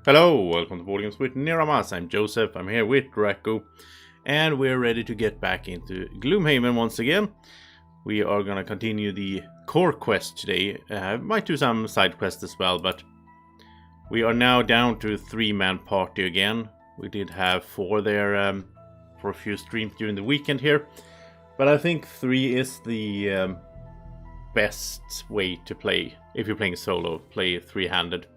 Hello, welcome to Board Games with Niramas. I'm Joseph, I'm here with Draco, and we're ready to get back into Gloomhaven once again. We are going to continue the core quest today. Might do some side quests as well, but we are now down to a 3-man party again. We did have 4 there for a few streams during the weekend here, but I think 3 is the best way to play. If you're playing solo, play 3-handed.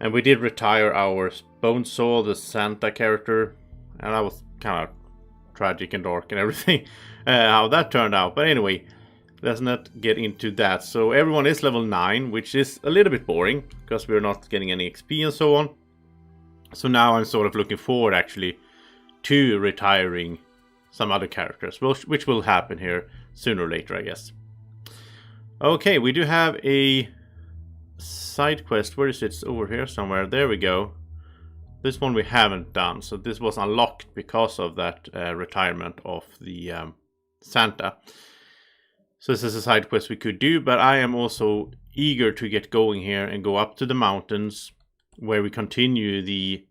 And we did retire our Bonesaw, the Santa character, and that was kind of tragic and dark and everything, how that turned out. But anyway, let's not get into that. So everyone is level 9, which is a little bit boring, because we're not getting any XP and so on. So now I'm sort of looking forward, actually, to retiring some other characters, which will happen here sooner or later, I guess. Okay, we do have a side quest. Where is it? It's over here somewhere. There we go. This one we haven't done, so this was unlocked because of that retirement of the Santa. So this is a side quest we could do, but I am also eager to get going here and go up to the mountains where we continue the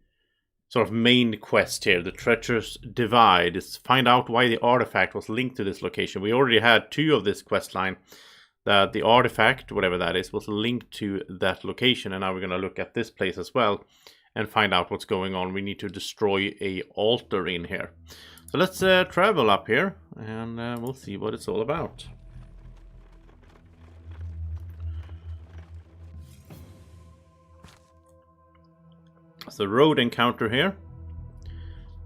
sort of main quest here, the Treacherous Divide. Is find out why the artifact was linked to this location. We already had 2 of this quest line. That the artifact, whatever that is, was linked to that location, and now we're going to look at this place as well and find out what's going on. We need to destroy a altar in here. So let's travel up here and we'll see what it's all about. So road encounter here.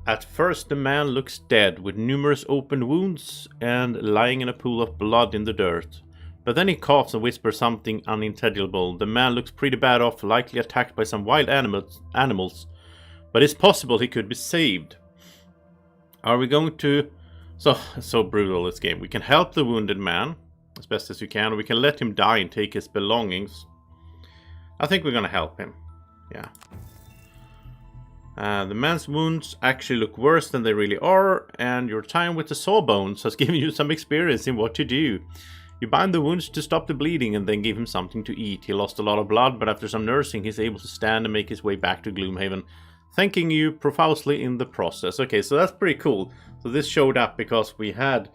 At first the man looks dead with numerous open wounds and lying in a pool of blood in the dirt. But then he coughs and whispers something unintelligible. The man looks pretty bad off, likely attacked by some wild animals. But it's possible he could be saved. Are we going to... So brutal, this game. We can help the wounded man as best as we can. Or we can let him die and take his belongings. I think we're going to help him. Yeah. The man's wounds actually look worse than they really are. And your time with the sawbones has given you some experience in what to do. You bind the wounds to stop the bleeding and then give him something to eat. He lost a lot of blood, but after some nursing, he's able to stand and make his way back to Gloomhaven, thanking you profusely in the process. Okay, so that's pretty cool. So this showed up because we had,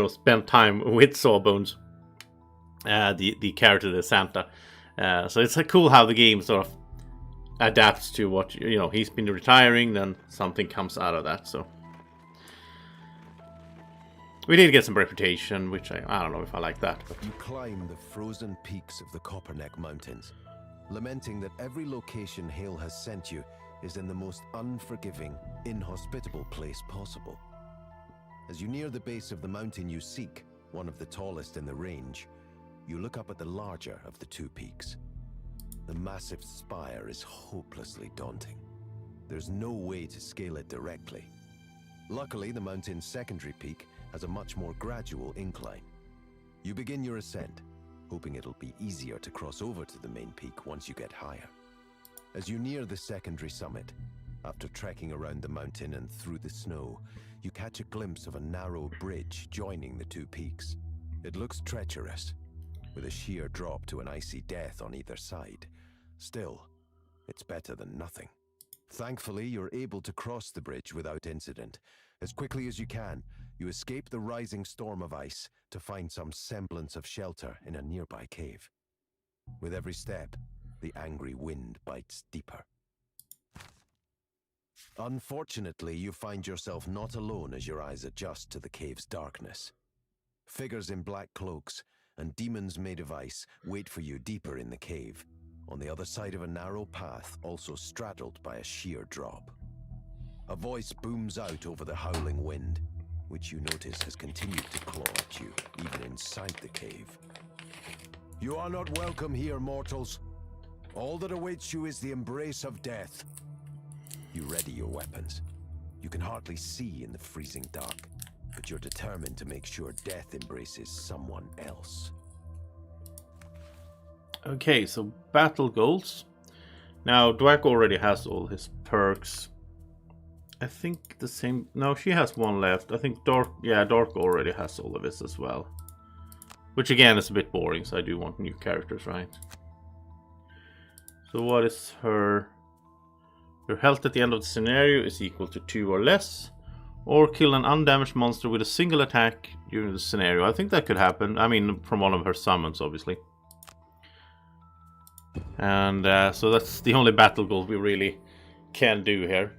spent time with Sawbones, the character, the Santa. So it's cool how the game sort of adapts to what, he's been retiring, then something comes out of that, so... We did get some reputation, which I don't know if I like that. But... You climb the frozen peaks of the Copperneck Mountains, lamenting that every location Hale has sent you is in the most unforgiving, inhospitable place possible. As you near the base of the mountain you seek, one of the tallest in the range, you look up at the larger of the 2 peaks. The massive spire is hopelessly daunting. There's no way to scale it directly. Luckily, the mountain's secondary peak has a much more gradual incline. You begin your ascent, hoping it'll be easier to cross over to the main peak once you get higher. As you near the secondary summit, after trekking around the mountain and through the snow, you catch a glimpse of a narrow bridge joining the 2 peaks. It looks treacherous, with a sheer drop to an icy death on either side. Still, it's better than nothing. Thankfully, you're able to cross the bridge without incident. As quickly as you can, you escape the rising storm of ice to find some semblance of shelter in a nearby cave. With every step, the angry wind bites deeper. Unfortunately, you find yourself not alone as your eyes adjust to the cave's darkness. Figures in black cloaks and demons made of ice wait for you deeper in the cave, on the other side of a narrow path also straddled by a sheer drop. A voice booms out over the howling wind, which you notice has continued to claw at you, even inside the cave. You are not welcome here, mortals. All that awaits you is the embrace of death. You ready your weapons. You can hardly see in the freezing dark, but you're determined to make sure death embraces someone else. Okay, so battle goals. Now, Dwack already has all his perks. I think the same... No, she has 1 left. I think Dark... Yeah, Dark already has all of this as well. Which again is a bit boring, so I do want new characters, right? So what is her... Your health at the end of the scenario is equal to 2 or less. Or kill an undamaged monster with a single attack during the scenario. I think that could happen. I mean, from one of her summons, obviously. And so that's the only battle goal we really can do here.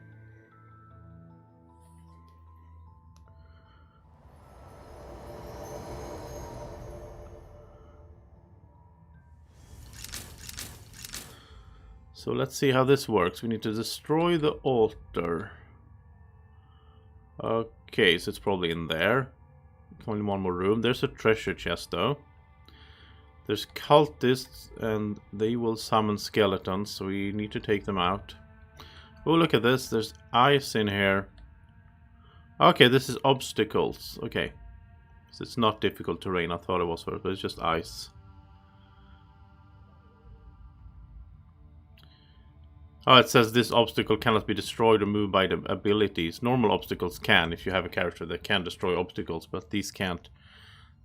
So let's see how this works. We need to destroy the altar. Okay, so it's probably in there. Only one more room. There's a treasure chest though. There's cultists and they will summon skeletons, so we need to take them out. Oh, look at this. There's ice in here. Okay, this is obstacles. Okay. So it's not difficult terrain. I thought it was first, but it's just ice. Oh, it says this obstacle cannot be destroyed or moved by the abilities. Normal obstacles can, if you have a character that can destroy obstacles, but these can't.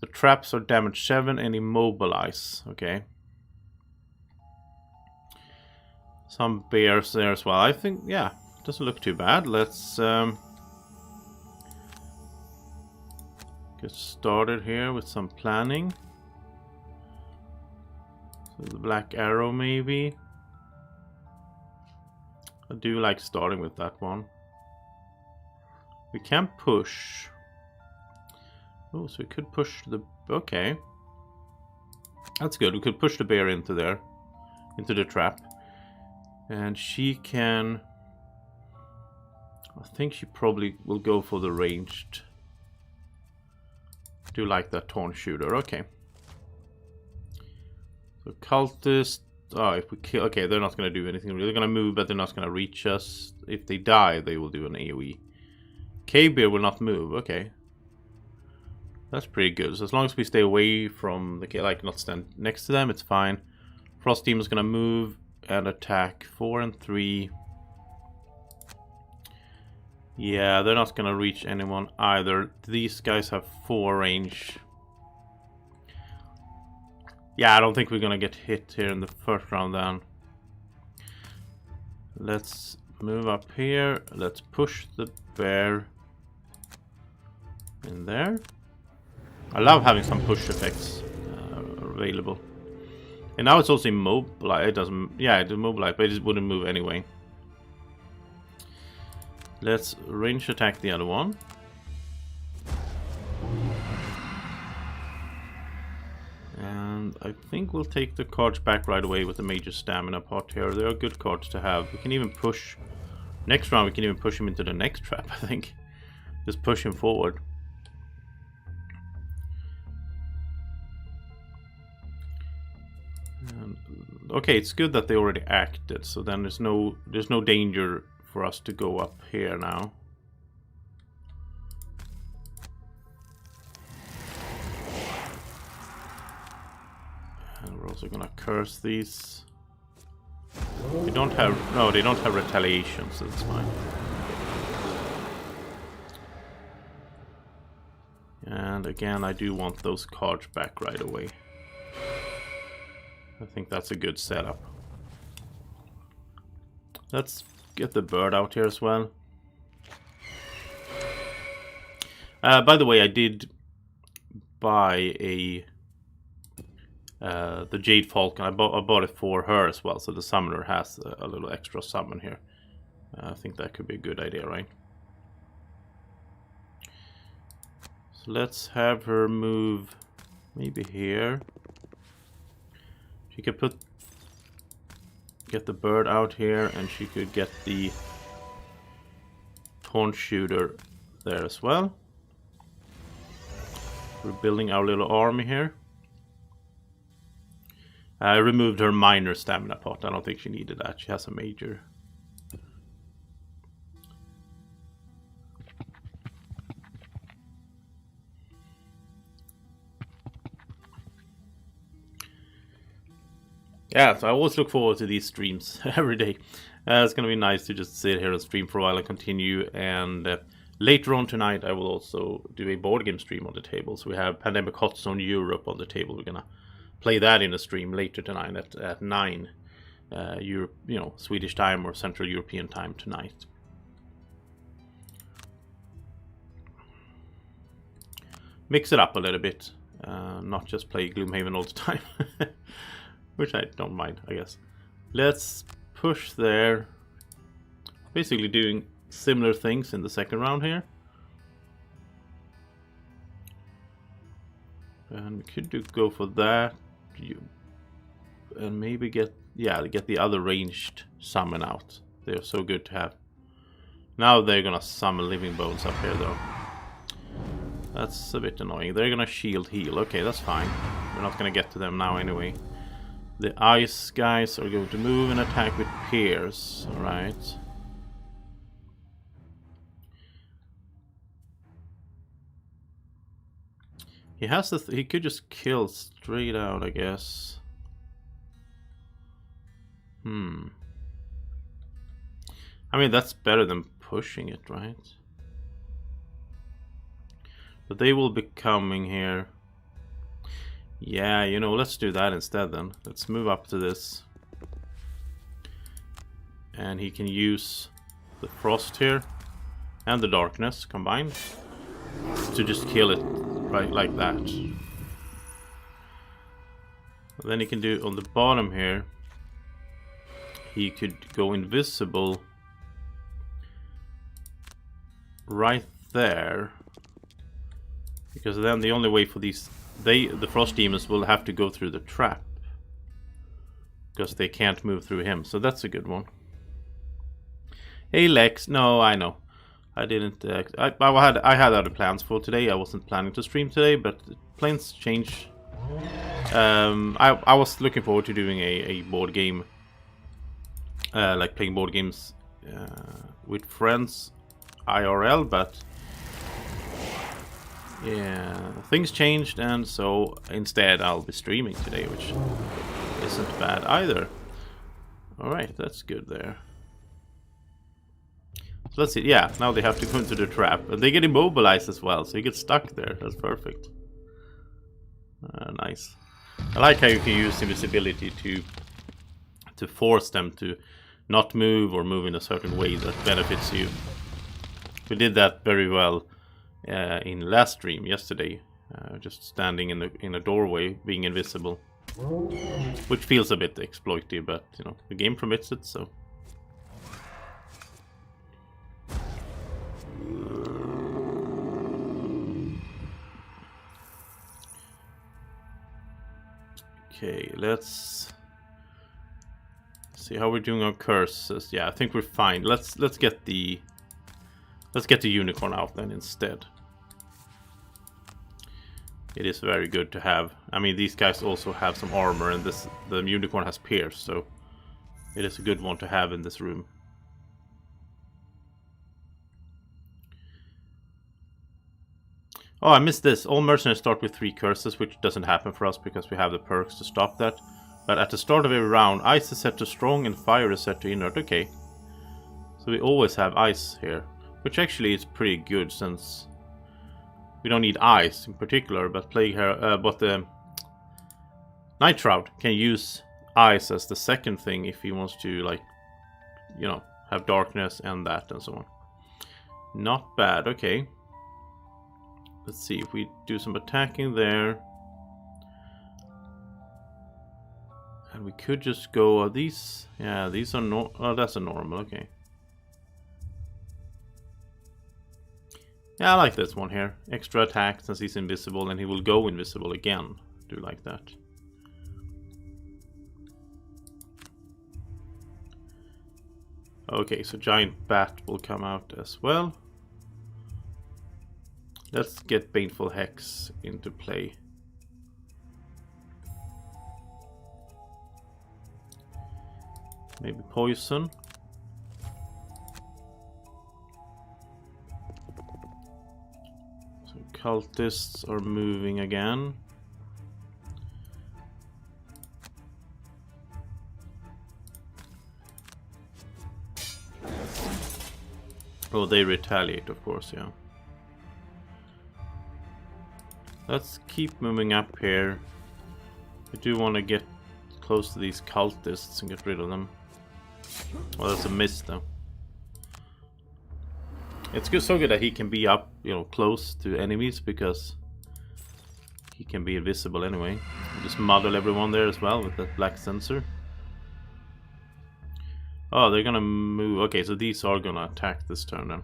The traps are damage 7 and immobilize. Okay. Some bears there as well. I think, yeah, doesn't look too bad. Let's get started here with some planning. So the black arrow maybe. I do like starting with that one. We can push. Oh, so we could push the... Okay. That's good. We could push the bear into there. Into the trap. And she can... I think she probably will go for the ranged. I do like that taunt shooter. Okay. So cultist... Oh, if we kill... Okay, they're not going to do anything. They're going to move, but they're not going to reach us. If they die, they will do an AoE. K-Bear will not move. Okay. That's pretty good. So as long as we stay away from the... Like, not stand next to them, it's fine. Frost Demon is going to move and attack 4 and 3. Yeah, they're not going to reach anyone either. These guys have 4 range. Yeah, I don't think we're gonna get hit here in the first round then. Let's move up here. Let's push the bear in there. I love having some push effects available. And now it's also immobilized. It doesn't... Yeah, it's immobilized, but it wouldn't move anyway. Let's range attack the other one. And I think we'll take the cards back right away with the major stamina pot here. They are good cards to have. We can even push... Next round we can even push him into the next trap, I think. Just push him forward. And, okay, it's good that they already acted, so then there's no danger for us to go up here now. And we're also gonna curse these. They don't have... No, they don't have retaliation, so it's fine. And again, I do want those cards back right away. I think that's a good setup. Let's get the bird out here as well. By the way, I did buy a... the Jade Falcon. I bought it for her as well, so the summoner has a little extra summon here. I think that could be a good idea, right? So let's have her move maybe here. She could get the bird out here, and she could get the taunt shooter there as well. We're building our little army here. I removed her minor stamina pot. I don't think she needed that. She has a major. Yeah, so I always look forward to these streams every day. It's going to be nice to just sit here and stream for a while and continue. And later on tonight, I will also do a board game stream on the table. So we have Pandemic Hot Zone Europe on the table. We're going to play that in a stream later tonight at 9. Swedish time or Central European time tonight. Mix it up a little bit, not just play Gloomhaven all the time, which I don't mind, I guess. Let's push there, basically doing similar things in the second round here. And we could go for that, and maybe get the other ranged summon out. They're so good to have. Now they're gonna summon Living Bones up here though. That's a bit annoying. They're gonna shield heal. Okay, that's fine. We're not gonna get to them now anyway. The ice guys are going to move and attack with Pierce. Alright. He has the he could just kill straight out, I guess. I mean, that's better than pushing it, right? But they will be coming here. Yeah, let's do that instead then. Let's move up to this. And he can use the frost here and the darkness combined to just kill it right like that. And then he can do on the bottom here. He could go invisible right there. Because then the only way for the frost demons will have to go through the trap. Because they can't move through him. So that's a good one. Hey Lex, no, I know. I didn't. I had other plans for today. I wasn't planning to stream today, but plans change. I was looking forward to doing a board game, like playing board games with friends, IRL, but yeah, things changed, and so instead I'll be streaming today, which isn't bad either. All right, that's good there. So let's see. Yeah, now they have to go into the trap, and they get immobilized as well, so you get stuck there. That's perfect. Nice. I like how you can use invisibility to force them to not move or move in a certain way that benefits you. We did that very well in last stream yesterday, just standing in a doorway, being invisible, which feels a bit exploitive, but the game permits it, so. Okay, let's see how we're doing on curses. Yeah, I think we're fine. Let's get the unicorn out then instead. It is very good to have. I mean, these guys also have some armor, and the unicorn has pierce, so it is a good one to have in this room. Oh, I missed this. All mercenaries start with 3 curses, which doesn't happen for us because we have the perks to stop that. But at the start of every round, ice is set to strong and fire is set to inert. Okay. So we always have ice here, which actually is pretty good since we don't need ice in particular, but the Night Shroud can use ice as the second thing if he wants to, like, have darkness and that and so on. Not bad. Okay. Let's see if we do some attacking there. And we could just go, are these? Yeah, these are no. Oh, that's a normal, okay. Yeah, I like this one here. Extra attack since he's invisible, and he will go invisible again. Do like that. Okay, so Giant Bat will come out as well. Let's get Baneful Hex into play. Maybe Poison. So cultists are moving again. Oh, they retaliate, of course, yeah. Let's keep moving up here. I do want to get close to these cultists and get rid of them. Well, that's a miss though. It's good, so good that he can be up, you know, close to enemies because he can be invisible anyway. Just muddle everyone there as well with that black sensor. Oh, they're gonna move. Okay, so these are gonna attack this turn then.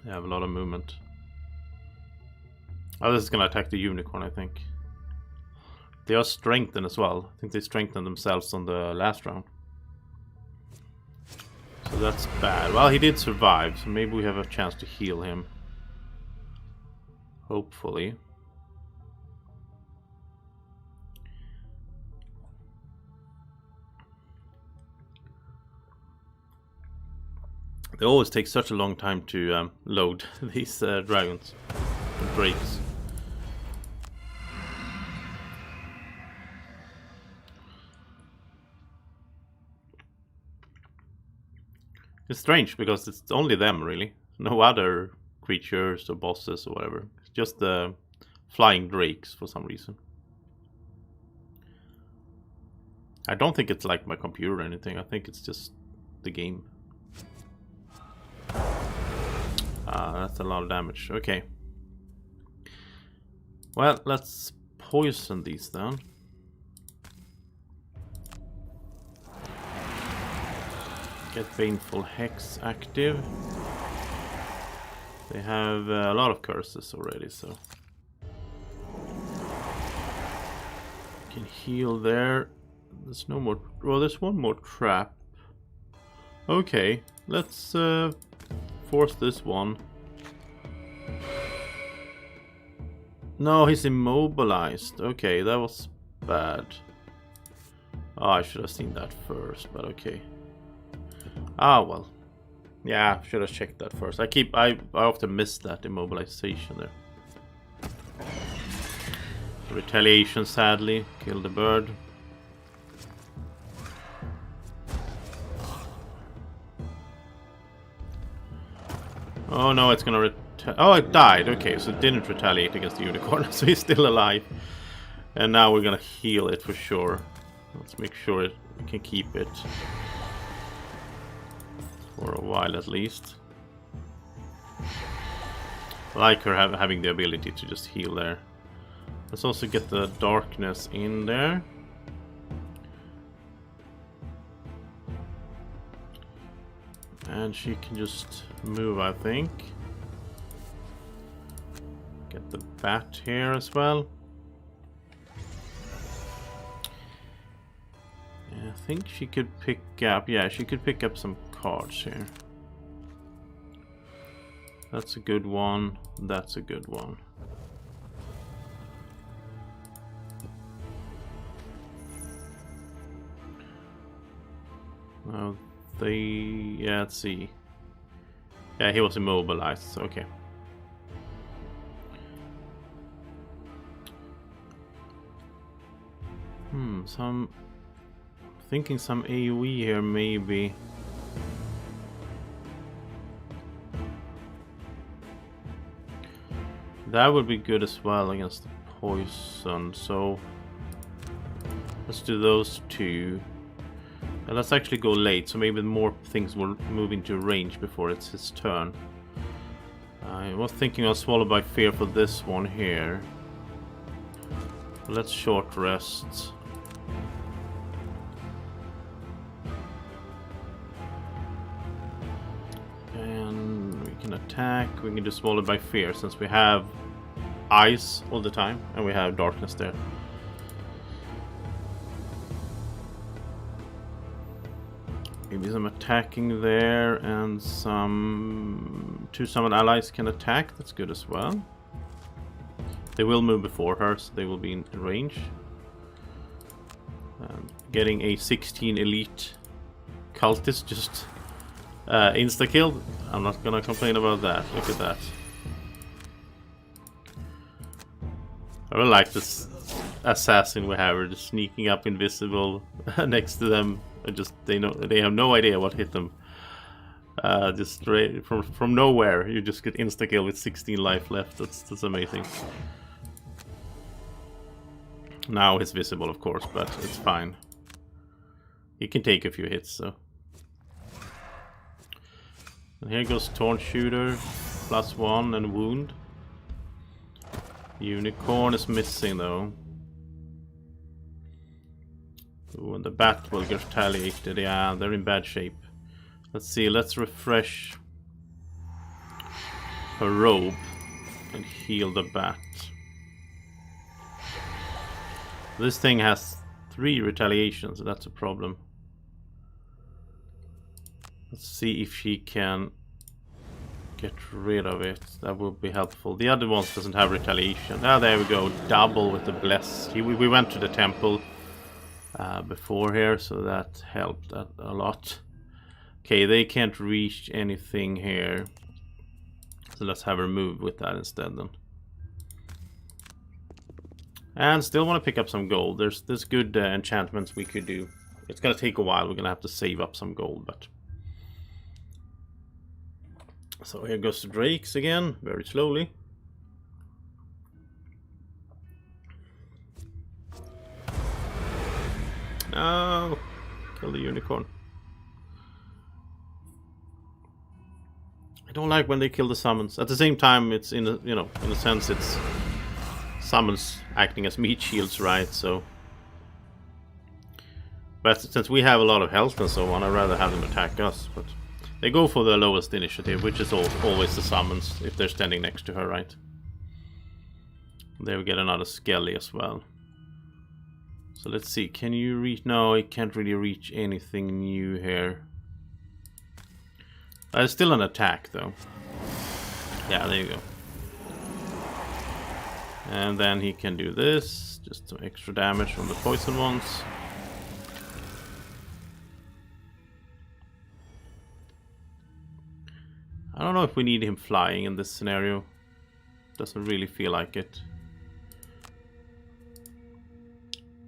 They have a lot of movement. Oh, this is gonna attack the unicorn, I think. They are strengthened as well. I think they strengthened themselves on the last round. So that's bad. Well, he did survive, so maybe we have a chance to heal him. Hopefully. They always take such a long time to load these dragons and drakes. It's strange because it's only them really. No other creatures or bosses or whatever. It's just the flying drakes for some reason. I don't think it's like my computer or anything. I think it's just the game. That's a lot of damage. Okay. Well, let's poison these then. Get Baneful Hex active. They have a lot of curses already, so can heal there. There's no more. Oh, there's one more trap. Okay, let's force this one. No, he's immobilized. Okay, that was bad. Oh, I should have seen that first, but okay. Ah, well. Yeah, should have checked that first. I often miss that immobilization there. Retaliation, sadly. Kill the bird. Oh no, it's gonna oh, it died. Okay, so it didn't retaliate against the unicorn, so he's still alive. And now we're gonna heal it for sure. Let's make sure we can keep it for a while at least. I like her having the ability to just heal there. Let's also get the darkness in there. And she can just move, I think. Get the bat here as well. I think she could pick up, yeah, she could pick up some cards here. That's a good one. That's a good one. Well, yeah, let's see. Yeah, he was immobilized. Okay. Thinking some AoE here maybe. That would be good as well against the poison. So let's do those two. And let's actually go late, so maybe more things will move into range before it's his turn. I was thinking of Swallowed by Fear for this one here. Let's short rest. And we can attack. We can do Swallowed by Fear since we have ice all the time and we have darkness there. Maybe some attacking there, and some 2 summoned allies can attack. That's good as well. They will move before her, so they will be in range. Getting a 16 elite cultist just insta-killed. I'm not gonna complain about that. Look at that. I really like this assassin we have. We're just sneaking up invisible next to them. Just they have no idea what hit them. Just straight from nowhere, you just get insta kill with 16 life left. That's amazing. Now it's visible, of course, but it's fine. He can take a few hits, so. And here goes Taunt Shooter, +1 and wound. Unicorn is missing though. Ooh, and the bat will get retaliated. Yeah, they're in bad shape. Let's see, let's refresh her robe and heal the bat. This thing has 3 retaliations, so that's a problem. Let's see if she can get rid of it. That would be helpful. The other ones doesn't have retaliation. Ah, there we go. Double with the bless. We went to the temple before here, so that helped a lot. Okay, they can't reach anything here. So let's have her move with that instead then. And still want to pick up some gold. There's good enchantments we could do. It's gonna take a while. We're gonna have to save up some gold, but... So here goes the drakes again, very slowly. No! Kill the unicorn. I don't like when they kill the summons. At the same time, it's in a, you know, in a sense, it's summons acting as meat shields, right? So, but since we have a lot of health and so on, I'd rather have them attack us. But they go for the lowest initiative, which is always the summons if they're standing next to her, right? There we get another Skelly as well. So let's see, can you reach? No, it can't really reach anything new here. It's still an attack though. Yeah, there you go. And then he can do this, just some extra damage from the poison ones. I don't know if we need him flying in this scenario. Doesn't really feel like it.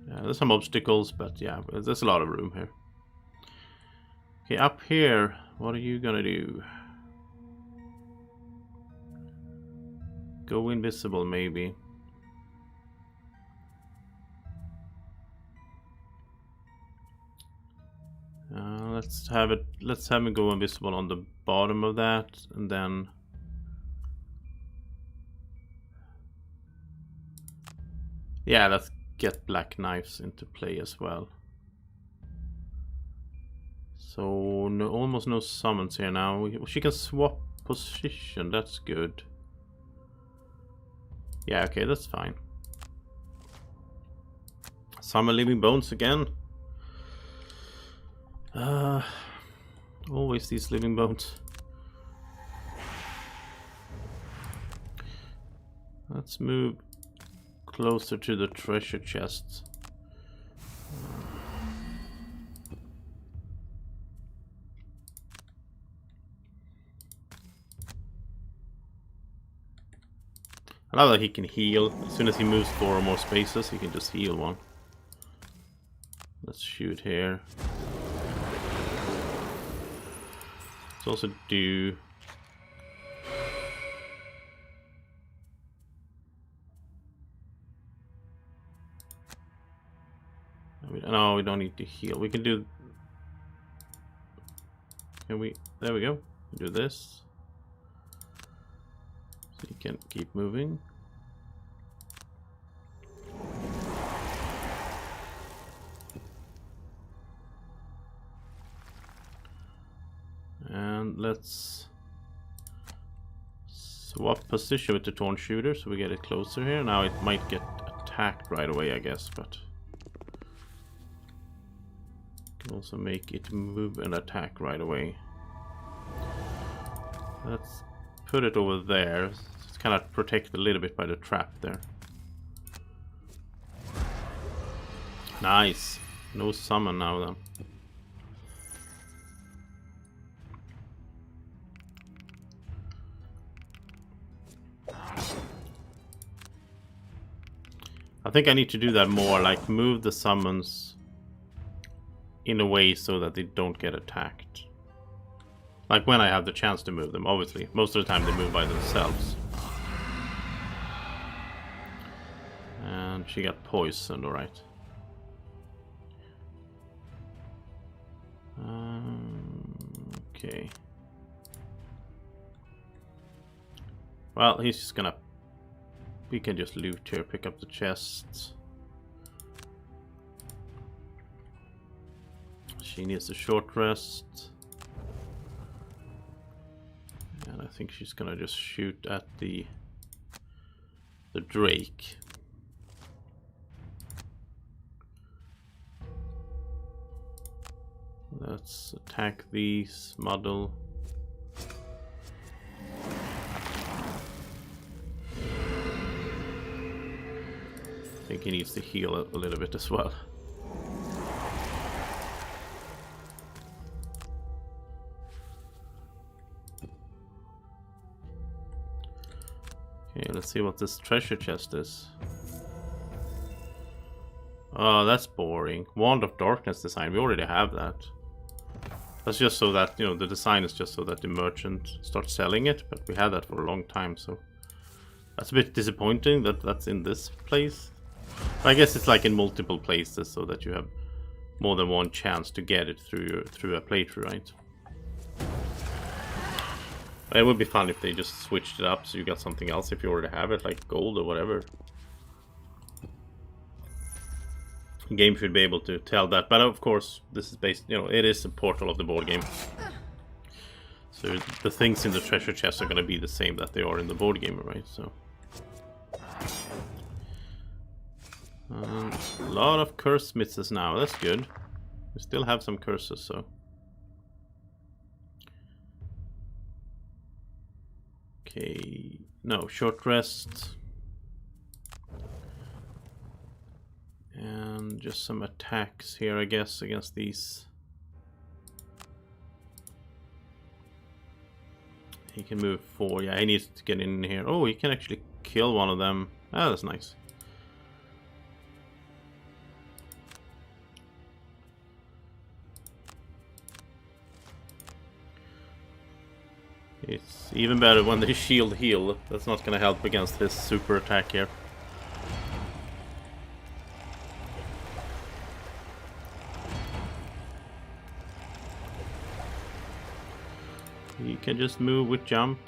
Yeah, there's some obstacles, but yeah, there's a lot of room here. Okay, up here, what are you gonna do? Go invisible, maybe. Let's have him go invisible on the bottom of that, and then yeah, let's get black knives into play as well. So no, almost no summons here now. She can swap position, that's good. Yeah, okay, that's fine. Summon living bones again. Always these living bones. Let's move closer to the treasure chest. I love that he can heal. As soon as he moves 4 or more spaces, he can just heal one. Let's shoot here. Let's also do... No, we don't need to heal. We can do... Can we... There we go. Do this. So you can keep moving. And let's swap position with the Taunt Shooter so we get it closer here. Now it might get attacked right away, I guess, but can also make it move and attack right away. Let's put it over there. It's kind of protected a little bit by the trap there. Nice. No summon now then. I think I need to do that more, like move the summons in a way so that they don't get attacked. Like when I have the chance to move them, obviously. Most of the time they move by themselves. And She got poisoned, alright. Okay. Well, he's just gonna... We can just loot here, pick up the chests. She needs a short rest. And I think she's gonna just shoot at the Drake. Let's attack these muddle. I think he needs to heal a little bit as well. Okay, let's see what this treasure chest is. Oh, that's boring. Wand of Darkness design. We already have that. That's just so that, you know, the design is just so that the merchant starts selling it, but we had that for a long time, so that's a bit disappointing that that's in this place. I guess it's like in multiple places so that you have more than one chance to get it through a playthrough, right? It would be fun if they just switched it up so you got something else if you already have it, like gold or whatever. The game should be able to tell that, but of course this is based, you know, it is a portal of the board game. So the things in the treasure chest are going to be the same that they are in the board game, right? So a lot of curse misses now, that's good. We still have some curses, so okay, no, short rest. And just some attacks here, I guess, against these. He can move forward. Yeah, he needs to get in here. Oh, he can actually kill one of them. Ah, that's nice. It's even better when they shield heal. That's not going to help against his super attack here. You can just move with jump.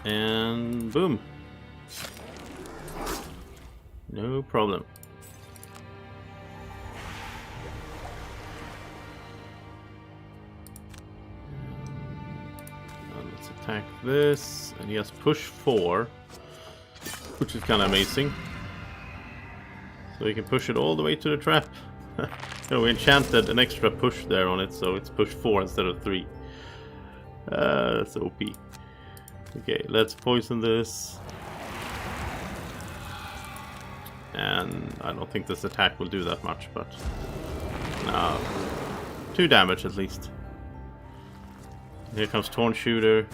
And boom. No problem. Let's attack this. And he has push 4, which is kind of amazing. So you can push it all the way to the trap. So we enchanted an extra push there on it, so it's push 4 instead of 3. That's OP. Okay, let's poison this. And I don't think this attack will do that much, but no, 2 damage at least. Here comes Torn Shooter,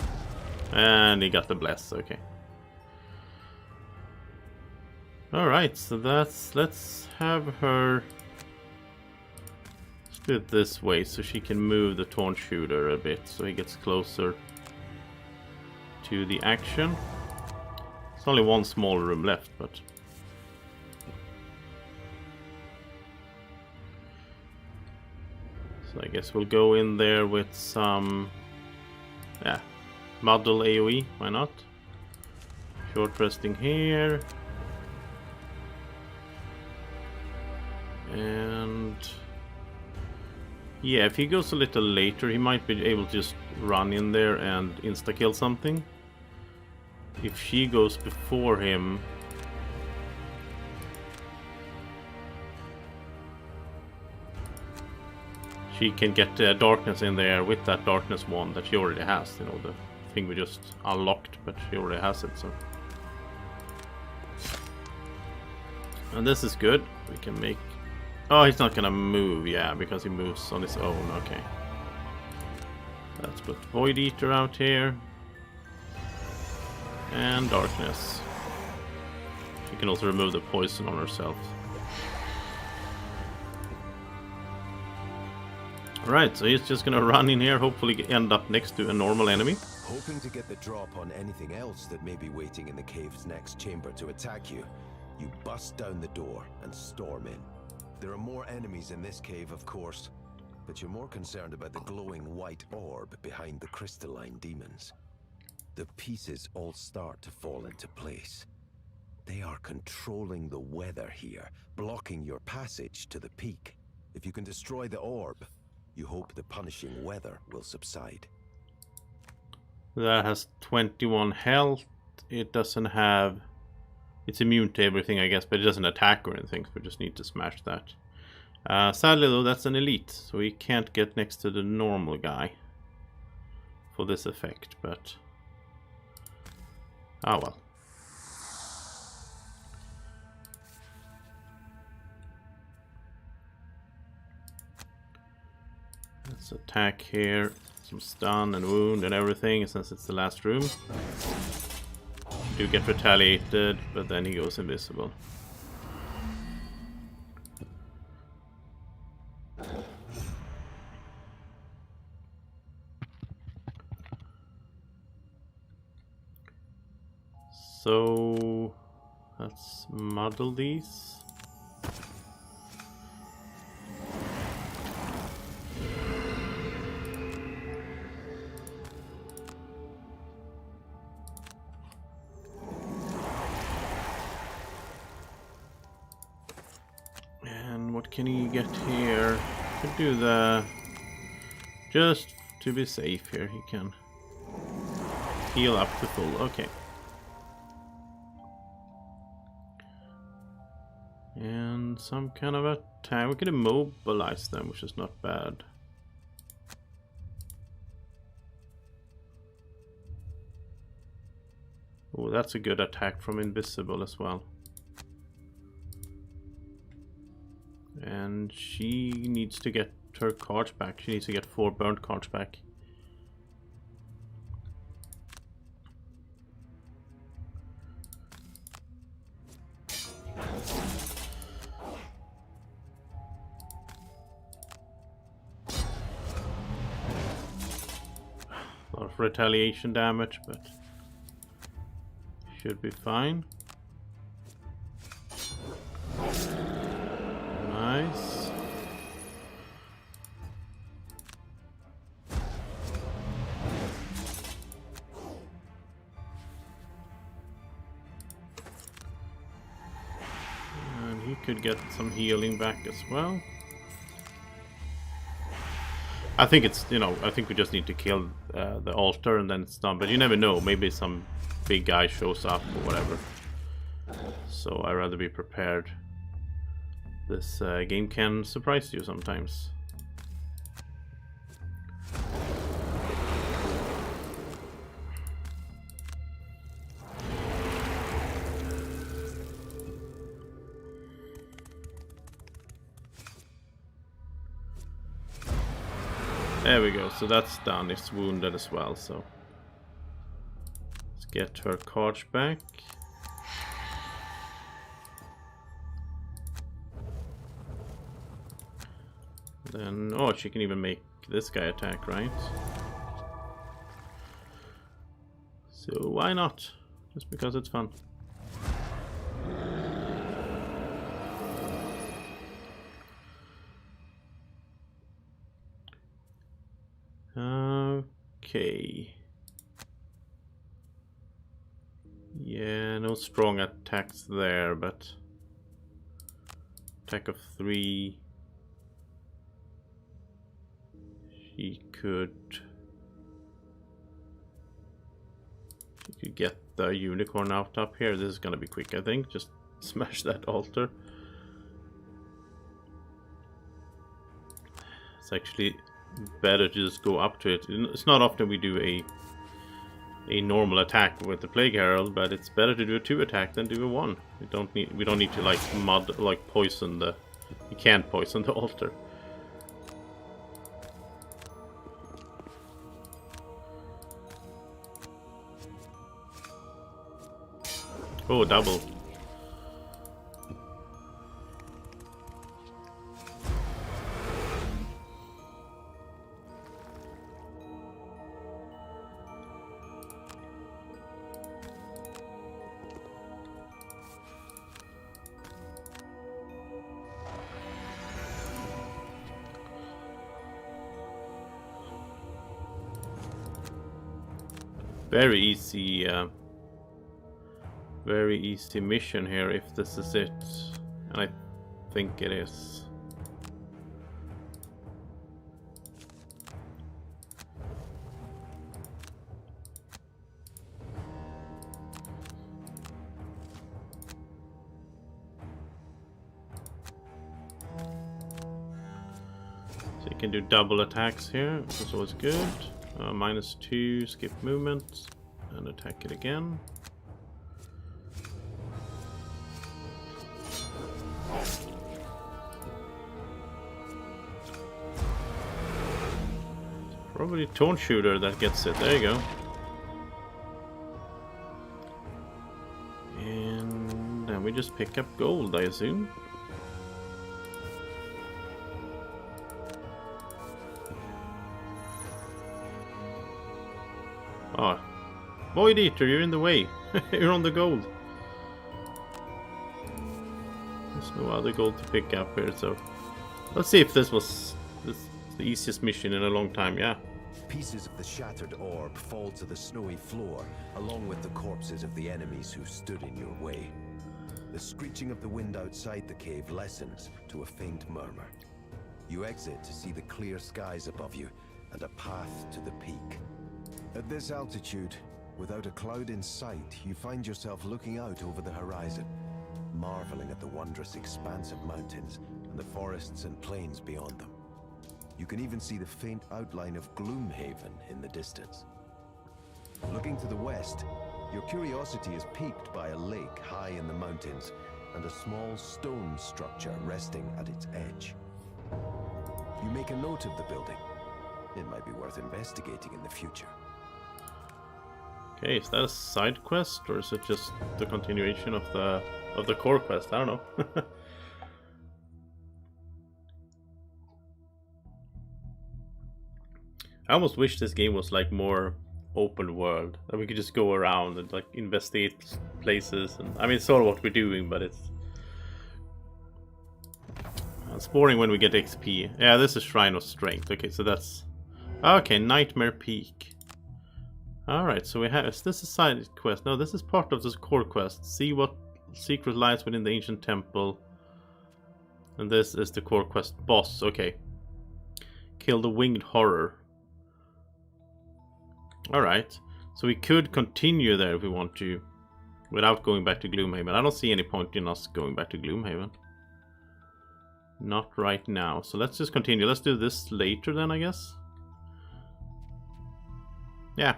and he got the bless. Okay. All right, so let's have her. Do it this way so she can move the Torn Shooter a bit so he gets closer to the action. There's only one small room left, but so I guess we'll go in there with some muddle AoE, why not? Short resting here. And yeah, if he goes a little later, he might be able to just run in there and insta-kill something. If she goes before him, she can get darkness in there with that darkness wand that she already has. You know, the thing we just unlocked, but she already has it, so. And this is good. We can make... Oh, he's not gonna move, yeah, because he moves on his own, okay. Let's put Void Eater out here. And Darkness. She can also remove the poison on herself. Alright, so he's just gonna run in here, hopefully end up next to a normal enemy. Hoping to get the drop on anything else that may be waiting in the cave's next chamber to attack you, you bust down the door and storm in. There are more enemies in this cave, of course, but you're more concerned about the glowing white orb behind the crystalline demons. The pieces all start to fall into place. They are controlling the weather here, blocking your passage to the peak. If you can destroy the orb, you hope the punishing weather will subside. That has 21 health. It doesn't have... It's immune to everything, I guess, but it doesn't attack or anything, so we just need to smash that. Sadly, though, that's an elite, so we can't get next to the normal guy for this effect, but... Ah, well. Let's attack here. Some stun and wound and everything, since it's the last room. Do get retaliated, but then he goes invisible. So let's muddle these. What can he get here? Could do the... Just to be safe here, he can heal up to full. Okay. And some kind of attack. We could immobilize them, which is not bad. Oh, that's a good attack from invisible as well. And she needs to get her cards back. She needs to get 4 burnt cards back. A lot of retaliation damage, but should be fine. Nice. And he could get some healing back as well. I think it's, you know, I think we just need to kill the altar and then it's done. But you never know, maybe some big guy shows up or whatever. So I'd rather be prepared. This game can surprise you sometimes. There we go, so that's done. It's wounded as well, so let's get her cards back. Then, oh, she can even make this guy attack, right? So why not? Just because it's fun. Okay. Yeah, no strong attacks there, but attack of 3. She could get the unicorn out up here. This is gonna be quick, I think. Just smash that altar. It's actually better to just go up to it. It's not often we do a normal attack with the Plague Herald, but it's better to do a 2 attack than do a 1. We don't need to like poison the... You can't poison the altar. Oh, double. Very easy mission here if this is it, and I think it is. So you can do double attacks here, which is always good. -2, skip movement, and attack it again. Probably taunt shooter that gets it. There you go. And then we just pick up gold, I assume. Oh, Void Eater, you're in the way. You're on the gold. There's no other gold to pick up here, so let's see if this was the easiest mission in a long time. Yeah. Pieces of the shattered orb fall to the snowy floor, along with the corpses of the enemies who stood in your way. The screeching of the wind outside the cave lessens to a faint murmur. You exit to see the clear skies above you and a path to the peak. At this altitude, without a cloud in sight, you find yourself looking out over the horizon, marveling at the wondrous expanse of mountains and the forests and plains beyond them. You can even see the faint outline of Gloomhaven in the distance. Looking to the west, your curiosity is piqued by a lake high in the mountains and a small stone structure resting at its edge. You make a note of the building. It might be worth investigating in the future. Okay, is that a side quest or is it just the continuation of the core quest? I don't know. I almost wish this game was like more open world, that we could just go around and like investigate places. And I mean, it's sort of what we're doing, but it's boring when we get XP. Yeah, this is Shrine of Strength. Okay, so that's okay. Nightmare Peak. All right, so we have. Is this a side quest? No, this is part of this core quest. See what secret lies within the ancient temple. And this is the core quest boss. Okay. Kill the winged horror. Alright, so we could continue there if we want to, without going back to Gloomhaven. I don't see any point in us going back to Gloomhaven. Not right now, so let's just continue. Let's do this later then, I guess. Yeah.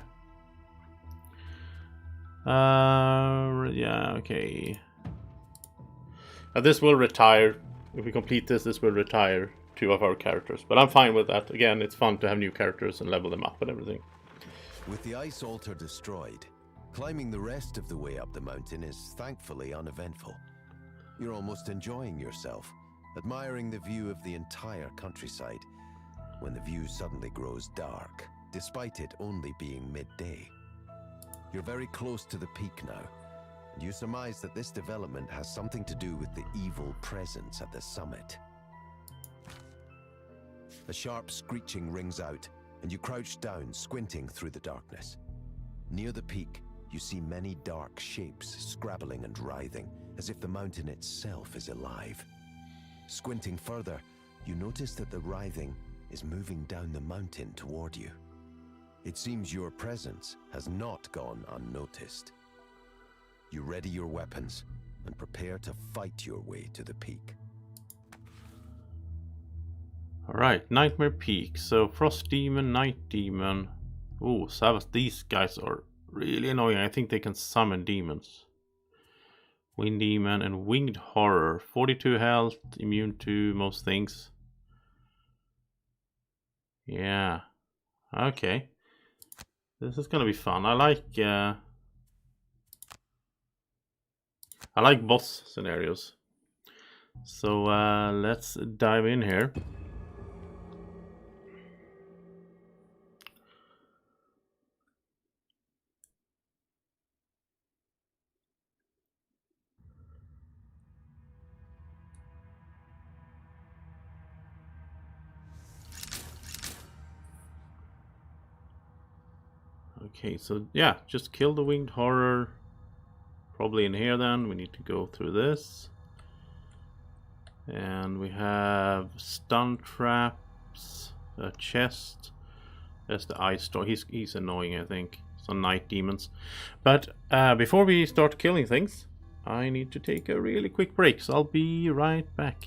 Yeah, okay. This will retire. If we complete this, this will retire 2 of our characters. But I'm fine with that. Again, it's fun to have new characters and level them up and everything. With the ice altar destroyed, climbing the rest of the way up the mountain is thankfully uneventful. You're almost enjoying yourself, admiring the view of the entire countryside, when the view suddenly grows dark, despite it only being midday. You're very close to the peak now, and you surmise that this development has something to do with the evil presence at the summit. A sharp screeching rings out, and you crouch down, squinting through the darkness. Near the peak, you see many dark shapes scrabbling and writhing, as if the mountain itself is alive. Squinting further, you notice that the writhing is moving down the mountain toward you. It seems your presence has not gone unnoticed. You ready your weapons and prepare to fight your way to the peak. Alright, Nightmare Peak. So Frost Demon, Night Demon. Oh, Savas, these guys are really annoying. I think they can summon demons. Wind Demon and Winged Horror. 42 health, immune to most things. Yeah. Okay. This is gonna be fun. I like boss scenarios. So let's dive in here. Okay, so yeah, just kill the winged horror. Probably in here then. We need to go through this. And we have stun traps, a chest. There's the ice store. He's annoying, I think. Some night demons. But before we start killing things, I need to take a really quick break. So I'll be right back.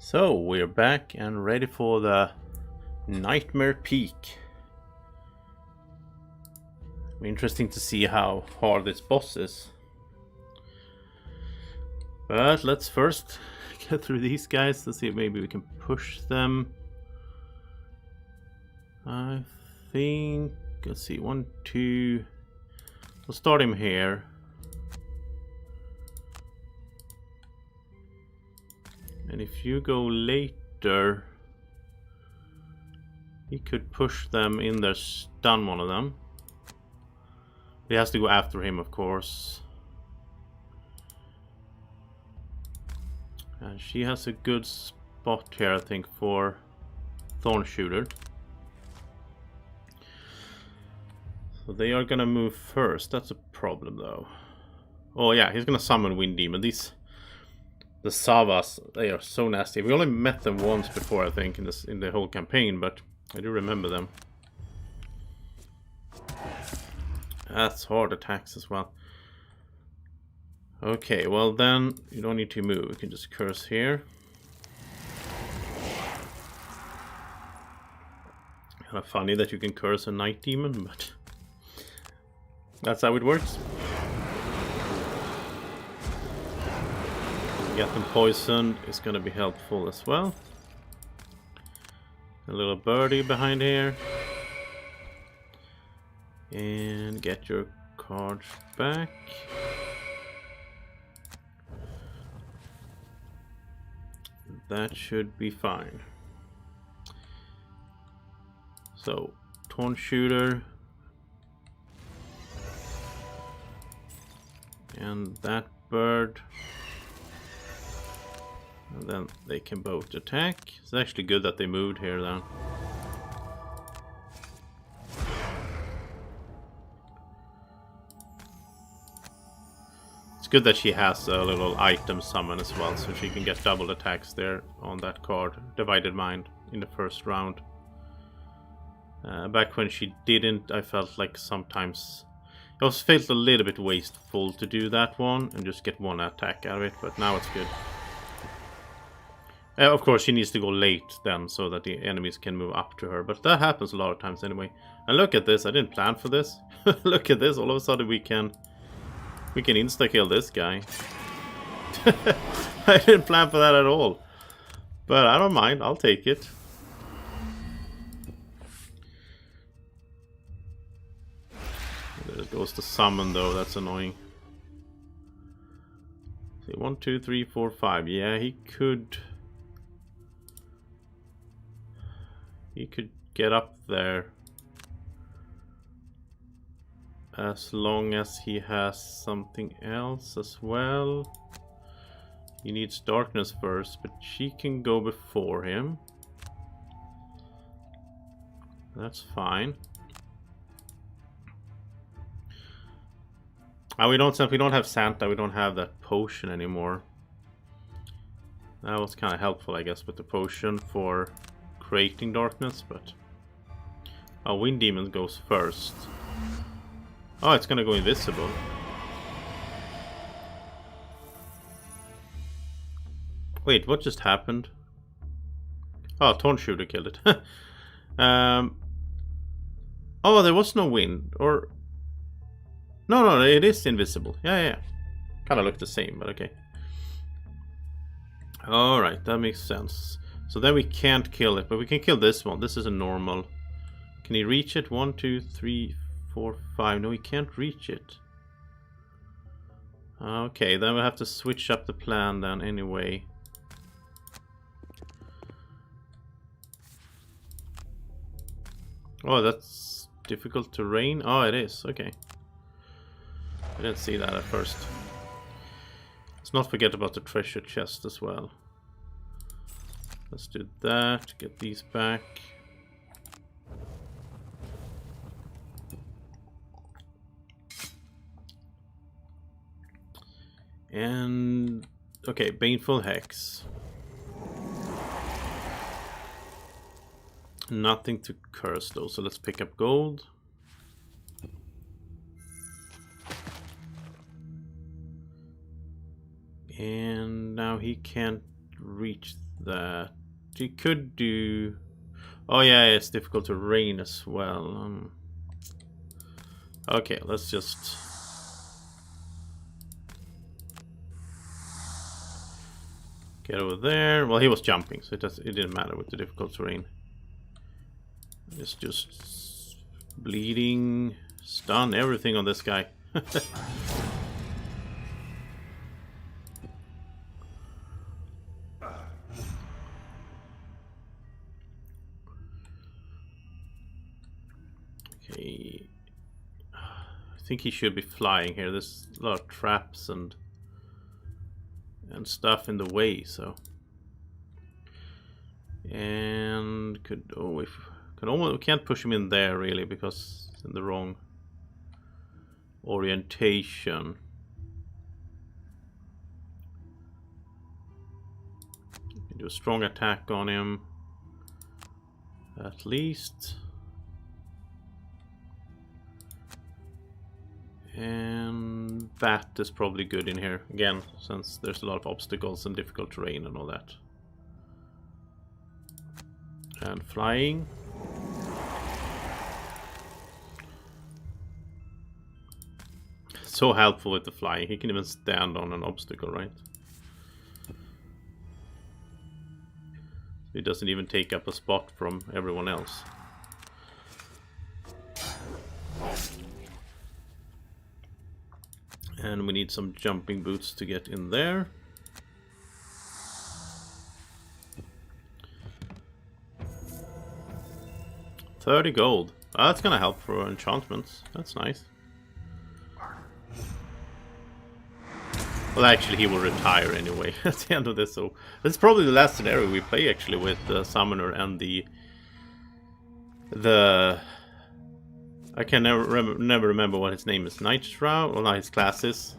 So we're back and ready for the Nightmare Peak. Interesting to see how hard this boss is. But let's first get through these guys to see if maybe we can push them. I think, let's see, 1, 2. We'll start him here. And if you go later, he could push them in there, stun one of them. He has to go after him, of course. And she has a good spot here, I think, for Thorn Shooter. So they are gonna move first. That's a problem, though. Oh yeah, he's gonna summon Wind Demon. The Savas, they are so nasty. We only met them once before, I think, in the whole campaign, but I do remember them. That's hard attacks as well. Okay, well then, you don't need to move. You can just curse here. Kind of funny that you can curse a night demon, but that's how it works. Get them poisoned is going to be helpful as well. A little birdie behind here. And get your cards back. That should be fine. So, Torn Shooter. And that bird. And then they can both attack. It's actually good that they moved here then. It's good that she has a little item summon as well, so she can get double attacks there on that card. Divided Mind in the first round. Back when she didn't, I felt like sometimes it felt a little bit wasteful to do that one and just get one attack out of it, but now it's good. Of course, she needs to go late then, so that the enemies can move up to her. But that happens a lot of times anyway. And look at this, I didn't plan for this. Look at this, all of a sudden we can insta-kill this guy. I didn't plan for that at all. But I don't mind, I'll take it. There goes the summon though, that's annoying. See, 1, 2, 3, 4, 5. Yeah, he could he could get up there. As long as he has something else as well. He needs darkness first, but she can go before him. That's fine. Since we don't have Santa, we don't have that potion anymore. That was kind of helpful, I guess, with the potion for creating darkness, but... Oh, Wind Demon goes first. Oh, it's gonna go invisible. Wait, what just happened? Oh, Torn Shooter killed it. Oh, there was no wind, or... No, it is invisible. Yeah. Kind of looked the same, but okay. Alright, that makes sense. So then we can't kill it, but we can kill this one. This is a normal. Can he reach it? 1, 2, 3, 4, 5. No, he can't reach it. Okay, then we'll have to switch up the plan then anyway. Oh, that's difficult terrain. Oh, it is. Okay. I didn't see that at first. Let's not forget about the treasure chest as well. Let's do that. Get these back. And... okay, Baneful Hex. Nothing to curse though, so let's pick up gold. And now he can't reach that. He could do... oh yeah, it's difficult to rain as well. Okay, let's just... get over there. Well, he was jumping, so it didn't matter with the difficult terrain. It's just bleeding, stun, everything on this guy. Okay, I think he should be flying here. There's a lot of traps and stuff in the way, so. And could we can't push him in there really because it's in the wrong orientation. Can do a strong attack on him at least. And that is probably good in here again, since there's a lot of obstacles and difficult terrain and all that. And flying. So helpful with the flying. He can even stand on an obstacle, right? He doesn't even take up a spot from everyone else. And we need some jumping boots to get in there. $30 gold. Oh, that's gonna help for enchantments. That's nice. Well, actually, he will retire anyway at the end of this. So this is probably the last scenario we play actually with the summoner and the. I can never remember what his name is. Night Shroud? Well, not his class is.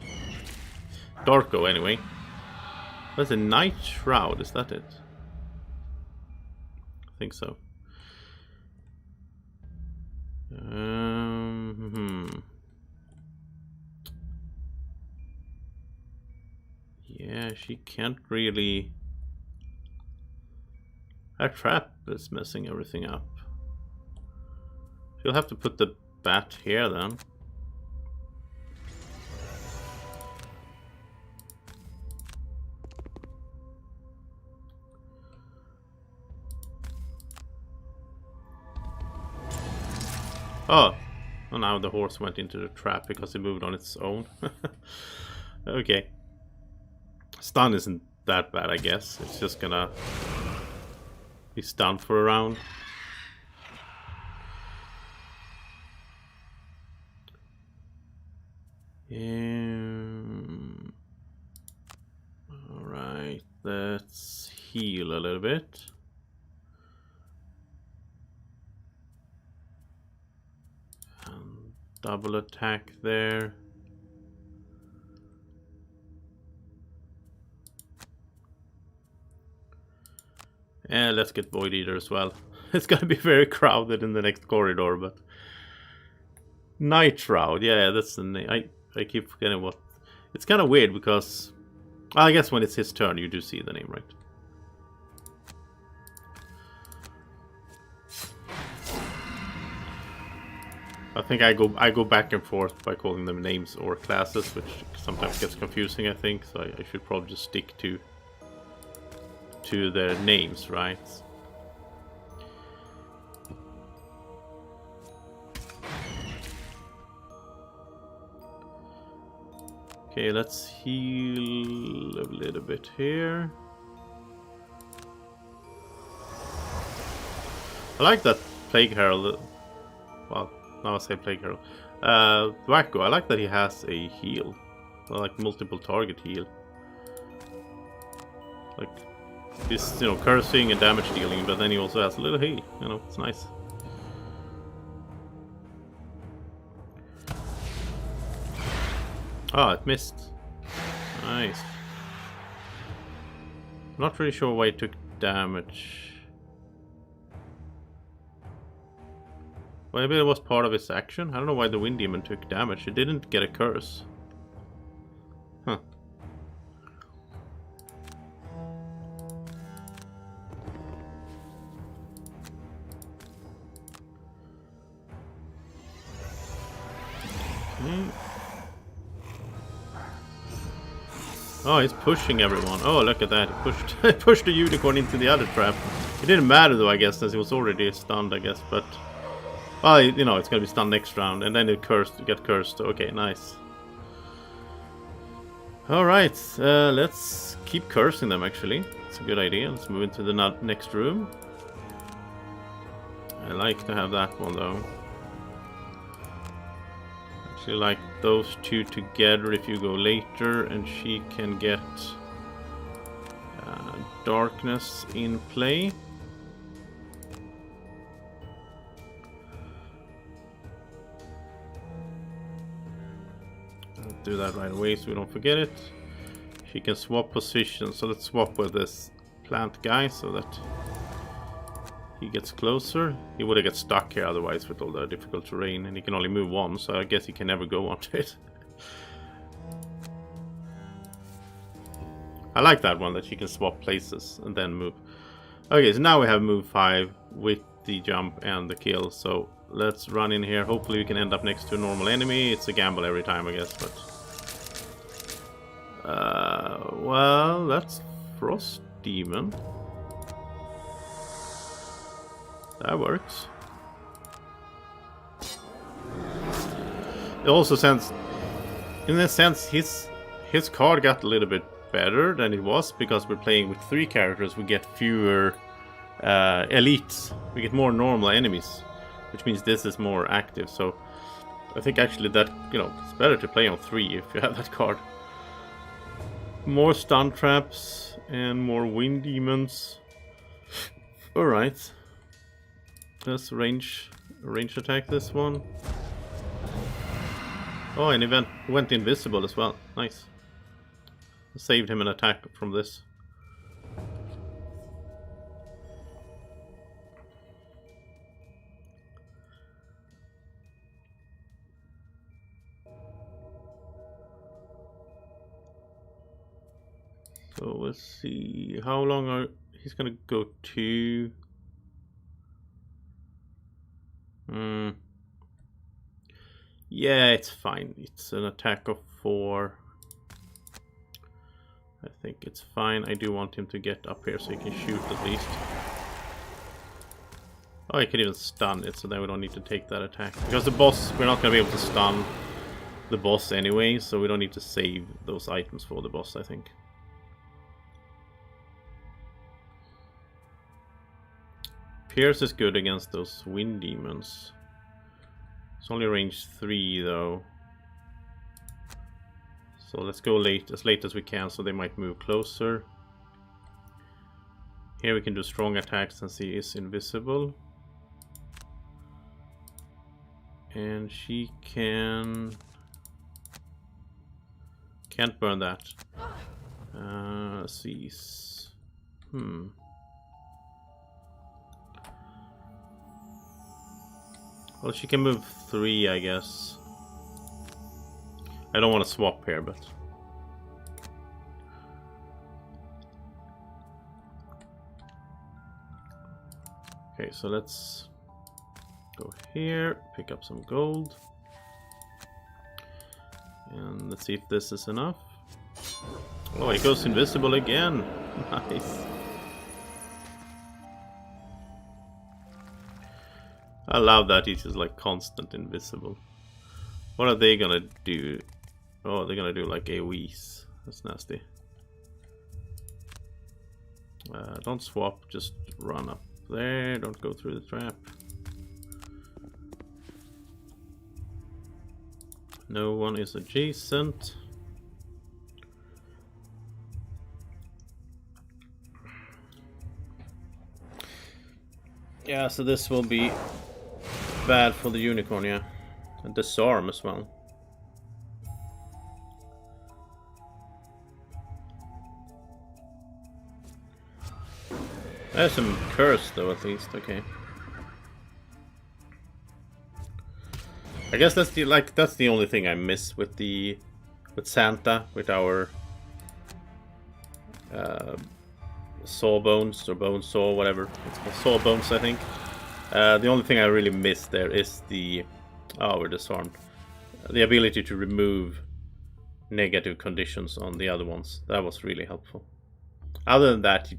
Darko, anyway. What's a Night Shroud? Is that it? I think so. Yeah, she can't really... Her trap is messing everything up. She'll have to put the bat here then. Oh, well, now the horse went into the trap because it moved on its own. Okay. Stun isn't that bad, I guess. It's just gonna be stunned for a round. Alright, let's heal a little bit. And double attack there. And let's get Void Eater as well. It's gonna be very crowded in the next corridor, but Night Shroud, yeah, that's the name. I keep forgetting what. It's kind of weird because I guess when it's his turn, you do see the name, right? I think I go back and forth by calling them names or classes, which sometimes gets confusing. I think so. I should probably just stick to their names, right? Okay, let's heal a little bit here. I like that Plague Herald. Well, now I say Plague Herald. Wacko, I like that he has a heal. Well, like multiple target heal. Like this, you know, cursing and damage dealing, but then he also has a little heal. You know, it's nice. Oh, it missed. Nice. Not really sure why it took damage. Well, maybe it was part of his action. I don't know why the Wind Demon took damage. It didn't get a curse. Huh. Okay. Oh, he's pushing everyone. Oh, look at that. He pushed the unicorn into the other trap. It didn't matter though, I guess, since he was already stunned, I guess, but well, you know, it's gonna be stunned next round, and then it get cursed. Okay, nice. Alright, let's keep cursing them, actually. It's a good idea. Let's move into the next room. I like to have that one, though. Actually like those two together if you go later, and she can get darkness in play. I'll do that right away so we don't forget it. She can swap positions, so let's swap with this plant guy so that he gets closer. He would have got stuck here otherwise with all the difficult terrain, and he can only move one, so I guess he can never go onto it. I like that one, that she can swap places and then move. Okay, so now we have move 5 with the jump and the kill, so let's run in here. Hopefully we can end up next to a normal enemy. It's a gamble every time, I guess, but well, that's Frost Demon. That works. It also sends, in a sense, his card got a little bit better than it was, because we're playing with 3 characters. We get fewer elites. We get more normal enemies, which means this is more active. So I think actually that, you know, it's better to play on 3 if you have that card. More stun traps and more wind demons. All right. Let's range attack this one. Oh, and he went invisible as well. Nice. Saved him an attack from this. So let's see how long he's gonna go to. Yeah, it's fine. It's an attack of 4. I think it's fine. I do want him to get up here so he can shoot at least. Oh, I can even stun it, so then we don't need to take that attack. Because the boss, we're not going to be able to stun the boss anyway, so we don't need to save those items for the boss, I think. Pierce is good against those wind demons. It's only range 3 though. So let's go as late as we can, so they might move closer. Here we can do strong attacks since he is invisible. And she can't burn that. Let's see. Well, she can move 3, I guess. I don't want to swap here, but... Okay, so let's go here, pick up some gold. And let's see if this is enough. Oh, it goes invisible again. Nice. I love that he's just like constant invisible. What are they gonna do? Oh, they're gonna do like a wheeze. That's nasty. Don't swap, just run up there. Don't go through the trap. No one is adjacent. Yeah, so this will be bad for the unicorn, yeah. And disarm as well. There's some curse though, at least. Okay. I guess that's the only thing I miss with Santa, with our sawbones or bone saw, whatever it's called, sawbones, I think. The only thing I really miss there is the we're disarmed. The ability to remove negative conditions on the other ones. That was really helpful. Other than that,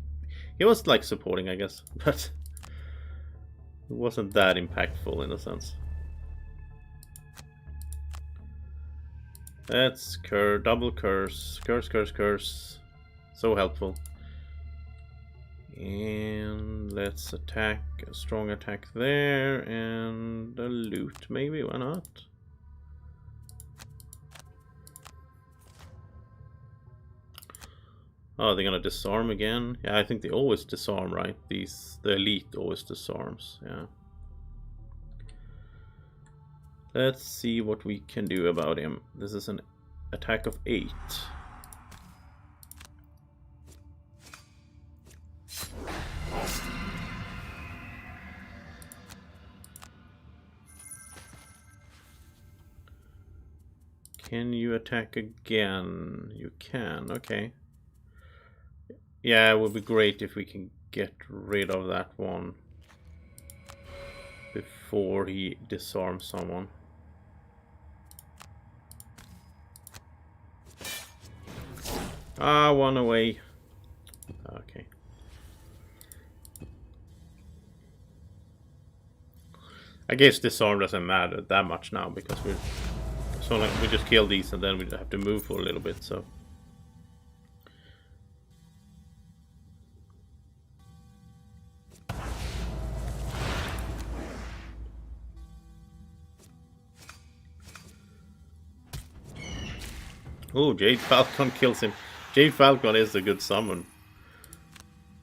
he was like supporting, I guess, but it wasn't that impactful in a sense. That's double curse, curse. So helpful. And let's attack, a strong attack there, and a loot maybe, why not? Oh, they're gonna disarm again? Yeah, I think they always disarm, right? The elite always disarms, yeah. Let's see what we can do about him. This is an attack of 8. Can you attack again? You can, okay. Yeah, it would be great if we can get rid of that one before he disarms someone. Ah, one away. Okay. I guess disarm doesn't matter that much now because we just kill these and then we have to move for a little bit, so. Oh, Jade Falcon kills him. Jade Falcon is a good summon.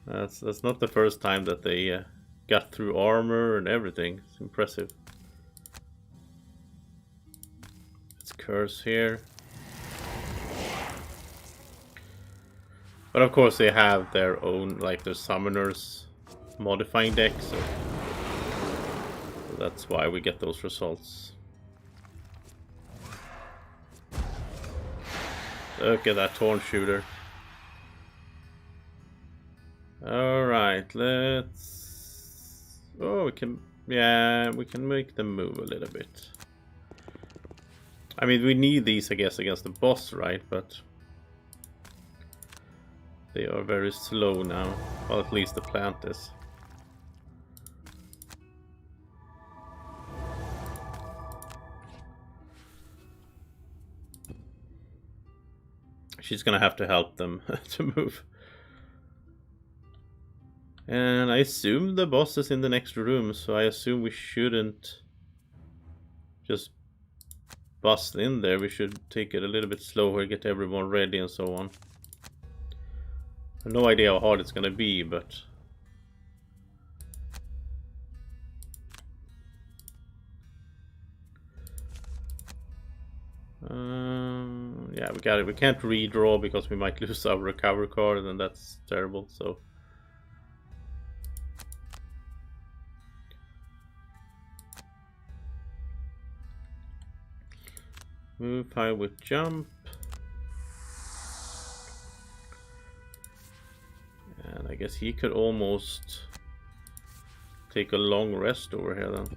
That's not the first time that they got through armor and everything. It's impressive. Let's curse here. But of course they have their own, like their summoners modifying deck, so that's why we get those results. Look at that torn shooter. Alright, let's... Oh, we can make them move a little bit. I mean, we need these, I guess, against the boss, right? But they are very slow now. Well, at least the plant is. She's gonna have to help them to move. And I assume the boss is in the next room, so I assume we shouldn't just bust in there. We should take it a little bit slower, get everyone ready and so on. I have no idea how hard it's gonna be, but yeah, we got it. We can't redraw because we might lose our recovery card, and that's terrible. So move high with jump, and I guess he could almost take a long rest over here then.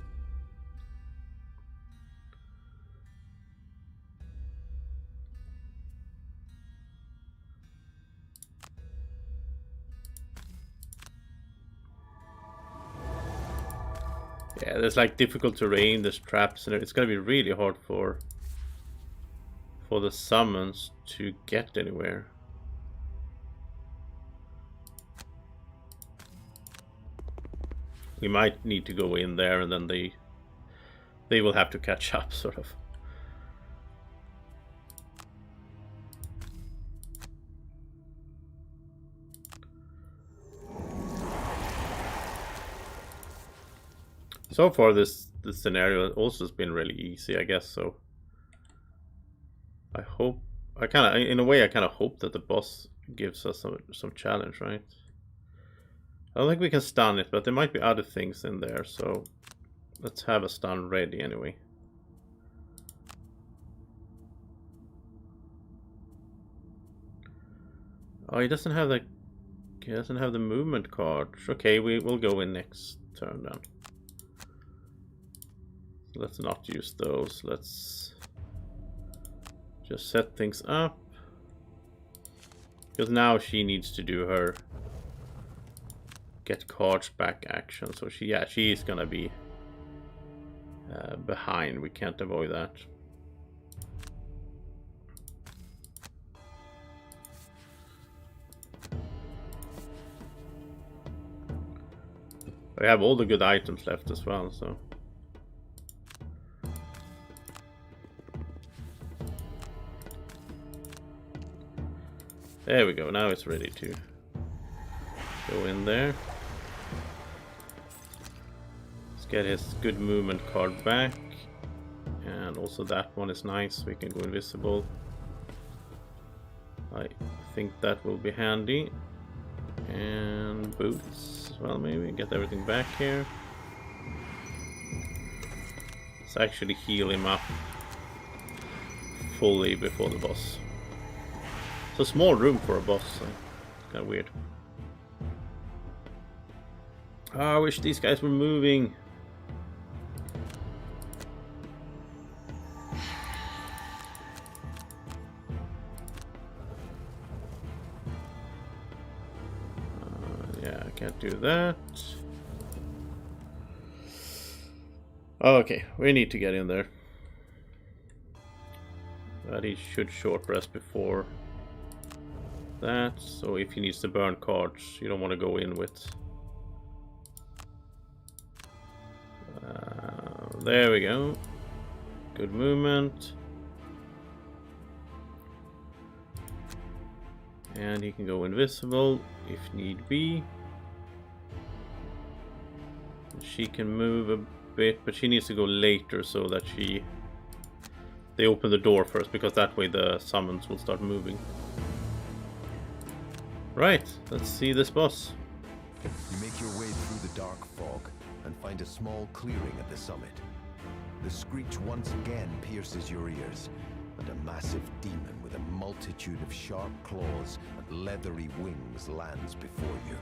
Yeah, there's like difficult terrain, there's traps, and it's gonna be really hard for the summons to get anywhere. We might need to go in there, and then they will have to catch up, sort of. So far, this scenario also has been really easy, I guess. So I hope, in a way, I kind of hope that the boss gives us some challenge, right? I don't think we can stun it, but there might be other things in there. So let's have a stun ready anyway. Oh, he doesn't have the movement card. Okay, we will go in next turn then. Let's not use those. Let's just set things up. Because now she needs to do her get cards back action. So she's gonna be behind. We can't avoid that. We have all the good items left as well, so. There we go, now it's ready to go in there. Let's get his good movement card back. And also that one is nice, we can go invisible. I think that will be handy. And boots as well, maybe. Get everything back here. Let's actually heal him up fully before the boss. It's a small room for a boss, so it's kind of weird. Oh, I wish these guys were moving. Yeah, I can't do that. Okay, we need to get in there. But he should short rest before that, so if he needs to burn cards, you don't want to go in with. There we go. Good movement. And he can go invisible if need be. She can move a bit, but she needs to go later so that they open the door first, because that way the summons will start moving. Right, let's see this boss. You make your way through the dark fog and find a small clearing at the summit. The screech once again pierces your ears, and a massive demon with a multitude of sharp claws and leathery wings lands before you.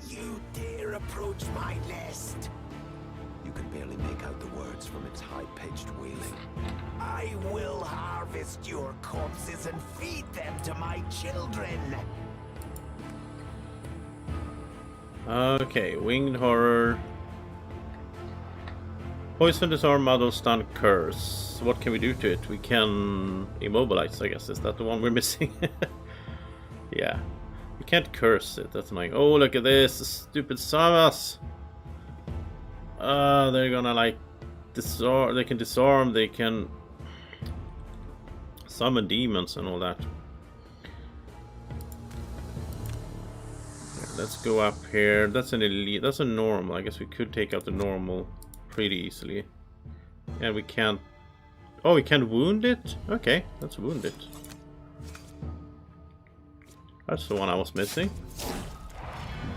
You dare approach my nest? You can barely make out the words from its high-pitched wailing. I will harvest your corpses and feed them to my children. Okay, winged horror. Poison, disarm, muddle, stun, curse. What can we do to it? We can immobilize, I guess. Is that the one we're missing? Yeah. We can't curse it. That's annoying. Oh, look at this. The stupid Savas. They're gonna like disarm. They can disarm. They can Summon demons and all that. Let's go up here. That's an elite. That's a normal. I guess we could take out the normal pretty easily. And we can't... Oh, we can wound it? Okay, let's wound it. That's the one I was missing.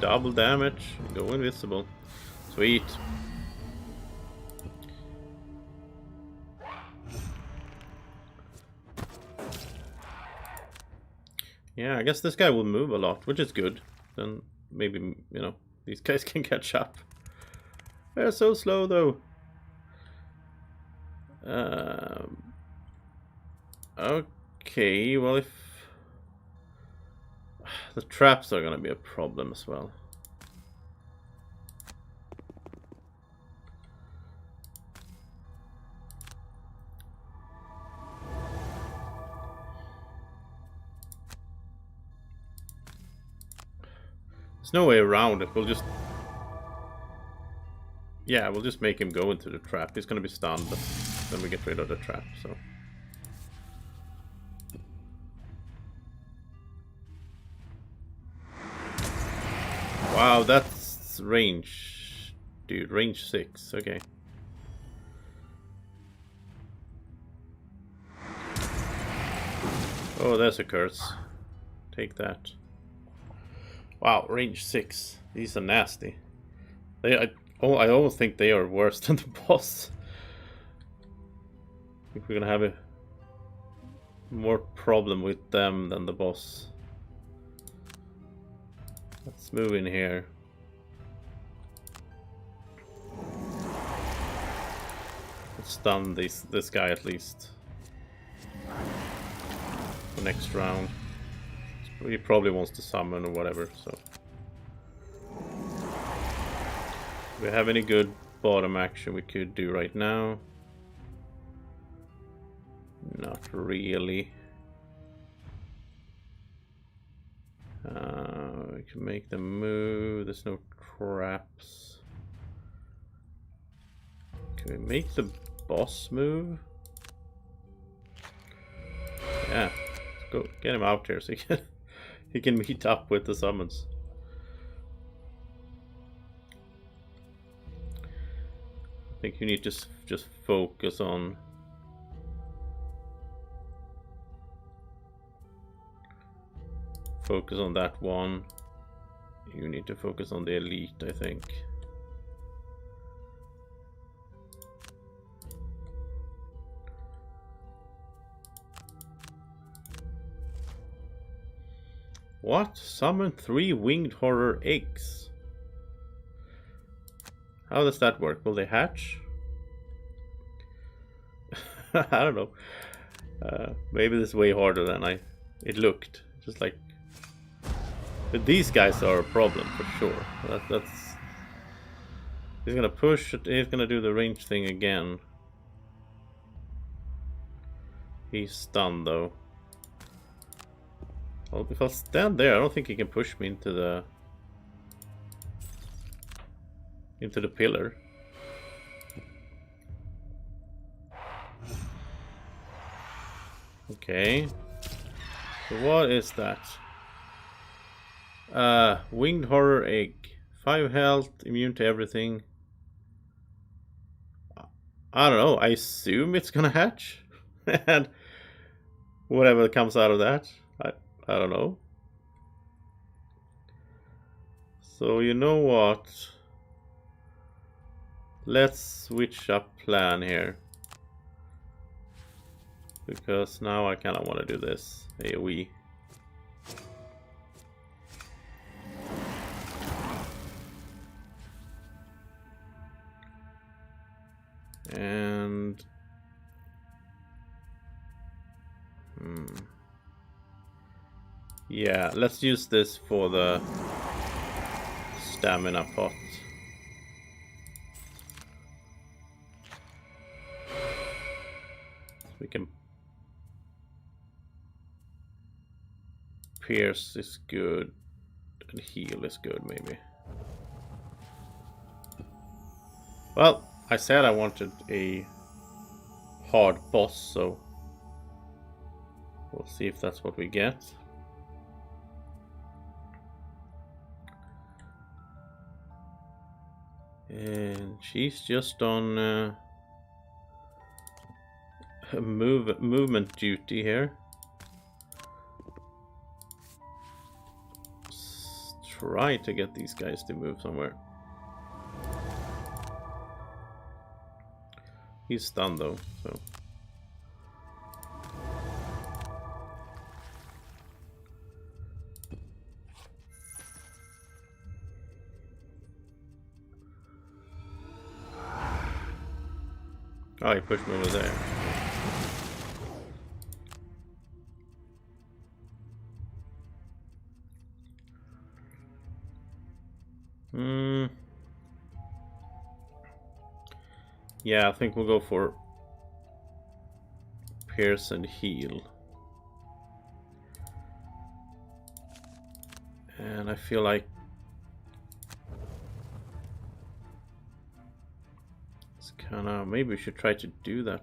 Double damage. Go invisible. Sweet. Yeah, I guess this guy will move a lot, which is good. Then maybe, you know, these guys can catch up. They're so slow though. Okay, well, if the traps are gonna be a problem as well. There's no way around it. We'll just... Yeah, we'll just make him go into the trap. He's gonna be stunned, but then we get rid of the trap, so... Wow, that's range. Dude, range 6, okay. Oh, there's a curse. Take that. Wow, range 6. These are nasty. I almost think they are worse than the boss. I think we're gonna have a more problem with them than the boss. Let's move in here. Let's stun this guy at least. For next round. He probably wants to summon or whatever, so. Do we have any good bottom action we could do right now? Not really. We can make them move. There's no traps. Can we make the boss move? Yeah. Let's go get him out here so he can meet up with the summons. I think you need to just focus on that one. You need to focus on the elite, I think. What? Summon 3 winged horror eggs. How does that work? Will they hatch? I don't know. Maybe this is way harder than it looked. Just like... But these guys are a problem for sure. That's... He's gonna push it. He's gonna do the range thing again. He's stunned though. Well, if I stand there, I don't think he can push me into the pillar. Okay. So what is that? Winged horror egg. 5 health, immune to everything. I don't know. I assume it's gonna hatch. And whatever comes out of that. I don't know. So you know what? Let's switch up plan here. Because now I kind of want to do this. AoE. And... yeah, let's use this for the stamina pot. We can... Pierce is good, and heal is good, maybe. Well, I said I wanted a hard boss, so We'll see if that's what we get. And she's just on movement duty here. Let's try to get these guys to move somewhere. He's stunned though, so. Oh, he pushed me over there. Yeah, I think we'll go for pierce and heal. And I feel like it's kind of, maybe we should try to do that.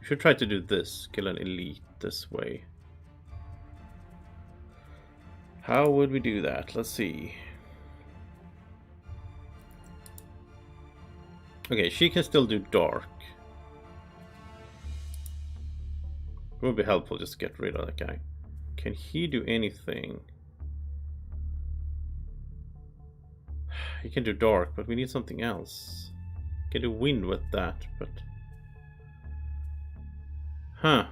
We should try to do this, kill an elite this way. How would we do that? Let's see. Okay, she can still do dark. It would be helpful just to get rid of that guy. Can he do anything? He can do dark, but we need something else. Can do wind with that, but... Huh.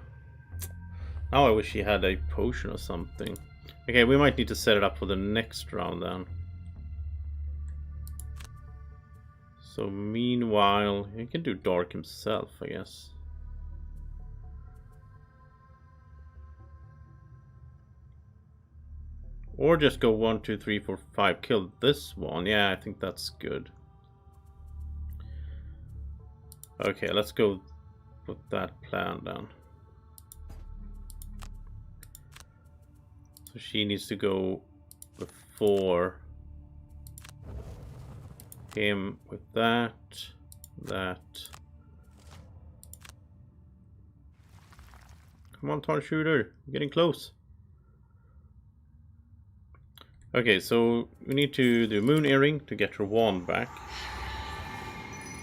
Now I wish he had a potion or something. Okay, we might need to set it up for the next round then. So meanwhile, he can do dark himself, I guess. Or just go 1, 2, 3, 4, 5, kill this one. Yeah, I think that's good. Okay, let's go with that plan then. So she needs to go before him with that. Come on, Tar Shooter, you're getting close. Okay, so we need to do Moon Earring to get her wand back.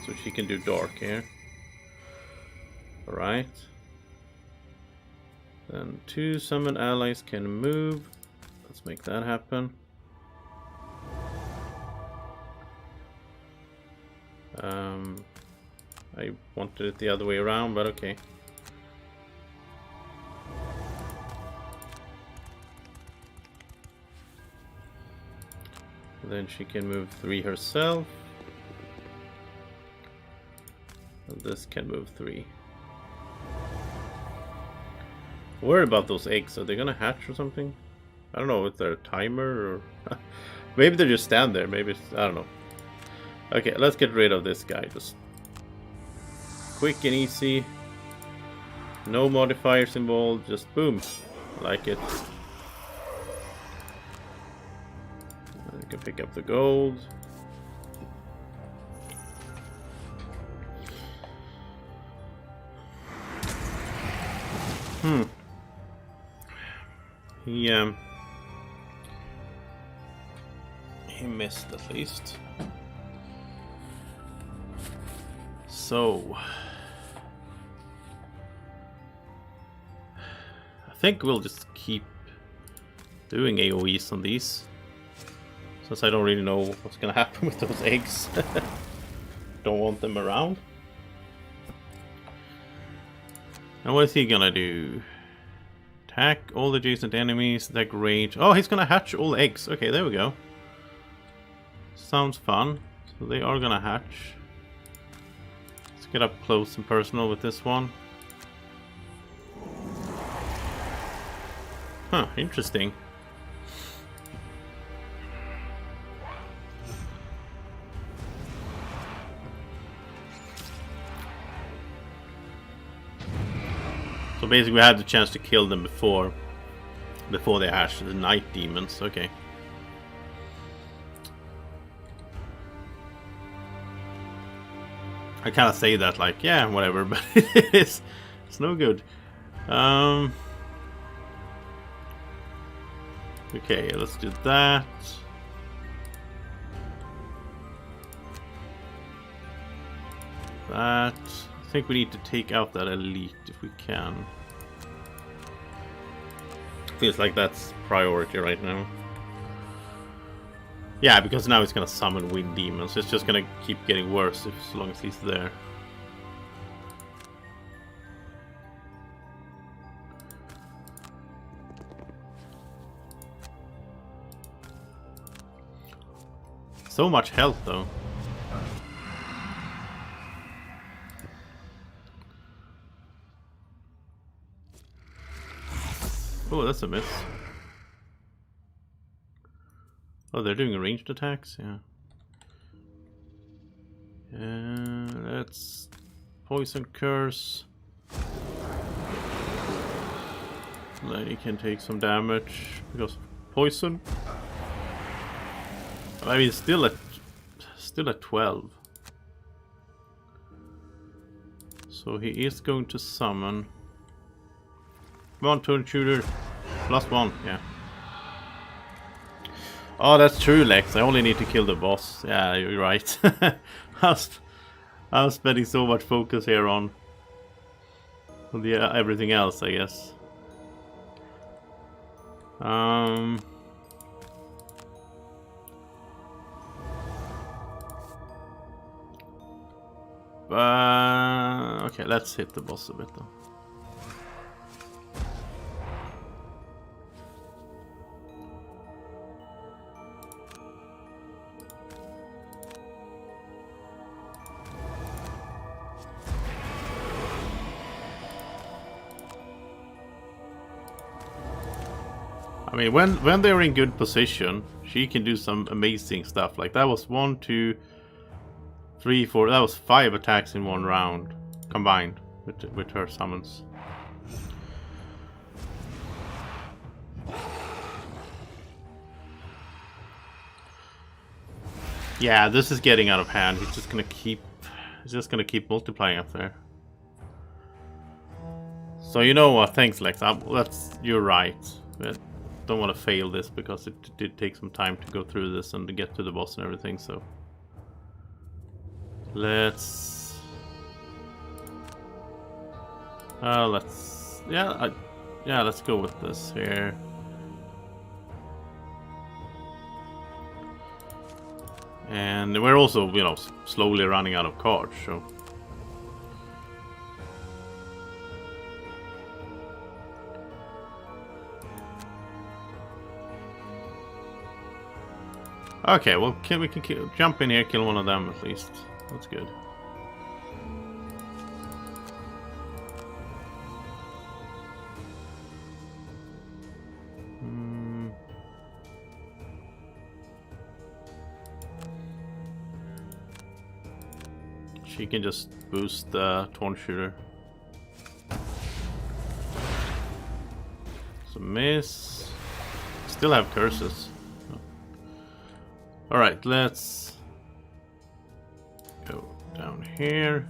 So she can do dark here. Alright. Then 2 summon allies can move. Let's make that happen. I wanted it the other way around, but okay. Then she can move 3 herself. And this can move 3. Worried about those eggs. Are they gonna hatch or something? I don't know. Is there a timer or maybe they just stand there. Maybe it's, I don't know. Okay, let's get rid of this guy. Just quick and easy. No modifiers involved. Just boom. Like it. You can pick up the gold. He missed at least. So I think we'll just keep doing AoEs on these, since I don't really know what's gonna happen with those eggs. Don't want them around. And what is he gonna do? Attack all adjacent enemies, attack range. Oh, he's gonna hatch all eggs. Okay, there we go. Sounds fun. So they are gonna hatch. Let's get up close and personal with this one. Huh, interesting. So basically we had the chance to kill them before they hatched the night demons. Okay. I kind of say that like, yeah, whatever, but it's no good. Okay, let's do that. That. I think we need to take out that elite if we can. Feels like that's priority right now. Yeah, because now he's gonna summon wind demons. It's just gonna keep getting worse as long as he's there. So much health though. Oh, that's a miss. Oh, they're doing ranged attacks, yeah. That's poison curse. Lady can take some damage because of poison. I mean, still at 12. So he is going to summon. Come on, turn shooter. +1, yeah. Oh, that's true, Lex. I only need to kill the boss. Yeah, you're right. I was spending so much focus here on the everything else, I guess. Okay, let's hit the boss a bit though. I mean, when they're in good position, she can do some amazing stuff. Like that was 1, 2, 3, 4. That was 5 attacks in one round combined with her summons. Yeah, this is getting out of hand. He's just gonna keep multiplying up there. So you know what? Thanks, Lex. You're right. But don't want to fail this because it did take some time to go through this and to get to the boss and everything. So let's let's go with this here. And we're also, you know, slowly running out of cards, so. Okay, well, we can jump in here, kill one of them at least. That's good. She can just boost the Torn Shooter. It's a miss. Still have curses. Alright, let's go down here.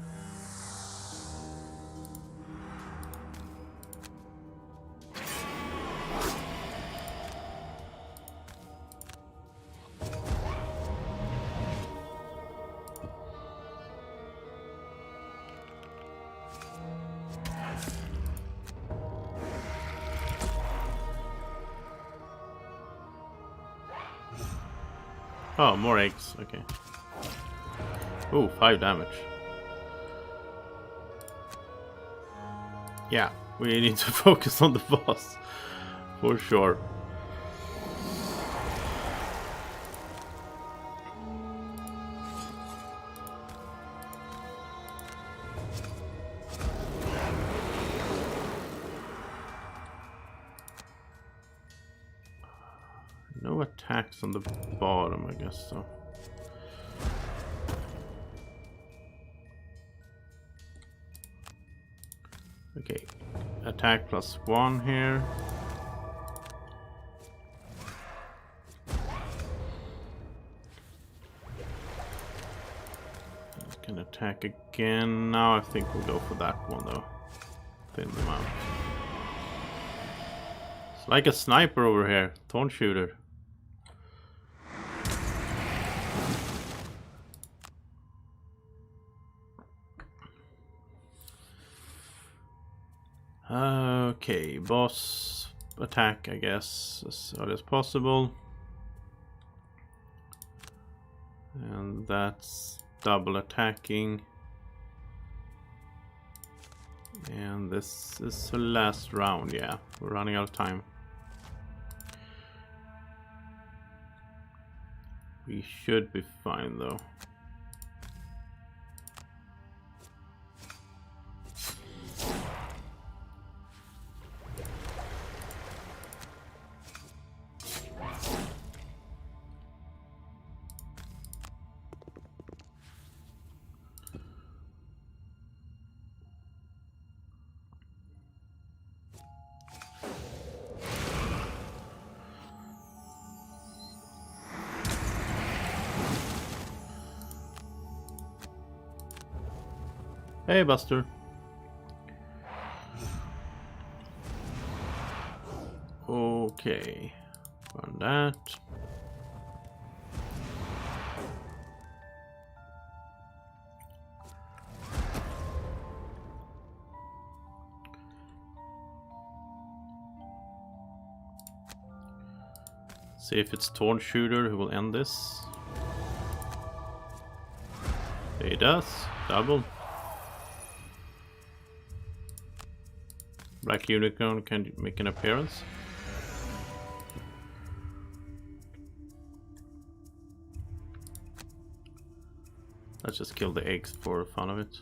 Oh, more eggs. Okay. Oh, 5 damage. Yeah, we need to focus on the boss. For sure. No attacks on the bottom, I guess so. Okay, attack +1 here. Can attack again. Now I think we'll go for that one though. Thin them out. It's like a sniper over here. Thorn shooter. Okay, boss attack, I guess, as early as possible. And that's double attacking. And this is the last round, yeah. We're running out of time. We should be fine though. Hey, Buster. Okay, run that. See if it's Torn Shooter who will end this. It does. Double. Black Unicorn can make an appearance. Let's just kill the eggs for fun of it.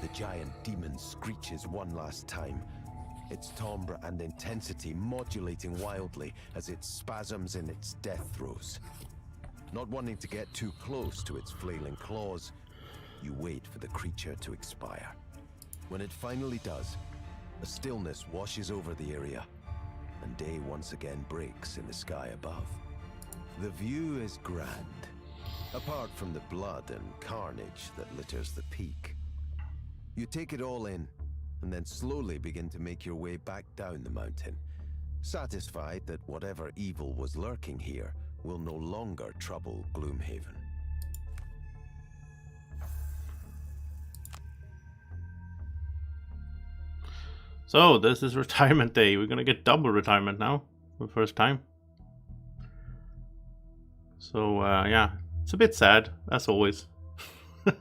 The giant demon screeches one last time, its timbre and intensity modulating wildly as it spasms in its death throes. Not wanting to get too close to its flailing claws, you wait for the creature to expire. When it finally does, a stillness washes over the area, and day once again breaks in the sky above. The view is grand, apart from the blood and carnage that litters the peak. You take it all in, and then slowly begin to make your way back down the mountain, satisfied that whatever evil was lurking here will no longer trouble Gloomhaven. So, this is retirement day. We're gonna get double retirement now, for the first time. So, yeah, it's a bit sad, as always. I'm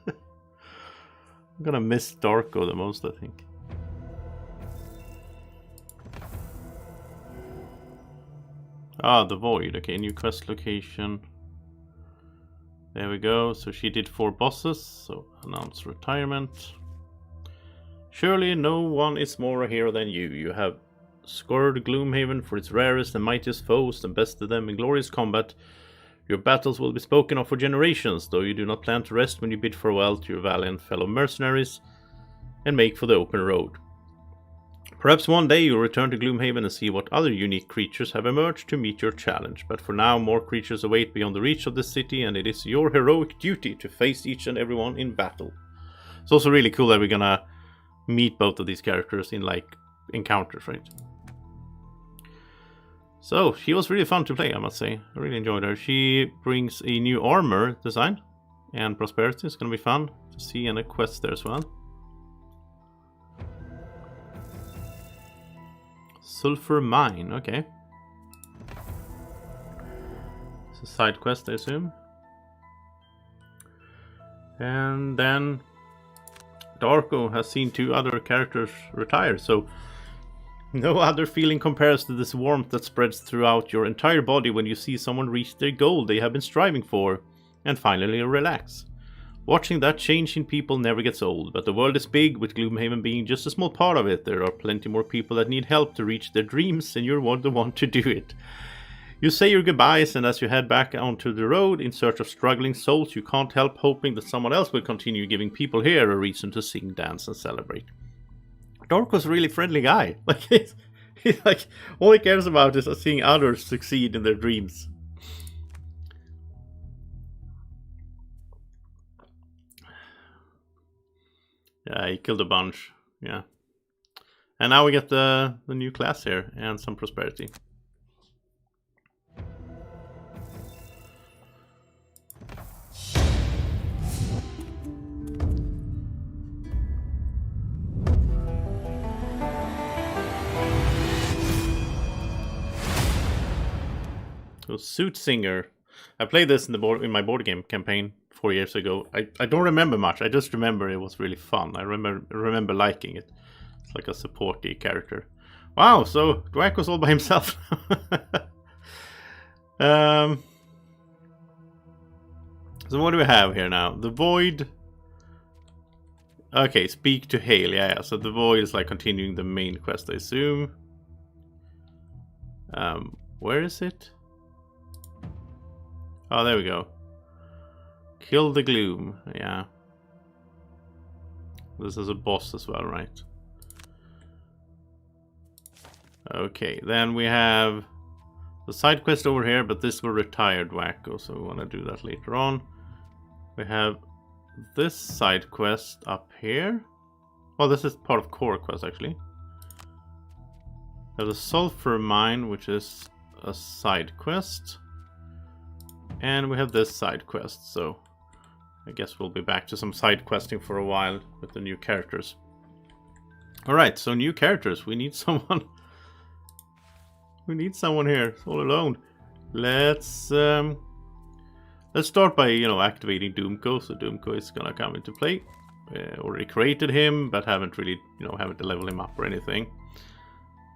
gonna miss Darko the most, I think. Ah, the Void. Okay, new quest location. There we go. So she did 4 bosses. So announce retirement. Surely no one is more a hero than you. You have scoured Gloomhaven for its rarest and mightiest foes and bested them in glorious combat. Your battles will be spoken of for generations, though you do not plan to rest when you bid farewell to your valiant fellow mercenaries and make for the open road. Perhaps one day you'll return to Gloomhaven and see what other unique creatures have emerged to meet your challenge, but for now more creatures await beyond the reach of the city, and it is your heroic duty to face each and every one in battle. It's also really cool that we're gonna meet both of these characters in, like, encounters, right? So, she was really fun to play, I must say. I really enjoyed her. She brings a new armor design, and prosperity is gonna be fun to see, and a quest there as well. Sulfur Mine, okay. It's a side quest, I assume. And then Darko has seen 2 other characters retire, so no other feeling compares to this warmth that spreads throughout your entire body when you see someone reach their goal they have been striving for and finally relax. Watching that change in people never gets old, but the world is big, with Gloomhaven being just a small part of it. There are plenty more people that need help to reach their dreams, and you're the one to do it. You say your goodbyes, and as you head back onto the road in search of struggling souls, you can't help hoping that someone else will continue giving people here a reason to sing, dance, and celebrate. Darko's a really friendly guy. Like, He's like, all he cares about is seeing others succeed in their dreams. Yeah, he killed a bunch. Yeah. And now we get the new class here and some prosperity. So Suit Singer. I played this in my board game campaign 4 years ago. I don't remember much. I just remember it was really fun. I remember liking it. It's like a supporty character. Wow, so Dwack was all by himself. So what do we have here now? The Void. Okay, speak to Hale. Yeah. So the Void is like continuing the main quest, I assume. Where is it? Oh, there we go. Kill the Gloom. Yeah. This is a boss as well, right? Okay, then we have the side quest over here, but this will retire Dwacko, so we want to do that later on. We have this side quest up here. Oh, this is part of core quest, actually. We have the Sulfur Mine, which is a side quest. And we have this side quest, so I guess we'll be back to some side questing for a while with the new characters. Alright, so new characters. We need someone. We need someone here. It's all alone. Let's start by, activating Doomko. So Doomko is gonna come into play. Already created him, but haven't really, haven't leveled him up or anything.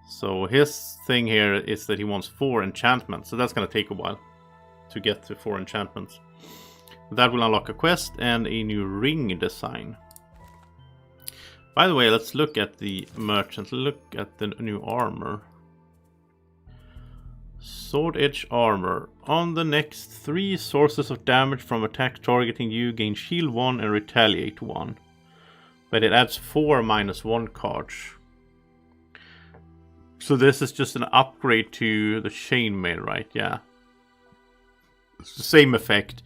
So his thing here is that he wants 4 enchantments. So that's gonna take a while to get to 4 enchantments. That will unlock a quest and a new ring design. By the way, let's look at the merchant. Look at the new armor. Sword Edge armor. On the next 3 sources of damage from attack targeting you, gain shield 1 and retaliate 1. But it adds 4 -1 cards. So this is just an upgrade to the chainmail, right? Yeah. It's the same effect.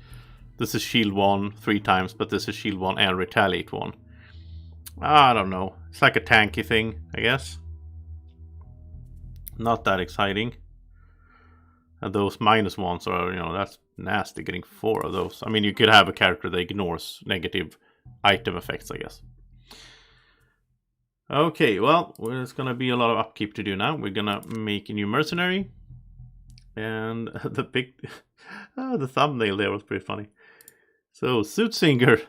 This is shield 1 3 times, but this is shield 1 and retaliate 1. I don't know. It's like a tanky thing, I guess. Not that exciting. And those -1s are, that's nasty, getting 4 of those. I mean, you could have a character that ignores negative item effects, I guess. Okay, well, there's gonna be a lot of upkeep to do now. We're gonna make a new mercenary. And the thumbnail there was pretty funny. So, Suit Singer.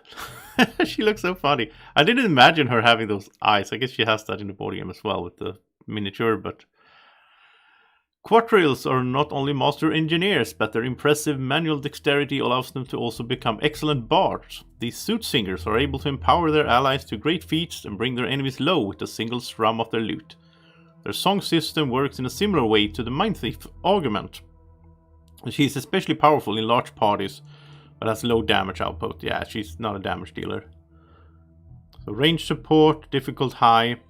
She looks so funny. I didn't imagine her having those eyes. I guess she has that in the board game as well with the miniature, but... Quatrails are not only master engineers, but their impressive manual dexterity allows them to also become excellent bards. These Suit Singers are able to empower their allies to great feats and bring their enemies low with a single strum of their lute. Their song system works in a similar way to the Mind Thief Augment. She is especially powerful in large parties, but has low damage output. Yeah, she's not a damage dealer. So range support, difficult high,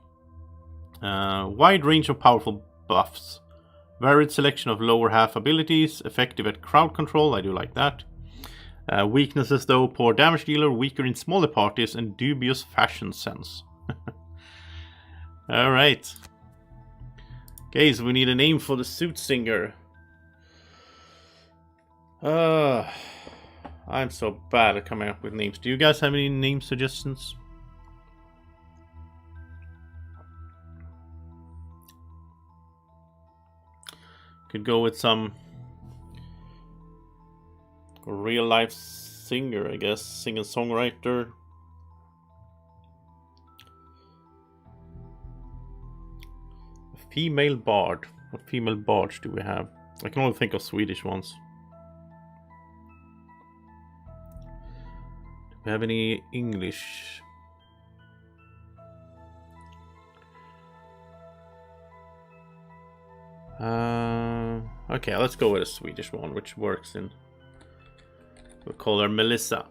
wide range of powerful buffs. Varied selection of lower half abilities, effective at crowd control, I do like that. Weaknesses though, poor damage dealer, weaker in smaller parties, and dubious fashion sense. Alright. Okay, so we need a name for the Suit Singer. I'm so bad at coming up with names. Do you guys have any name suggestions? Could go with some real life singer, I guess. Singer-songwriter. A female bard. What female bards do we have? I can only think of Swedish ones. Do we have any English? Okay, let's go with a Swedish one, which works in... We'll call her Melissa.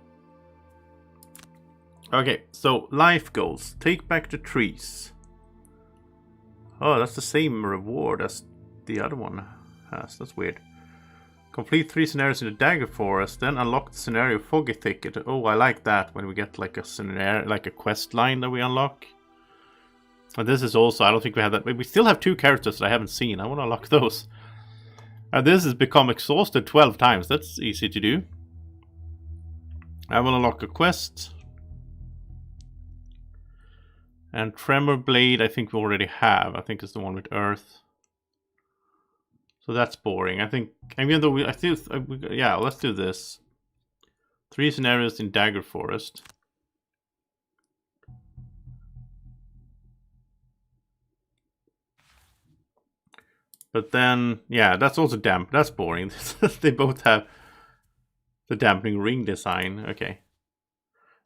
Okay, so life goals. Take back the trees. Oh, that's the same reward as the other one has. That's weird. Complete 3 scenarios in the Dagger Forest, then unlock the scenario Foggy Thicket. Oh, I like that when we get like a scenario, like a quest line that we unlock. And this is also, I don't think we have that. But we still have 2 characters that I haven't seen. I want to unlock those. And this has become exhausted 12 times. That's easy to do. I will unlock a quest. And Tremor Blade, I think we already have. I think it's the one with Earth. So that's boring. I think, even though yeah, let's do this. 3 scenarios in Dagger Forest. But then, yeah, that's also damp. That's boring. They both have the dampening ring design. Okay.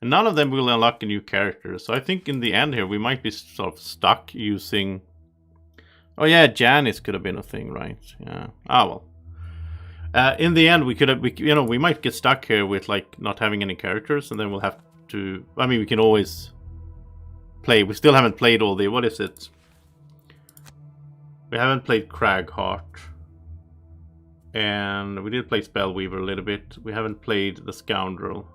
And none of them will unlock a new character. So I think in the end here, we might be sort of stuck using... Oh yeah, Janice could have been a thing, right? Yeah. Ah, well. In the end, we might get stuck here with like not having any characters, and then we'll have to... I mean, we can always play. We still haven't played all the... What is it? We haven't played Cragheart. And we did play Spellweaver a little bit. We haven't played the Scoundrel.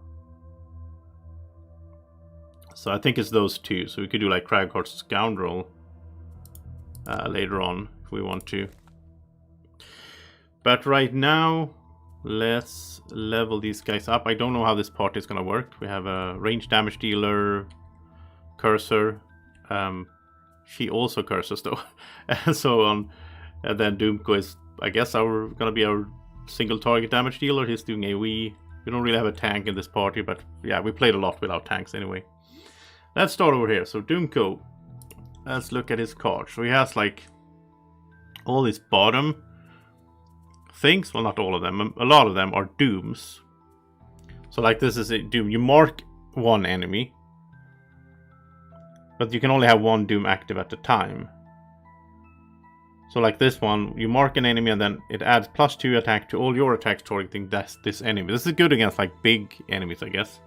So I think it's those 2. So we could do like Cragheart Scoundrel later on if we want to. But right now, let's level these guys up. I don't know how this party is going to work. We have a range damage dealer, Cursor. She also curses though. And so on. And then Doomko is, I guess, going to be our single target damage dealer. He's doing AoE. We don't really have a tank in this party, but yeah, we played a lot without tanks anyway. Let's start over here. So Doomko, let's look at his card. So he has like all these bottom things. Well, not all of them. A lot of them are dooms. So like this is a doom. You mark one enemy, but you can only have one doom active at a time. So like this one, you mark an enemy and then it adds +2 attack to all your attacks targeting this enemy. This is good against like big enemies, I guess.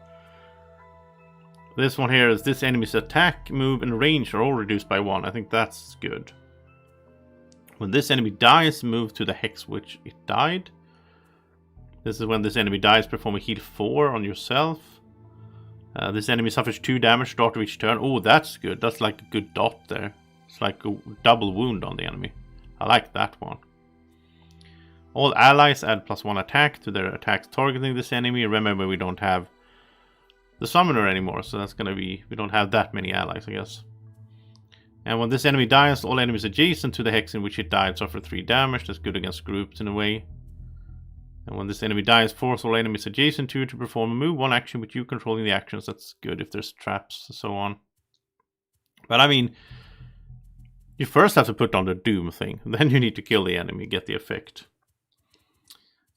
This one here is this enemy's attack, move, and range are all reduced by 1. I think that's good. When this enemy dies, move to the hex which it died. This is when this enemy dies, perform a heal 4 on yourself. This enemy suffers 2 damage start of each turn. Oh, that's good. That's like a good dot there. It's like a double wound on the enemy. I like that one. All allies add +1 attack to their attacks targeting this enemy. Remember, we don't have the summoner anymore, so that's gonna be... We don't have that many allies, I guess. And when this enemy dies, all enemies adjacent to the hex in which it died suffer 3 damage. That's good against groups in a way. And when this enemy dies, force all enemies adjacent to it to perform a move, 1 action with you controlling the actions. That's good if there's traps and so on. But I mean, you first have to put on the doom thing. Then you need to kill the enemy, get the effect.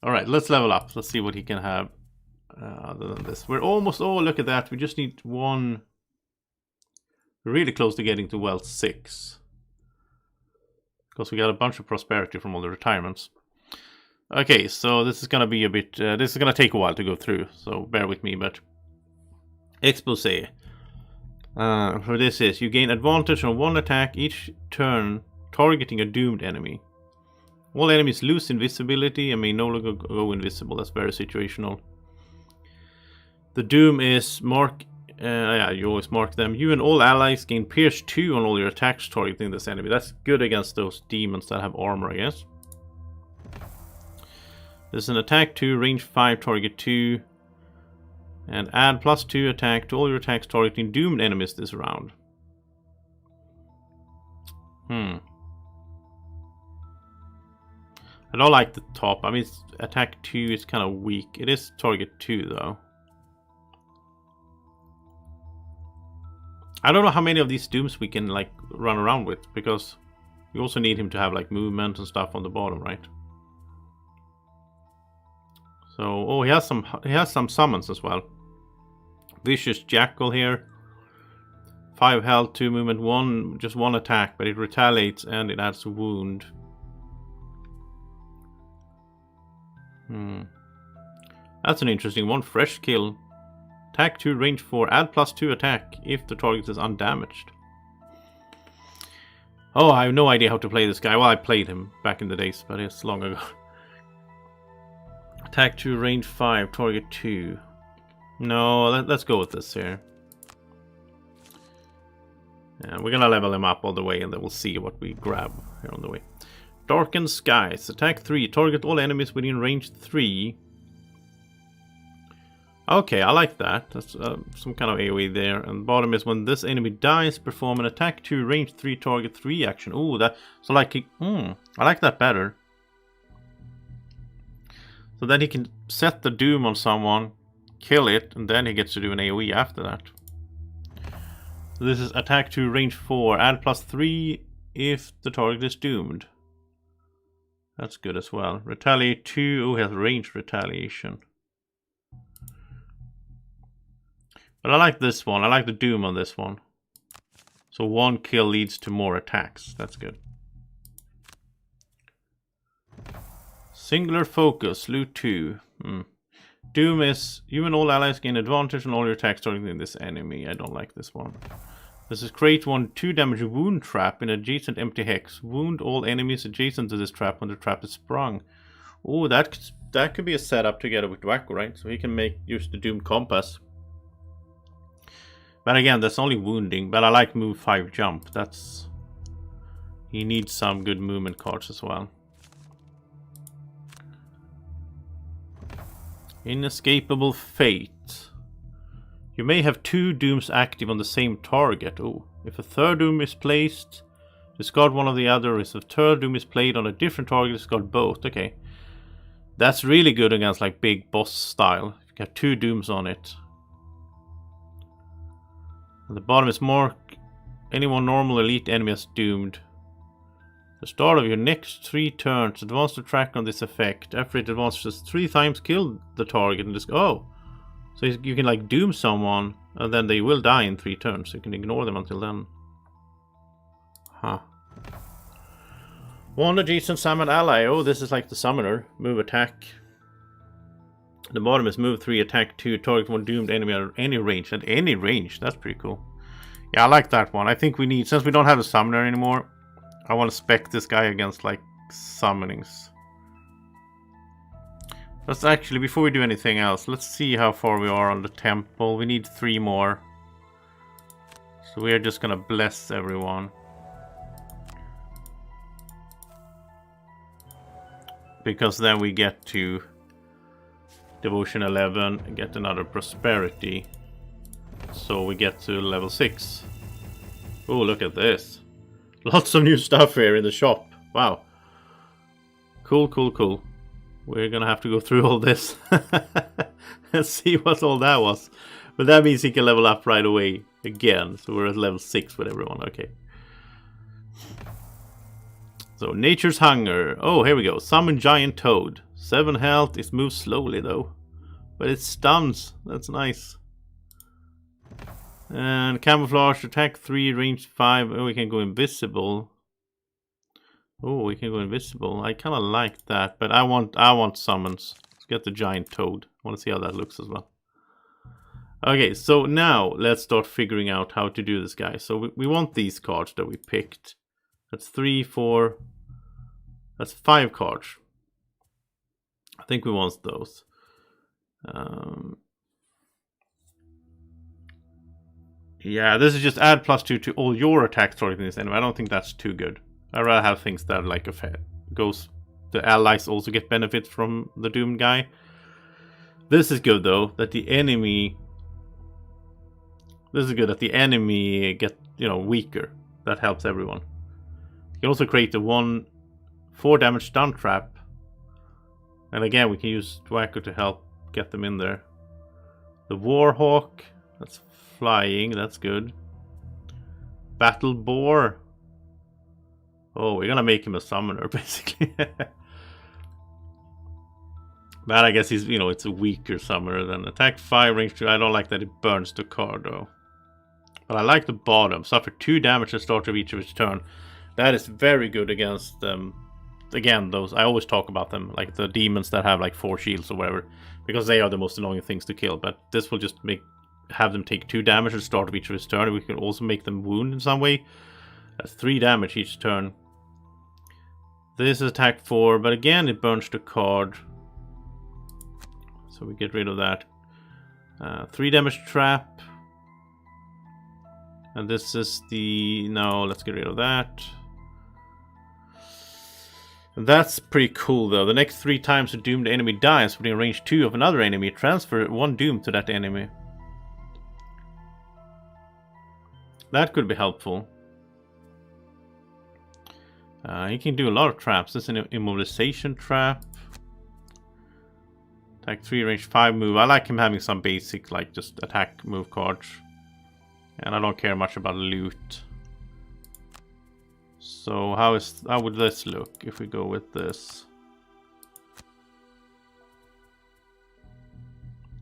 Alright, let's level up. Let's see what he can have other than this. We're almost... Oh, look at that. We just need 1... We're really close to getting to Wealth 6. Because we got a bunch of prosperity from all the retirements. Okay, so this is going to be a bit... this is going to take a while to go through, so bear with me, but... Expose. For this is, you gain advantage on 1 attack each turn targeting a doomed enemy. All enemies lose invisibility and may no longer go invisible. That's very situational. The doom is mark... yeah, you always mark them. You and all allies gain Pierce 2 on all your attacks targeting this enemy. That's good against those demons that have armor, I guess. There's an attack 2, range 5, target 2. And add +2 attack to all your attacks targeting doomed enemies this round. I don't like the top. I mean, attack 2 is kind of weak. It is target 2 though. I don't know how many of these dooms we can like run around with, because we also need him to have like movement and stuff on the bottom, right? So, oh, he has some summons as well. Vicious Jackal here. 5 health, 2 movement, 1, just 1 attack, but it retaliates and it adds a wound. That's an interesting one. Fresh kill. Attack 2, range 4, add +2 attack if the target is undamaged. Oh, I have no idea how to play this guy. Well, I played him back in the days, but it's long ago. Attack 2, range 5, target 2. No, let's go with this here. Yeah, we're gonna level him up all the way, and then we'll see what we grab here on the way. Darkened Skies. Attack 3. Target all enemies within range 3. Okay, I like that. That's some kind of AoE there. And bottom is when this enemy dies, perform an attack 2, range 3, target 3 action. Ooh, that... So like... I like that better. So then he can set the doom on someone, kill it, and then he gets to do an AoE after that. So this is attack 2, range 4. Add +3 if the target is doomed. That's good as well. Retaliate 2. Oh, he has range retaliation. But I like this one. I like the doom on this one. So 1 kill leads to more attacks. That's good. Singular focus. Loot 2. Doom is you and all allies gain advantage on all your attacks targeting this enemy. I don't like this one. This is create 1 2 damage wound trap in adjacent empty hex. Wound all enemies adjacent to this trap when the trap is sprung. Oh, that could be a setup together with Dwacko, right? So he can use the Doom Compass. But again, that's only wounding. But I like move 5 jump. He needs some good movement cards as well. Inescapable Fate. You may have 2 dooms active on the same target. Oh, if a third doom is placed, discard one of the other. If a third doom is played on a different target, discard both. Okay. That's really good against like big boss style. If you have 2 dooms on it. At the bottom is mark anyone normal elite enemy as doomed. The start of your next 3 turns, advance the track on this effect. After it advances 3 times, kill the target and just oh. So you can like doom someone and then they will die in 3 turns. So you can ignore them until then. Huh. 1 adjacent summon ally. Oh, this is like the summoner. Move attack. The bottom is move 3, attack 2, target 1 doomed enemy at any range. At any range, that's pretty cool. Yeah, I like that one. I think we need, since we don't have a summoner anymore, I want to spec this guy against like summonings. Let's actually, before we do anything else, let's see how far we are on the temple. We need 3 more. So we are just gonna bless everyone. Because then we get to Devotion 11 and get another prosperity. So we get to level 6. Oh, look at this. Lots of new stuff here in the shop. Wow. Cool, cool, cool. We're gonna have to go through all this and see what all that was. But that means he can level up right away again. So we're at level 6 with everyone. Okay. So Nature's Hunger. Oh, here we go. Summon Giant Toad. 7 health. It moves slowly though. But it stuns. That's nice. And Camouflage. Attack 3. Range 5. Oh, we can go invisible. Oh, we can go invisible. I kind of like that. But I want summons. Let's get the Giant Toad. I want to see how that looks as well. Okay, so now let's start figuring out how to do this guy. So we want these cards that we picked. That's 3, 4. That's 5 cards. I think we want those. Yeah, this is just add +2 to all your attacks targeting this enemy. I don't think that's too good. I'd rather have things that like the allies also get benefits from the doomed guy. This is good though, that the enemy. This is good that the enemy get weaker. That helps everyone. You can also create the 4 damage stun trap. And again, we can use Dwacko to help get them in there. The Warhawk, that's flying, that's good. Battle Boar. Oh, we're gonna make him a summoner, basically. But I guess he's, it's a weaker summoner than attack 5, range 2. I don't like that it burns the card though. But I like the bottom. Suffer 2 damage at the start of each of its turn. That is very good against again, those I always talk about them, like the demons that have like 4 shields or whatever, because they are the most annoying things to kill. But this will just have them take 2 damage at the start of each of its turn. We can also make them wound in some way. That's 3 damage each turn. This is attack 4, but again it burns the card. So we get rid of that. 3 damage trap. And this is the... No, let's get rid of that. That's pretty cool though. The next 3 times a doomed enemy dies within range 2 of another enemy, transfer 1 doom to that enemy. That could be helpful. He can do a lot of traps. This is an immobilization trap. Attack 3, range 5 move. I like him having some basic, like just attack move cards. And I don't care much about loot. So how would this look if we go with this?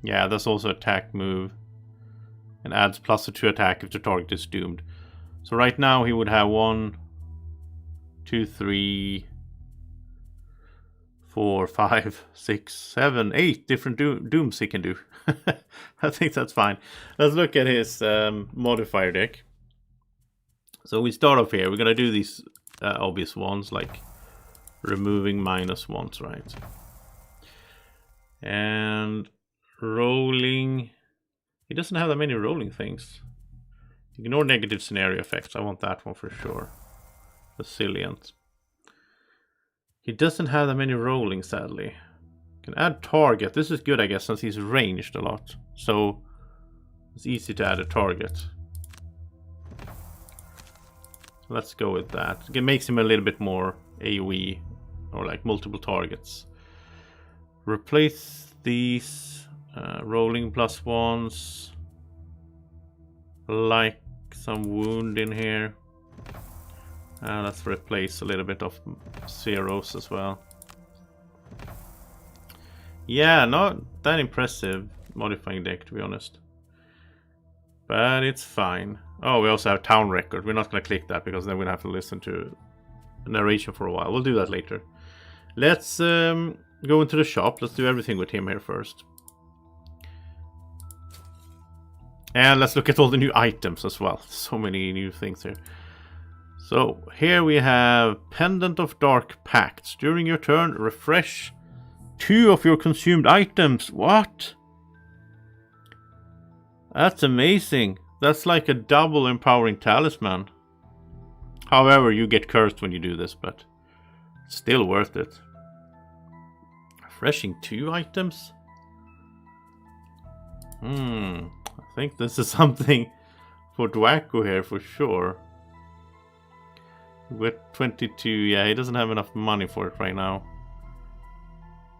Yeah, that's also attack move. And adds +2 to attack if the target is doomed. So right now he would have 1, 2, 3, 4, 5, 6, 7, 8 different dooms he can do. I think that's fine. Let's look at his modifier deck. So we start off here. We're gonna do these obvious ones, like removing -1s, right? And rolling. He doesn't have that many rolling things. Ignore negative scenario effects. I want that one for sure. Resilient. He doesn't have that many rolling, sadly. Can add target. This is good, I guess, since he's ranged a lot. So it's easy to add a target. Let's go with that. It makes him a little bit more AoE, or like multiple targets. Replace these rolling +1s. Like some wound in here. Let's replace a little bit of zeros as well. Yeah, not that impressive modifying deck, to be honest. But it's fine. Oh, we also have town record. We're not going to click that because then we'll have to listen to narration for a while. We'll do that later. Let's go into the shop. Let's do everything with him here first. And let's look at all the new items as well. So many new things here. So here we have Pendant of Dark Pacts. During your turn, refresh 2 of your consumed items. What? That's amazing. That's like a double empowering talisman. However, you get cursed when you do this, but still worth it. Refreshing 2 items? I think this is something for Dwaco here for sure. With 22, yeah, he doesn't have enough money for it right now.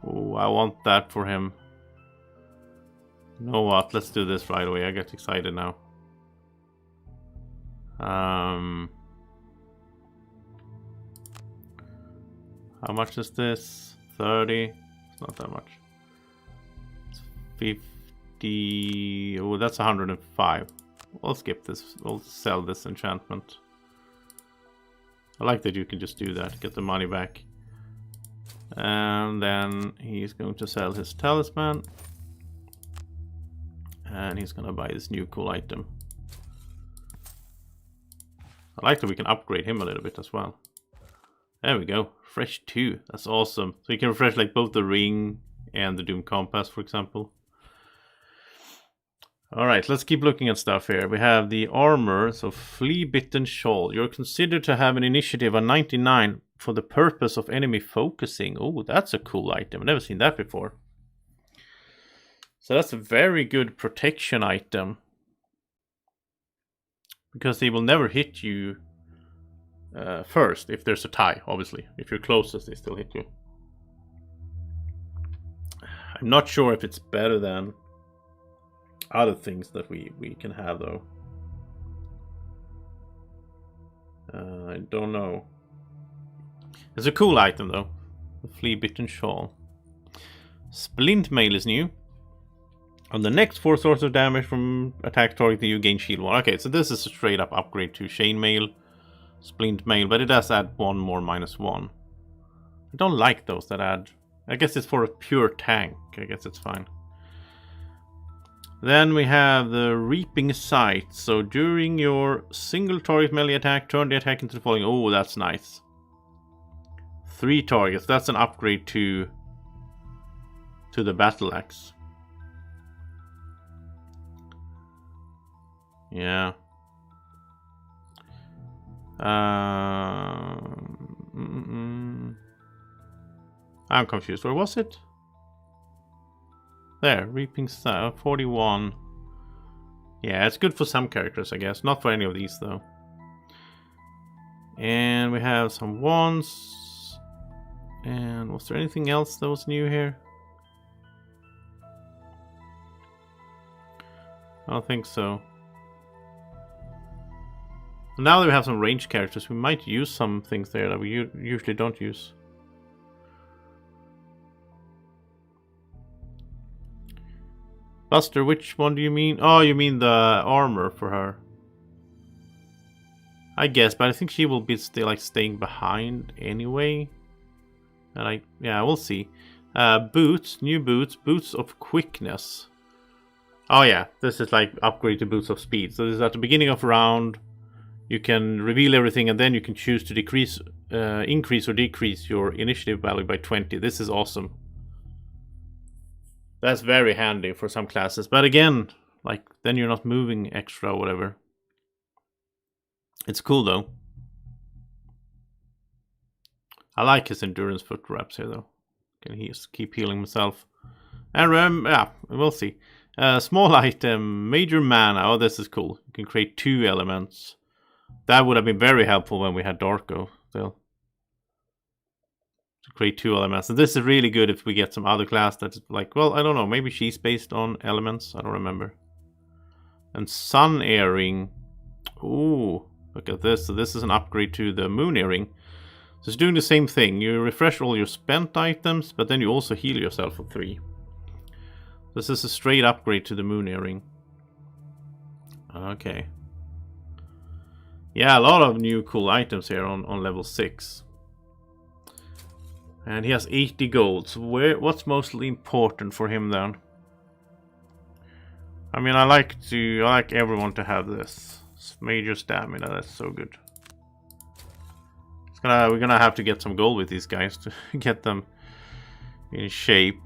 Oh, I want that for him. You know what? Let's do this right away. I get excited now. How much is this? 30? It's not that much. It's 50. Oh, that's 105. We'll skip this. We'll sell this enchantment. I like that you can just do that. Get the money back. And then he's going to sell his talisman. And he's going to buy this new cool item. I like that we can upgrade him a little bit as well. There we go. Fresh 2. That's awesome. So you can refresh like both the ring and the Doom Compass, for example. Alright, let's keep looking at stuff here. We have the armor, so Flea Bitten Shawl. You're considered to have an initiative on 99 for the purpose of enemy focusing. Oh, that's a cool item. I've never seen that before. So that's a very good protection item. Because they will never hit you first if there's a tie, obviously. If you're closest, they still hit you. I'm not sure if it's better than other things that we can have, though. I don't know. It's a cool item, though. The Flea Bitten Shawl. Splint Mail is new. On the next 4 sources of damage from attack target, you gain shield 1. Okay, so this is a straight up upgrade to Chain Mail, Splint Mail, but it does add 1 more -1. I don't like those that add. I guess it's for a pure tank. I guess it's fine. Then we have the Reaping Sight. So during your single target melee attack, turn the attack into the following. Oh, that's nice. 3 targets. That's an upgrade to the battle axe. Yeah. I'm confused. Where was it? There, Reaping Sight, 41. Yeah, it's good for some characters, I guess. Not for any of these, though. And we have some wands. And was there anything else that was new here? I don't think so. Now that we have some ranged characters, we might use some things there that we usually don't use. Buster, which one do you mean? Oh, you mean the armor for her. I guess, but I think she will be still like staying behind anyway. And yeah, we'll see. Boots, new boots, boots of quickness. Oh yeah, this is like upgrade to boots of speed. So this is at the beginning of round. You can reveal everything and then you can choose to decrease, increase or decrease your initiative value by 20. This is awesome. That's very handy for some classes. But again, like, then you're not moving extra or whatever. It's cool, though. I like his endurance foot wraps here, though. Can he just keep healing himself? And, yeah, we'll see. Small item, major mana. Oh, this is cool. You can create 2 elements. That would have been very helpful when we had Darko, still. To create 2 elements. And this is really good if we get some other class that's like, well, I don't know, maybe she's based on elements, I don't remember. And Sun Earring. Ooh, look at this. So this is an upgrade to the Moon Earring. So it's doing the same thing. You refresh all your spent items, but then you also heal yourself for 3. This is a straight upgrade to the Moon Earring. Okay. Yeah, a lot of new cool items here on level 6. And he has 80 gold. So what's mostly important for him then? I mean, I like everyone to have this. Major stamina, that's so good. We're gonna have to get some gold with these guys to get them in shape.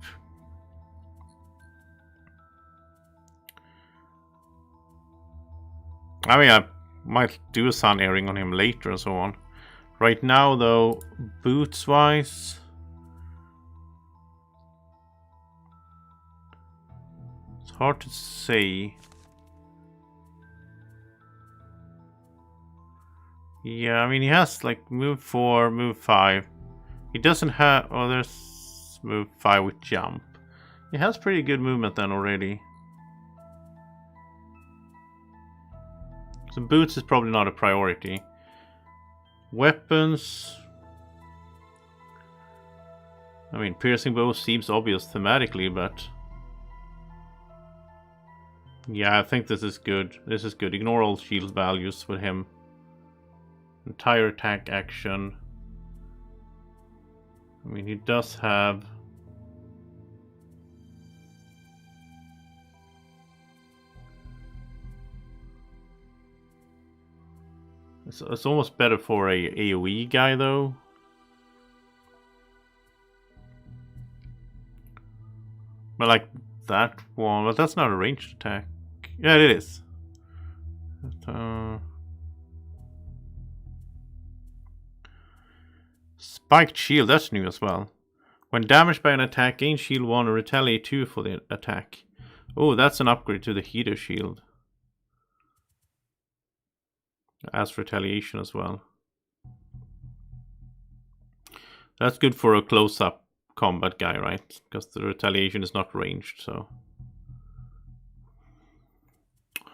I mean, I might do a Sun Earring on him later and so on. Right now, though, boots-wise, it's hard to say. Yeah, I mean, he has like move 4, move 5. He doesn't have. Oh, there's move 5 with jump. He has pretty good movement then already. So boots is probably not a priority. Weapons. I mean, piercing bow seems obvious thematically, but yeah, I think this is good. This is good. Ignore all shield values with him. Entire attack action. I mean, he does have. It's almost better for a AoE guy, though. But like that one, but that's not a ranged attack. Yeah, it is. Spiked shield, that's new as well. When damaged by an attack, gain shield 1 or retaliate 2 for the attack. Oh, that's an upgrade to the heater shield. As retaliation as well. That's good for a close-up combat guy, right? Because the retaliation is not ranged, so.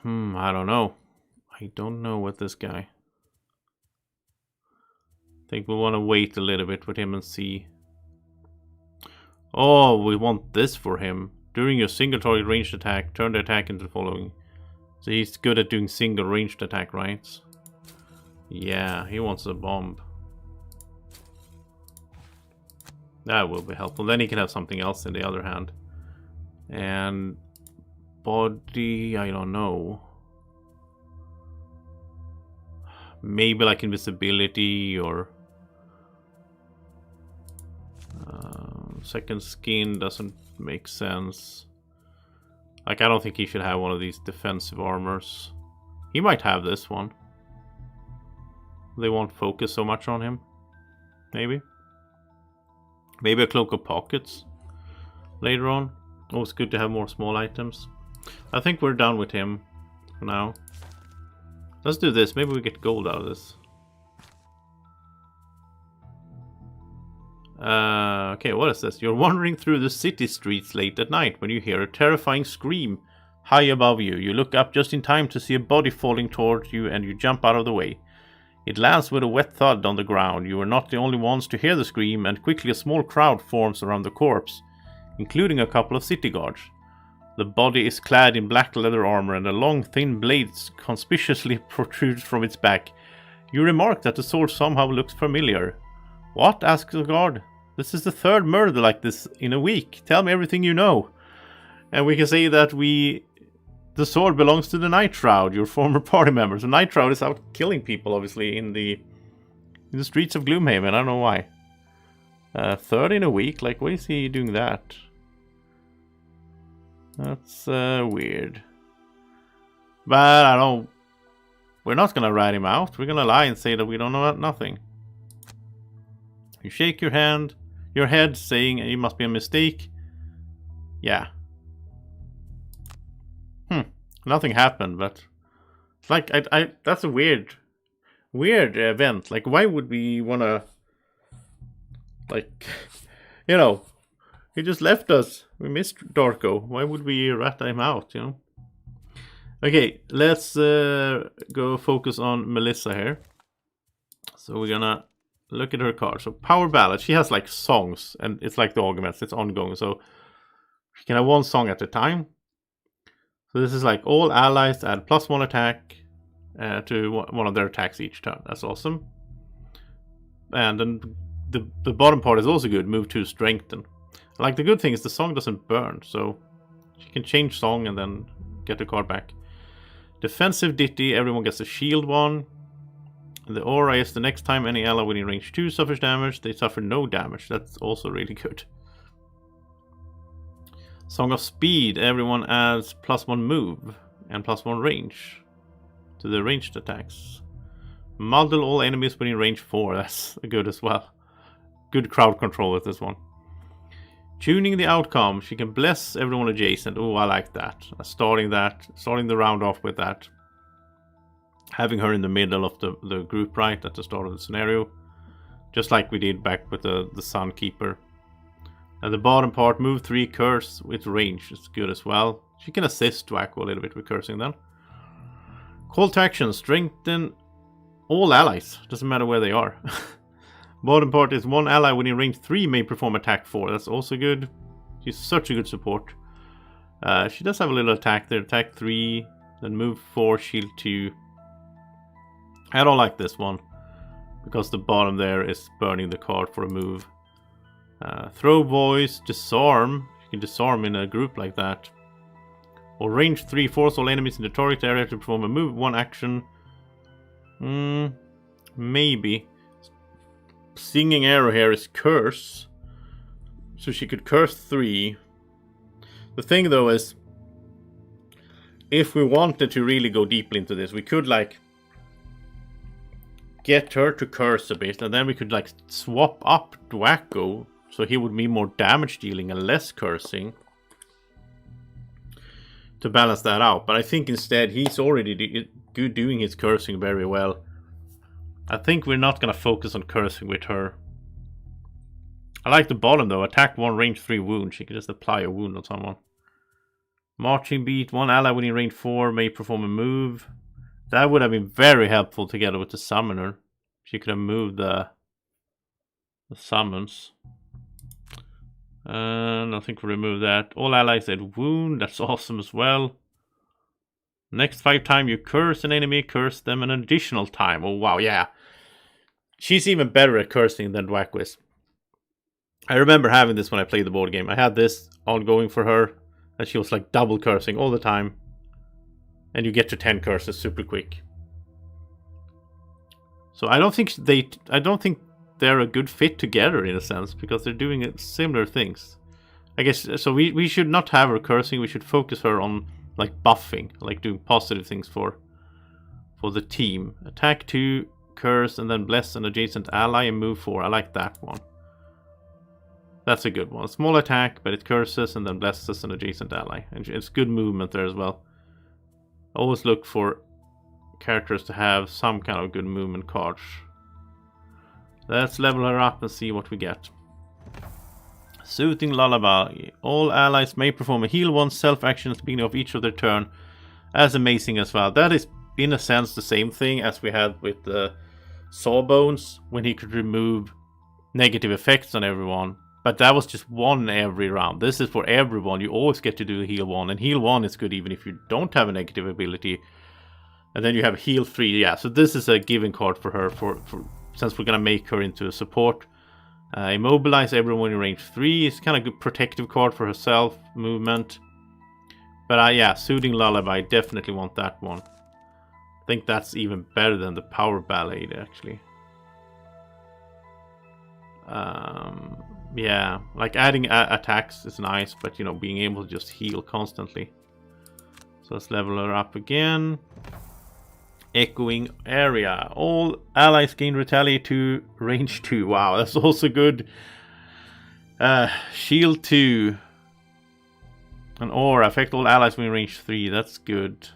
I don't know. I don't know with this guy. I think we want to wait a little bit with him and see. Oh, we want this for him. During your single target ranged attack, turn the attack into the following. So he's good at doing single ranged attack, right? Yeah, he wants a bomb. That will be helpful. Then he can have something else in the other hand. And body, I don't know. Maybe like invisibility or second skin doesn't make sense. Like, I don't think he should have one of these defensive armors. He might have this one. They won't focus so much on him. Maybe. Maybe a cloak of pockets later on. Oh, it's good to have more small items. I think we're done with him for now. Let's do this. Maybe we get gold out of this. Okay, what is this? You're wandering through the city streets late at night when you hear a terrifying scream high above you. You look up just in time to see a body falling towards you and you jump out of the way. It lands with a wet thud on the ground. You are not the only ones to hear the scream, and quickly a small crowd forms around the corpse, including a couple of city guards. The body is clad in black leather armor and a long thin blade conspicuously protrudes from its back. You remark that the sword somehow looks familiar. What? Asks the guard. This is the third murder like this in a week. Tell me everything you know. And we can say that the sword belongs to the Night Shroud, your former party member. So Night Shroud is out killing people, obviously, in the streets of Gloomhaven. I don't know why. Third in a week? Like, why is he doing that? That's weird. But I don't... We're not gonna rat him out. We're gonna lie and say that we don't know nothing. You shake your head, saying it must be a mistake. Yeah. Nothing happened, but it's like that's a weird event. Like, why would we wanna, like, you know, he just left us. We missed Darko. Why would we rat him out? You know. Okay, let's go focus on Melissa here. So we're gonna look at her card. So Power Ballad. She has like songs, and it's like the arguments. It's ongoing. So she can have one song at a time. So this is like all allies add +1 attack to one of their attacks each turn. That's awesome. And then the bottom part is also good. Move to strengthen. Like, the good thing is the song doesn't burn, so she can change song and then get the card back. Defensive ditty. Everyone gets a shield one. The aura is the next time any ally within range 2 suffers damage, they suffer no damage. That's also really good. Song of Speed, everyone adds +1 move and +1 range to the ranged attacks. Muddle all enemies within range 4, that's good as well. Good crowd control with this one. Tuning the outcome, she can bless everyone adjacent. Oh, I like that. Starting the round off with that. Having her in the middle of the group right at the start of the scenario. Just like we did back with the Sun Keeper. And the bottom part, move 3, curse with range. It's good as well. She can assist Dwacko a little bit with cursing then. Call to action, strengthen all allies. Doesn't matter where they are. Bottom part is 1 ally within range 3 may perform attack 4. That's also good. She's such a good support. She does have a little attack there. Attack 3, then move 4, shield 2. I don't like this one, because the bottom there is burning the card for a move. Throw voice, disarm. You can disarm in a group like that. Or range 3, force all enemies in the target area to perform a move, 1 action. Maybe. Singing arrow here is curse. So she could curse 3. The thing though is, if we wanted to really go deeply into this, we could like get her to curse a bit, and then we could like swap up Dwacko so he would be more damage dealing and less cursing to balance that out. But I think instead he's already doing his cursing very well. I think we're not going to focus on cursing with her. I like the bottom though. Attack 1, range 3 wound. She can just apply a wound on someone. Marching beat. 1 ally within range 4 may perform a move. That would have been very helpful together with the summoner. She could have moved the summons. And I think we remove that. All allies add wound. That's awesome as well. Next 5 times you curse an enemy, curse them an additional time. Oh wow, yeah. She's even better at cursing than Dwacko is. I remember having this when I played the board game. I had this ongoing for her. And she was like double cursing all the time. And you get to 10 curses super quick. So I don't think they're a good fit together in a sense, because they're doing similar things. I guess so we should not have her cursing, we should focus her on like buffing, like doing positive things for the team. Attack 2, curse, and then bless an adjacent ally and move 4. I like that one. That's a good one. Small attack, but it curses and then blesses an adjacent ally. And it's good movement there as well. Always look for characters to have some kind of good movement cards. Let's level her up and see what we get. Soothing Lullaby. All allies may perform a heal one self-action at the beginning of each of their turn. As amazing as well. That is, in a sense, the same thing as we had with the Sawbones, when he could remove negative effects on everyone. But that was just one every round. This is for everyone. You always get to do heal 1. And heal 1 is good even if you don't have a negative ability. And then you have heal 3. Yeah, so this is a given card for her, since we're going to make her into a support. Immobilize everyone in range 3 is kind of a good protective card for herself, movement. But yeah, Soothing Lullaby, definitely want that one. I think that's even better than the Power Ballad, actually. Yeah, like adding attacks is nice, but you know, being able to just heal constantly. So let's level her up again. Echoing Area. All allies gain retaliate to range 2. Wow, that's also good. Shield 2. An aura. Affect all allies within range 3. That's good.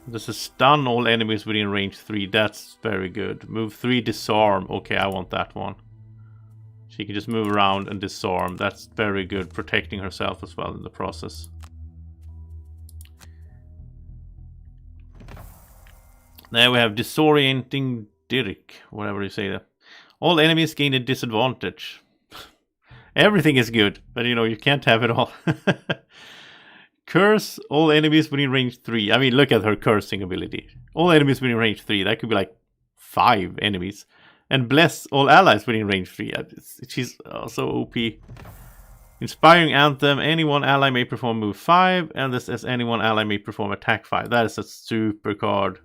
This is stun all enemies within range 3. That's very good. Move 3, disarm. Okay, I want that one. She can just move around and disarm. That's very good. Protecting herself as well in the process. Now we have Disorienting Dirk. Whatever you say that. All enemies gain a disadvantage. Everything is good, but you know, you can't have it all. Curse all enemies within range 3. I mean, look at her cursing ability. All enemies within range 3. That could be like 5 enemies. And bless all allies within range 3. She's so OP. Inspiring Anthem. Any one ally may perform move 5. And this as any one ally may perform attack 5. That is a super card.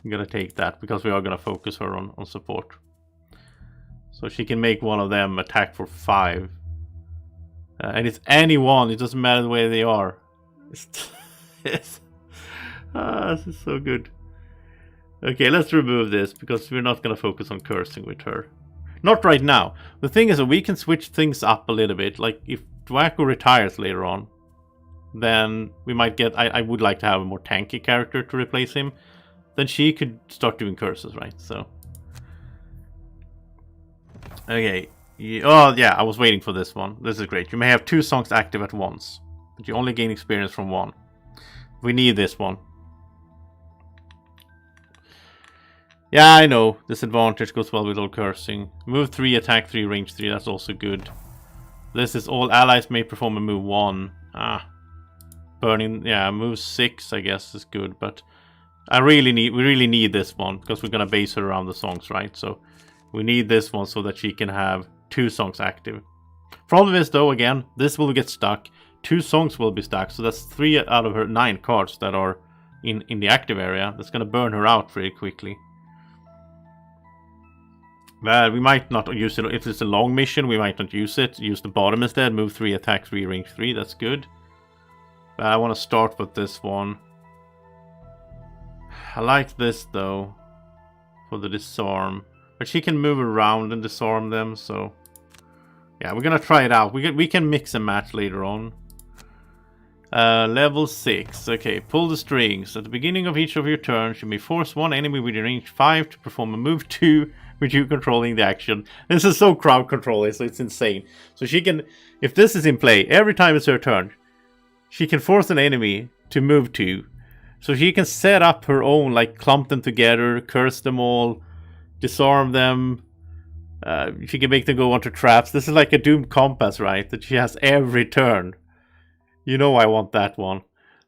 I'm gonna take that because we are gonna focus her on support. So she can make one of them attack for 5. And it's anyone. It doesn't matter where they are. This is so good. Okay, let's remove this because we're not going to focus on cursing with her. Not right now. The thing is that we can switch things up a little bit. Like if Dwacko retires later on, then we might get... I would like to have a more tanky character to replace him. Then she could start doing curses, right? So... Okay. Oh, yeah, I was waiting for this one. This is great. You may have 2 songs active at once, but you only gain experience from 1. We need this one. Yeah, I know. Disadvantage goes well with all cursing. Move 3, attack 3, range 3. That's also good. This is all allies may perform a move 1. Burning, yeah, move 6, I guess, is good, but we really need this one because we're gonna base her around the songs, right? So we need this one so that she can have 2 songs active. Problem is though, again, this will get stuck. 2 songs will be stuck, so that's 3 out of her 9 cards that are in the active area. That's gonna burn her out very quickly. But we might not use it. If it's a long mission, we might not use it. Use the bottom instead. Move 3, attack 3, range 3. That's good. But I want to start with this one. I like this though. For the disarm. But she can move around and disarm them, so... Yeah, we're gonna try it out. We can mix and match later on. Level 6. Okay, pull the strings. At the beginning of each of your turns, you may force one enemy within range 5 to perform a move 2 with you controlling the action. This is so crowd controlling, so it's insane. So she can, if this is in play, every time it's her turn, she can force an enemy to move 2. So she can set up her own, like clump them together, curse them all, disarm them. She can make them go onto traps. This is like a doomed compass, right? That she has every turn. You know I want that one.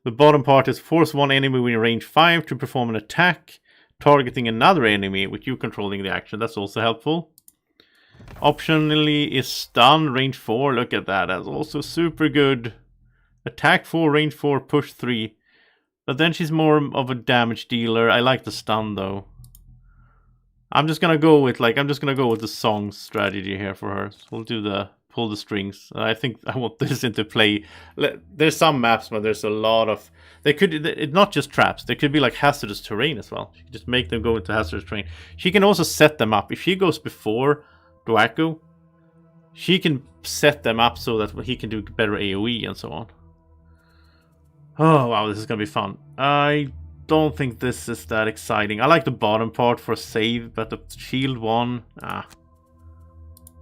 The bottom part is force one enemy within range 5 to perform an attack, targeting another enemy with you controlling the action. That's also helpful. Optionally is stun, range 4. Look at that. That's also super good. Attack 4, range 4, push 3. But then she's more of a damage dealer. I like the stun though. I'm just gonna go with the song strategy here for her. So we'll do the pull the strings. I think I want this into play. There's some maps where there's a lot of... It's not just traps. There could be like hazardous terrain as well. She can just make them go into hazardous terrain. She can also set them up. If she goes before Dwaku, she can set them up so that he can do better AoE and so on. Oh wow, this is gonna be fun. I don't think this is that exciting. I like the bottom part for save, but the shield one...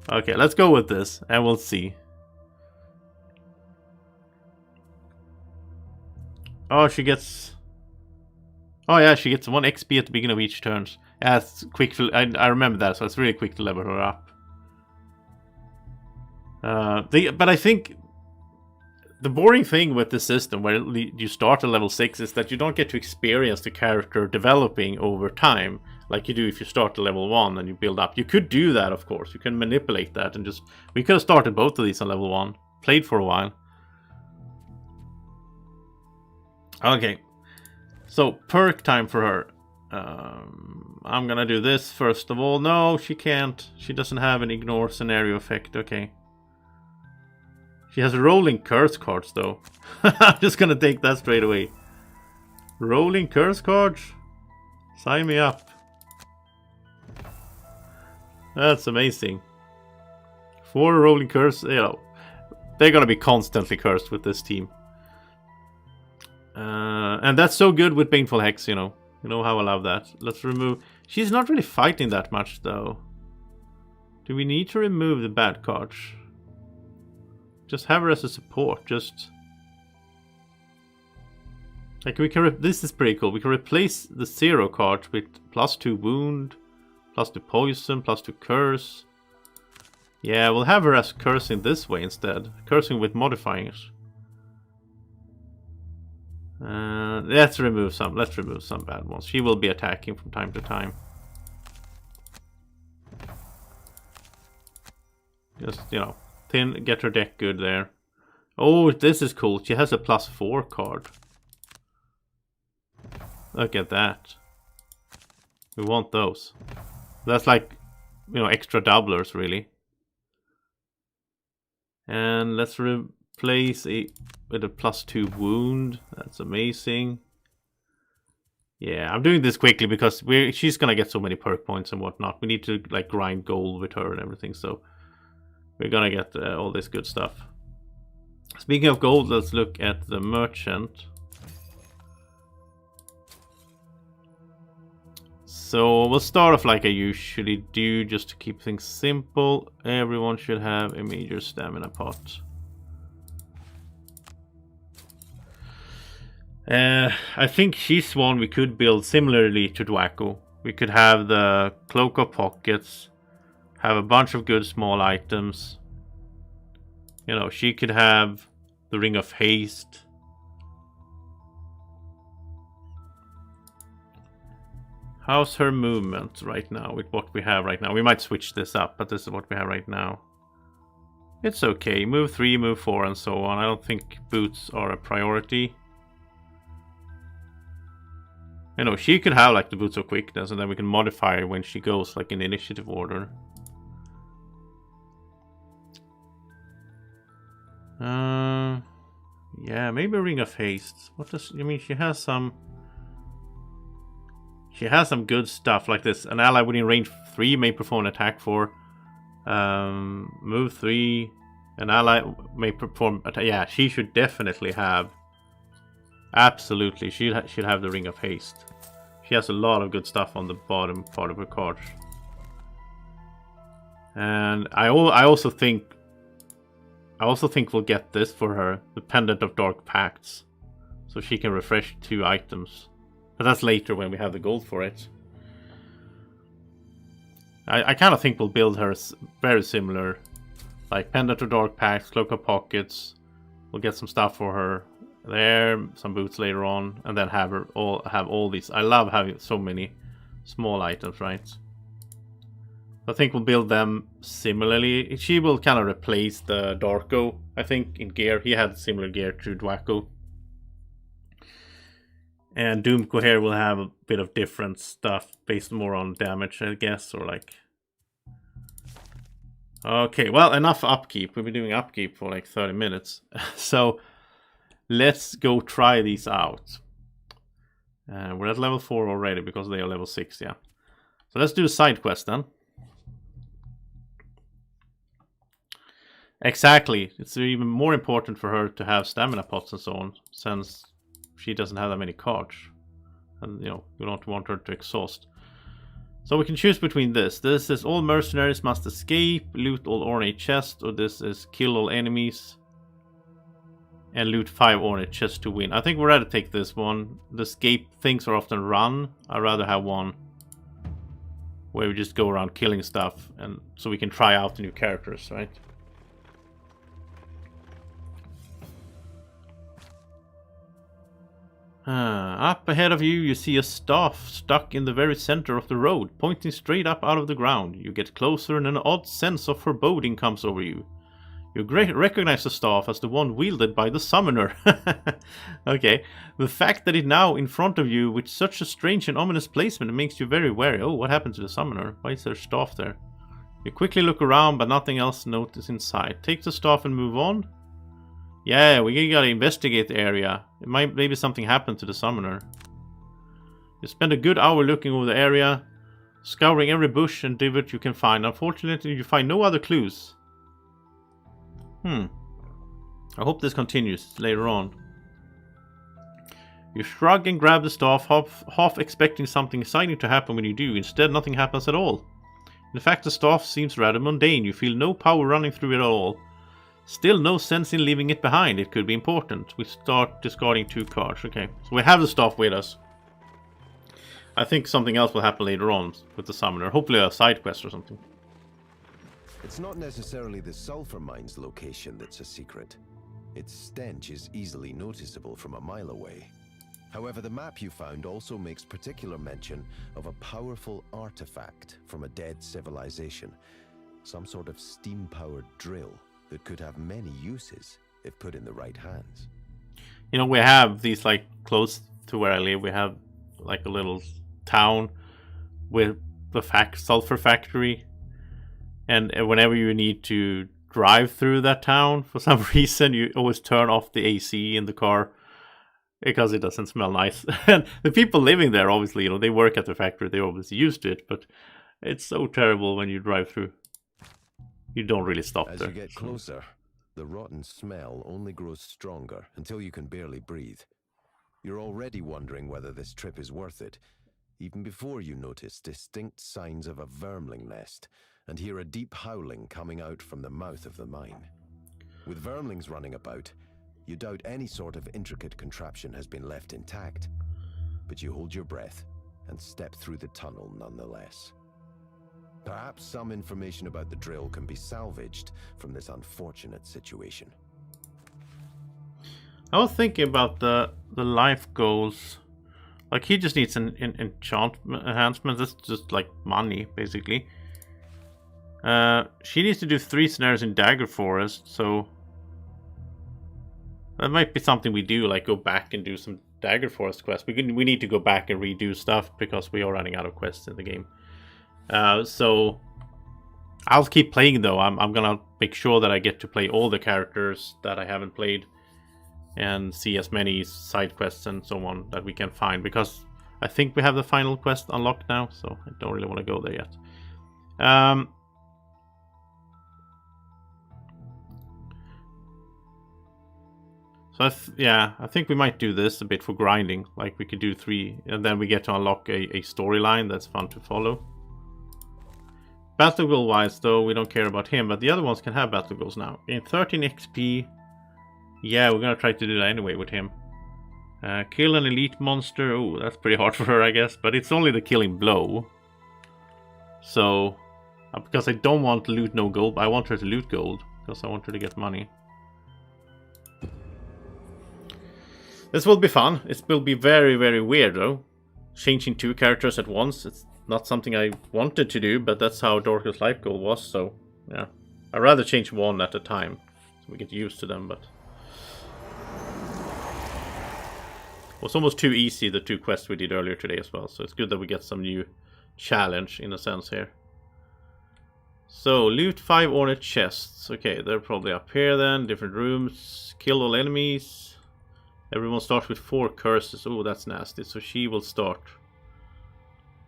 Okay, let's go with this, and we'll see. Oh, she gets... Oh yeah, she gets 1 XP at the beginning of each turn. Yeah, it's quick to... I remember that, so it's really quick to level her up. But I think... The boring thing with the system where you start at level 6 is that you don't get to experience the character developing over time like you do if you start at level 1 and you build up. You could do that, of course. You can manipulate that and just... We could have started both of these on level 1. Played for a while. Okay. So, perk time for her. I'm gonna do this first of all. No, she can't. She doesn't have an ignore scenario effect. Okay. She has rolling curse cards though. I'm just gonna take that straight away. Rolling curse cards? Sign me up. That's amazing. 4 rolling curse, you know. They're gonna be constantly cursed with this team. And that's so good with Baneful Hex, you know. You know how I love that. Let's remove... She's not really fighting that much though. Do we need to remove the bad cards? Just have her as a support, just... Like we can... This is pretty cool. We can replace the 0 card with +2 wound, +2 poison, +2 curse. Yeah, we'll have her as cursing this way instead. Cursing with modifiers. Let's remove some bad ones. She will be attacking from time to time. Just, you know... Get her deck good there. Oh, this is cool. She has a +4 card. Look at that. We want those. That's like, you know, extra doublers, really. And let's replace it with a +2 wound. That's amazing. Yeah, I'm doing this quickly because she's gonna get so many perk points and whatnot. We need to like grind gold with her and everything, so... We're gonna get all this good stuff. Speaking of gold, let's look at the merchant. So we'll start off like I usually do, just to keep things simple. Everyone should have a major stamina pot. I think she's one we could build similarly to Dwaku. We could have the Cloak of Pockets. Have a bunch of good small items. You know, she could have the Ring of Haste. How's her movement right now with what we have right now? We might switch this up, but this is what we have right now. It's okay. Move 3, move 4, and so on. I don't think boots are a priority. You know, she could have like the boots of quickness, and then we can modify her when she goes like in initiative order. Yeah, maybe Ring of Haste. What does... I mean, she has some good stuff like this. An ally within range 3 may perform an attack for... move 3. An ally may perform... Yeah, she should definitely have... Absolutely, she should have the Ring of Haste. She has a lot of good stuff on the bottom part of her card. And I also think we'll get this for her, the Pendant of Dark Pacts, so she can refresh 2 items. But that's later when we have the gold for it. I kind of think we'll build her very similar, like Pendant of Dark Pacts, Cloak of Pockets. We'll get some stuff for her there, some boots later on, and then have all these. I love having so many small items, right? I think we'll build them similarly. She will kind of replace the Darko, I think, in gear. He had similar gear to Dwacko. And Doomko here will have a bit of different stuff based more on damage, I guess, or like... Okay, well, enough upkeep. We've been doing upkeep for like 30 minutes. So, let's go try these out. We're at level 4 already because they are level 6, yeah. So let's do a side quest then. Exactly. It's even more important for her to have stamina pots and so on, since she doesn't have that many cards. And, you know, we don't want her to exhaust. So we can choose between this. This is all mercenaries must escape, loot all ornate chests, or this is kill all enemies and loot 5 ornate chests to win. I think we'd rather take this one. The escape things are often run. I'd rather have one where we just go around killing stuff, and so we can try out the new characters, right? Up ahead of you, you see a staff stuck in the very center of the road, pointing straight up out of the ground. You get closer and an odd sense of foreboding comes over you. You recognize the staff as the one wielded by the summoner. Okay, the fact that it now in front of you with such a strange and ominous placement makes you very wary. Oh, what happened to the summoner? Why is there a staff there? You quickly look around, but nothing else notice in sight. Take the staff and move on. Yeah, we gotta investigate the area. Maybe something happened to the summoner. You spend a good hour looking over the area, scouring every bush and divot you can find. Unfortunately, you find no other clues. I hope this continues later on. You shrug and grab the staff, half expecting something exciting to happen when you do. Instead, nothing happens at all. In fact, the staff seems rather mundane. You feel no power running through it at all. Still no sense in leaving it behind. It could be important. We start discarding 2 cards. Okay, so we have the staff with us. I think something else will happen later on with the summoner. Hopefully a side quest or something. It's not necessarily the Sulfur Mine's location that's a secret. Its stench is easily noticeable from a mile away. However, the map you found also makes particular mention of a powerful artifact from a dead civilization. Some sort of steam-powered drill that could have many uses if put in the right hands. You know, we have these, like, close to where I live, we have like a little town with the sulfur factory, and whenever you need to drive through that town for some reason, you always turn off the AC in the car because it doesn't smell nice. And the people living there, obviously, you know, they work at the factory, they're obviously used to it, but it's so terrible when you drive through. You don't really stop As there. you get closer, the rotten smell only grows stronger until you can barely breathe. You're already wondering whether this trip is worth it, even before you notice distinct signs of a vermling nest and hear a deep howling coming out from the mouth of the mine. With vermlings running about, you doubt any sort of intricate contraption has been left intact, but you hold your breath and step through the tunnel nonetheless. Perhaps some information about the drill can be salvaged from this unfortunate situation. I was thinking about the life goals. Like, he just needs an enchantment enhancement. That's just like money, basically. She needs to do 3 snares in Dagger Forest, so that might be something we do, like go back and do some Dagger Forest quests. We need to go back and redo stuff because we are running out of quests in the game. So I'll keep playing though. I'm gonna make sure that I get to play all the characters that I haven't played and see as many side quests and so on that we can find, because I think we have the final quest unlocked now, so I don't really want to go there yet. So I think we might do this a bit for grinding. Like, we could do 3 and then we get to unlock a storyline that's fun to follow. Battle goal wise though, we don't care about him, but the other ones can have battle goals now. In 13 XP, yeah, we're gonna try to do that anyway with him. Kill an elite monster. Oh, that's pretty hard for her, I guess, but it's only the killing blow. So, because I don't want to loot no gold, but I want her to loot gold, because I want her to get money. This will be fun. It will be very, very weird though. Changing 2 characters at once. not something I wanted to do, but that's how Dorcas' life goal was, so yeah. I'd rather change one at a time, so we get used to them, but... It was almost too easy, the 2 quests we did earlier today as well, so it's good that we get some new challenge, in a sense, here. So, loot 5 ornate chests. Okay, they're probably up here then, different rooms. Kill all enemies. Everyone starts with 4 curses. Oh, that's nasty, so she will start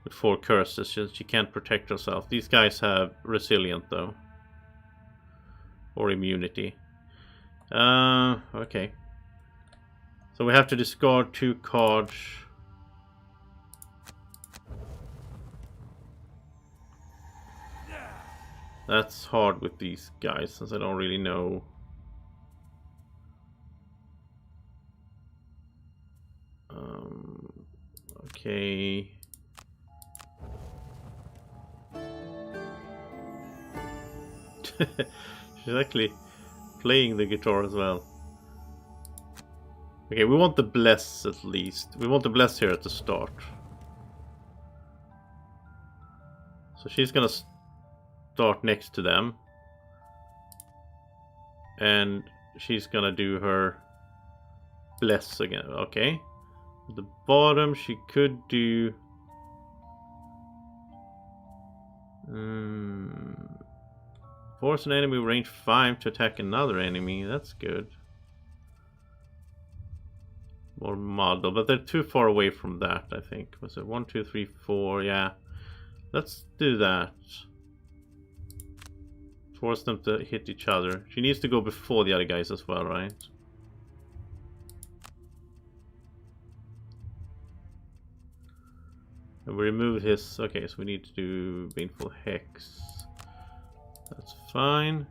with 4 curses. She can't protect herself. These guys have resilient though. Or immunity. Okay. So we have to discard 2 cards. That's hard with these guys since I don't really know. Okay. She's actually playing the guitar as well. Okay, we want the bless at least. We want the bless here at the start. So she's gonna start next to them. And she's gonna do her bless again. Okay. At the bottom she could do... Force an enemy range 5 to attack another enemy. That's good. More model, but they're too far away from that, I think. Was it 1, 2, 3, 4? Yeah. Let's do that. Force them to hit each other. She needs to go before the other guys as well, right? And we removed his... Okay, so we need to do Baneful Hex. That's fine.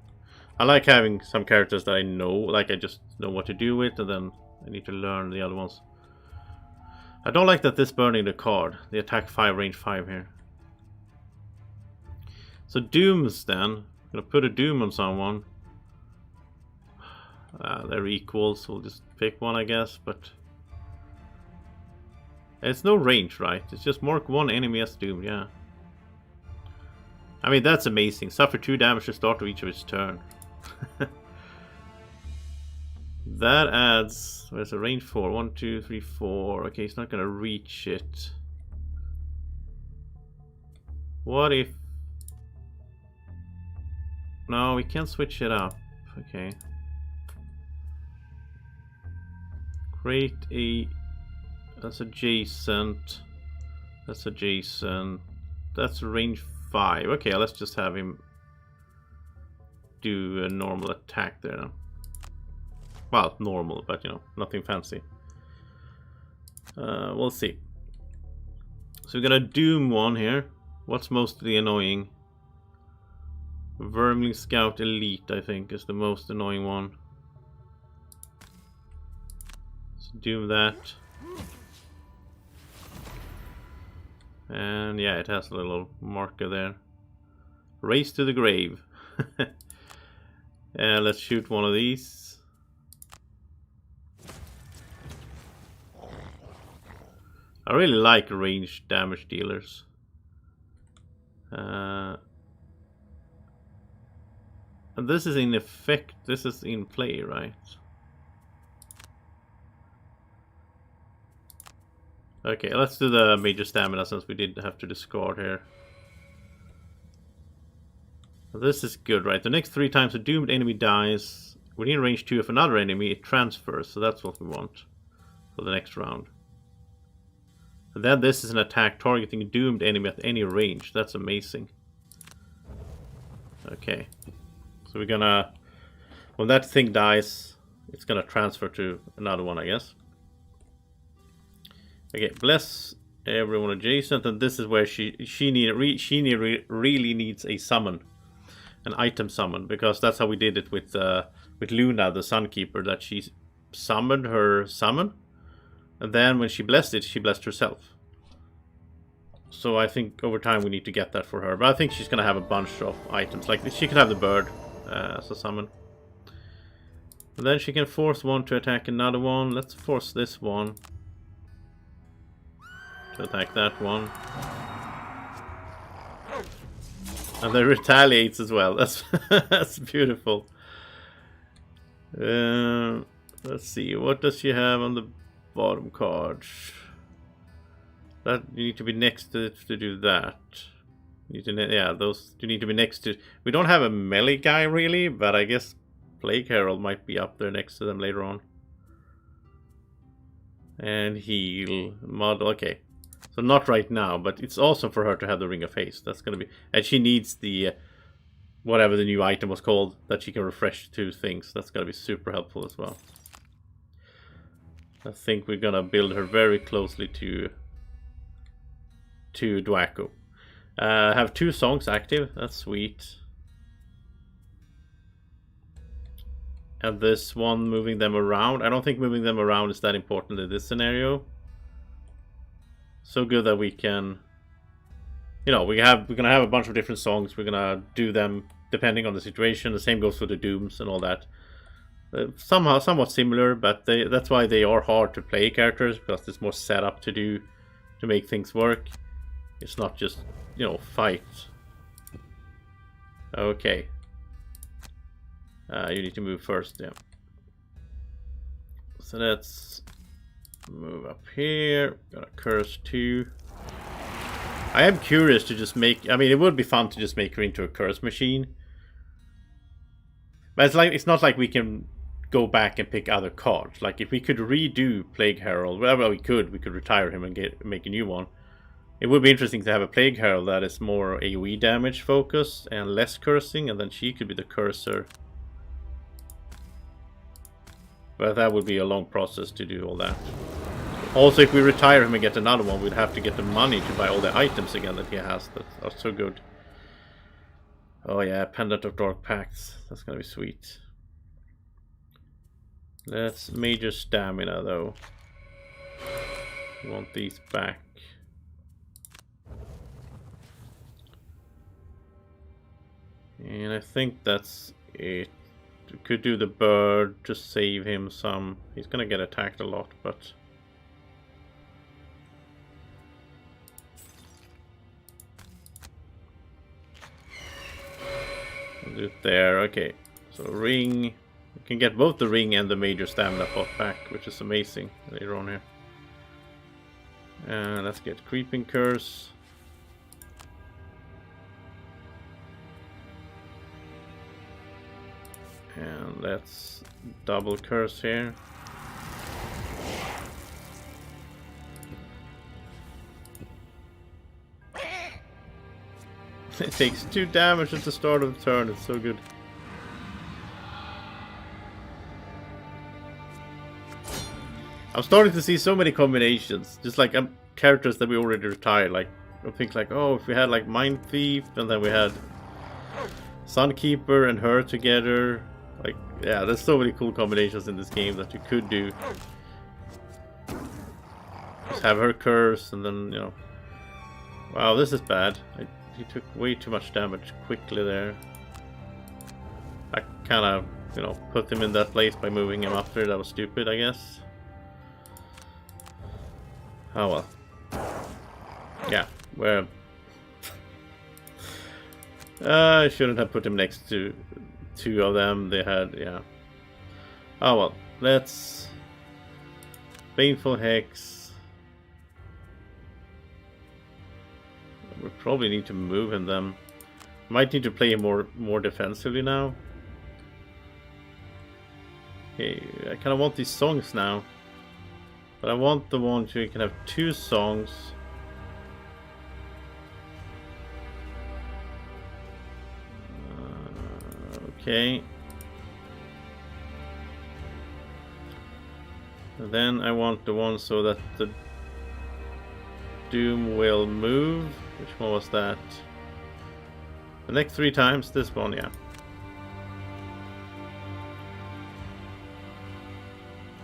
I like having some characters that I know, like I just know what to do with, and then I need to learn the other ones. I don't like that this burning the card. The attack 5, range 5 here. So dooms then. I'm gonna put a doom on someone. They're equal, so we'll just pick one, I guess, but... It's no range, right? It's just mark 1 enemy as doomed, yeah. I mean, that's amazing. Suffer 2 damage to start of each of its turn. That adds... Where's the range 4? 1, 2, 3, 4. Okay, he's not gonna reach it. What if... No, we can't switch it up. Okay. Create a... That's adjacent. That's adjacent. That's range 5. Okay, let's just have him do a normal attack there now. Well, normal, but you know, nothing fancy. We'll see. So we're gonna doom one here. What's mostly annoying? Vermling Scout Elite, I think, is the most annoying one. So doom that. And yeah, it has a little marker there. Race to the grave. And let's shoot one of these. I really like ranged damage dealers. And this is in effect, this is in play, right? Okay, let's do the major stamina since we did have to discard here. This is good, right? The next 3 times a doomed enemy dies within range 2 of another enemy, it transfers, so that's what we want for the next round. And then this is an attack targeting a doomed enemy at any range. That's amazing. Okay. So we're gonna... When that thing dies, it's gonna transfer to another one, I guess. Okay, bless everyone adjacent, and this is where she really needs a summon. An item summon, because that's how we did it with Luna, the Sunkeeper, that she summoned her summon, and then when she blessed it, she blessed herself. So I think over time we need to get that for her, but I think she's gonna have a bunch of items, like she could have the bird as a summon. And then she can force one to attack another one. Let's force this one to attack that one. And then retaliates as well. That's that's beautiful. Let's see. What does she have on the bottom card? That you need to be next to do that. You need to, yeah, those you need to be next to. We don't have a melee guy really, but I guess Plague Herald might be up there next to them later on. And heal model. Okay, so not right now, but it's awesome for her to have the Ring of Haste. That's gonna be, and she needs the whatever the new item was called that she can refresh 2 things. That's gonna be super helpful as well. I think we're gonna build her very closely to Dwaco. Have 2 songs active. That's sweet. And this one, moving them around. I don't think moving them around is that important in this scenario. So good that we can, you know, we're gonna have a bunch of different songs. We're gonna do them depending on the situation. The same goes for the Dooms and all that. Somewhat similar, but that's why they are hard to play characters, because there's more setup to do to make things work. It's not just, you know, fight. Okay. You need to move first, yeah. So let's move up here. Got a curse 2. I am curious to just make, I mean, it would be fun to just make her into a curse machine. But it's not like we can go back and pick other cards. Like if we could redo Plague Herald, well, we could retire him and make a new one. It would be interesting to have a Plague Herald that is more AoE damage focused and less cursing, and then she could be the cursor. But that would be a long process to do all that. Also, if we retire him and get another one, we'd have to get the money to buy all the items again that he has that are so good. Oh yeah, Pendant of Dark Pacts. That's gonna be sweet. That's major stamina though. We want these back. And I think that's it. We could do the bird, just save him some. He's gonna get attacked a lot, but we'll do it there. Okay, so ring. We can get both the ring and the major stamina pot back, which is amazing later on here. And let's get Creeping Curse. And let's double curse here. It takes 2 damage at the start of the turn. It's so good. I'm starting to see so many combinations. Just like characters that we already retired. Like I think like, oh, if we had like Mind Thief and then we had Sunkeeper and her together. Like, yeah, there's so many cool combinations in this game that you could do. Just have her curse and then, you know. Wow, this is bad. He took way too much damage quickly there. I kind of, you know, put him in that place by moving him up there. That was stupid, I guess. Oh well. Yeah, well. I shouldn't have put him next to 2 of them. They had, yeah. Oh well, let's Baneful Hex. We probably need to move him then. Might need to play him more defensively now. Okay, I kind of want these songs now, but I want the one so you can have 2 songs. Okay. And then I want the one so that the Doom will move. Which one was that? The next 3 times, this one, yeah.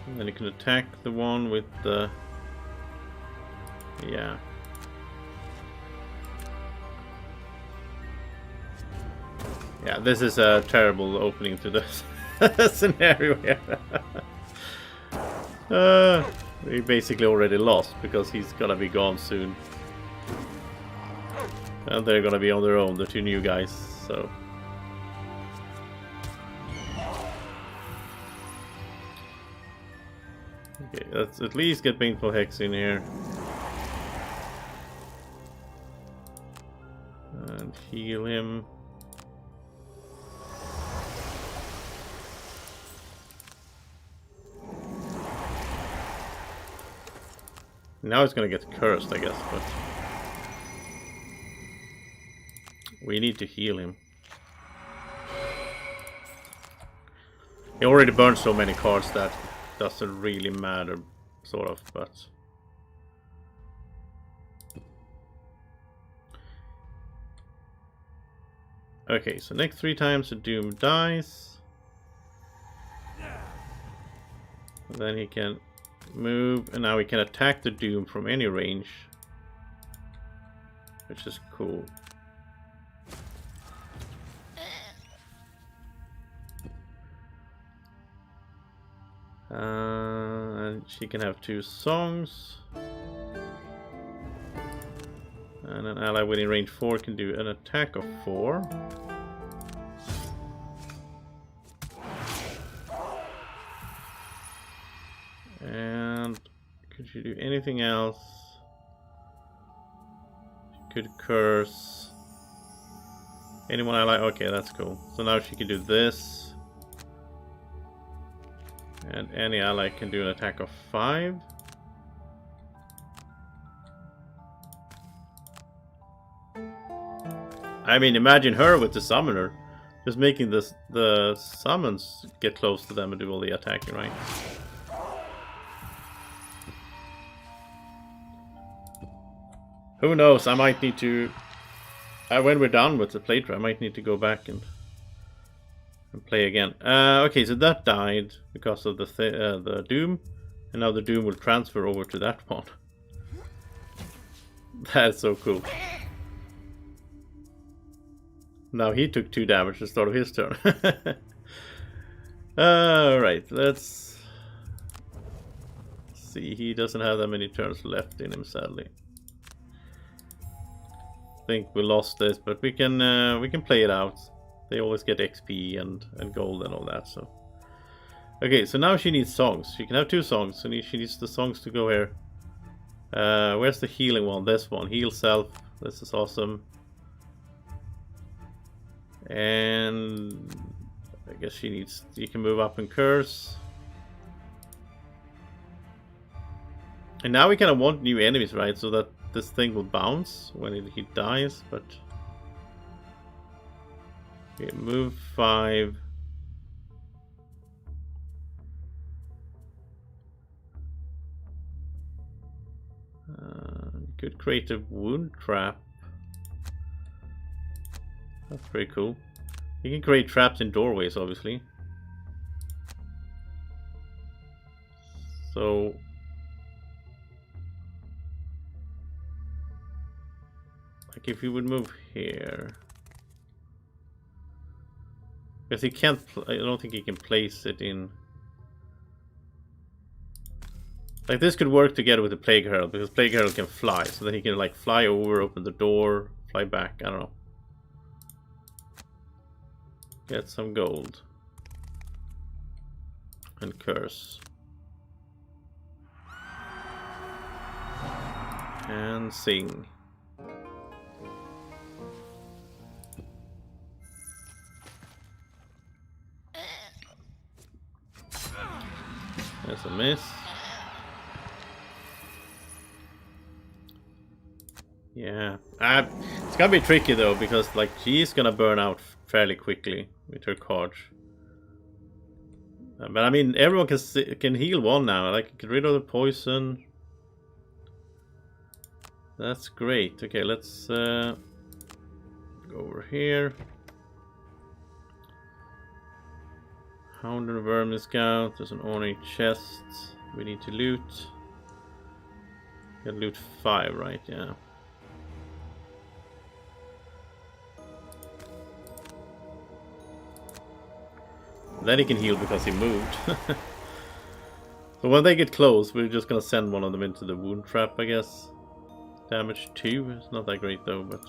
And then you can attack the one with the... Yeah. Yeah, this is a terrible opening to this scenario here. We basically already lost because he's gonna be gone soon. And they're gonna be on their own, the two new guys, so... Okay, let's at least get Painful Hex in here. And heal him. Now it's gonna get cursed, I guess, but... we need to heal him. He already burned so many cards that doesn't really matter, sort of, but... okay, so next 3 times the Doom dies. And then he can move, and now he can attack the Doom from any range. Which is cool. And she can have 2 songs. And an ally within range 4 can do an attack of 4. And could she do anything else? She could curse anyone ally. Okay, that's cool. So now she can do this. And any ally can do an attack of 5. I mean, imagine her with the summoner. Just making the summons get close to them and do all the attacking, right? Who knows, I might need to... when we're done with the playthrough, I might need to go back and play again. Okay, so that died because of the Doom, and now the Doom will transfer over to that one. That's so cool. Now he took 2 damage at the start of his turn. Alright, let's see. He doesn't have that many turns left in him, sadly. I think we lost this, but we can play it out. They always get XP and gold and all that, so. Okay, so now she needs songs. She can have 2 songs, so she needs the songs to go here. Where's the healing one? This one. Heal self. This is awesome. And I guess she needs... you can move up and curse. And now we kind of want new enemies, right? So that this thing will bounce when he dies, but... okay, move 5. Could create a wound trap. That's pretty cool. You can create traps in doorways, obviously. So... like if you would move here... because he can't... I don't think he can place it in... like this could work together with the Plague Herald, because Plague Herald can fly, so then he can like fly over, open the door, fly back, I don't know. Get some gold. And curse. And sing. There's a miss. Yeah, it's gonna be tricky though, because like she's gonna burn out fairly quickly with her cards. But I mean, everyone can heal 1 now. Like, get rid of the poison. That's great. Okay, let's go over here. Hound and Vermin Scout. There's an ornate chest we need to loot. Can loot 5, right? Yeah. Then he can heal because he moved. So when they get close, we're just gonna send one of them into the wound trap, I guess. Damage 2, it's not that great though, but...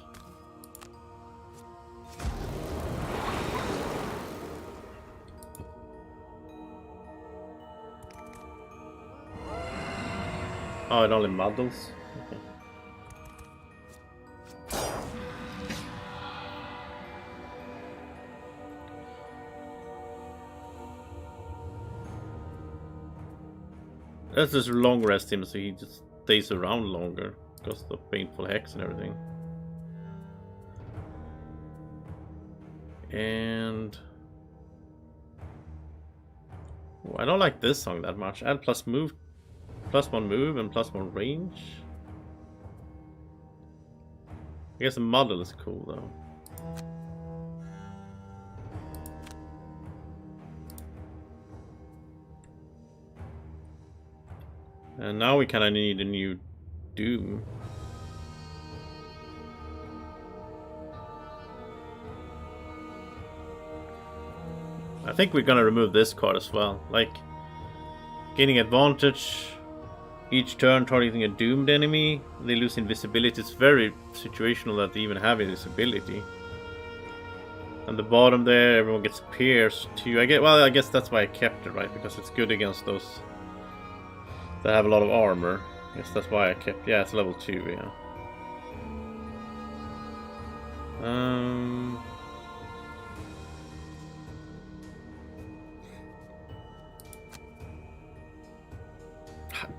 Oh, it only muddles. Okay. Let's just long rest him so he just stays around longer because of the painful hex and everything. And oh, I don't like this song that much. Add +1 move and +1 range. I guess the model is cool though. And now we kind of need a new Doom. I think we're gonna remove this card as well. Like, gaining advantage each turn targeting a doomed enemy. They lose invisibility. It's very situational that they even have invisibility. On the bottom there, everyone gets pierced too. I guess that's why I kept it, right? Because it's good against those that have a lot of armor. I guess that's why I kept. Yeah, it's level 2. Yeah.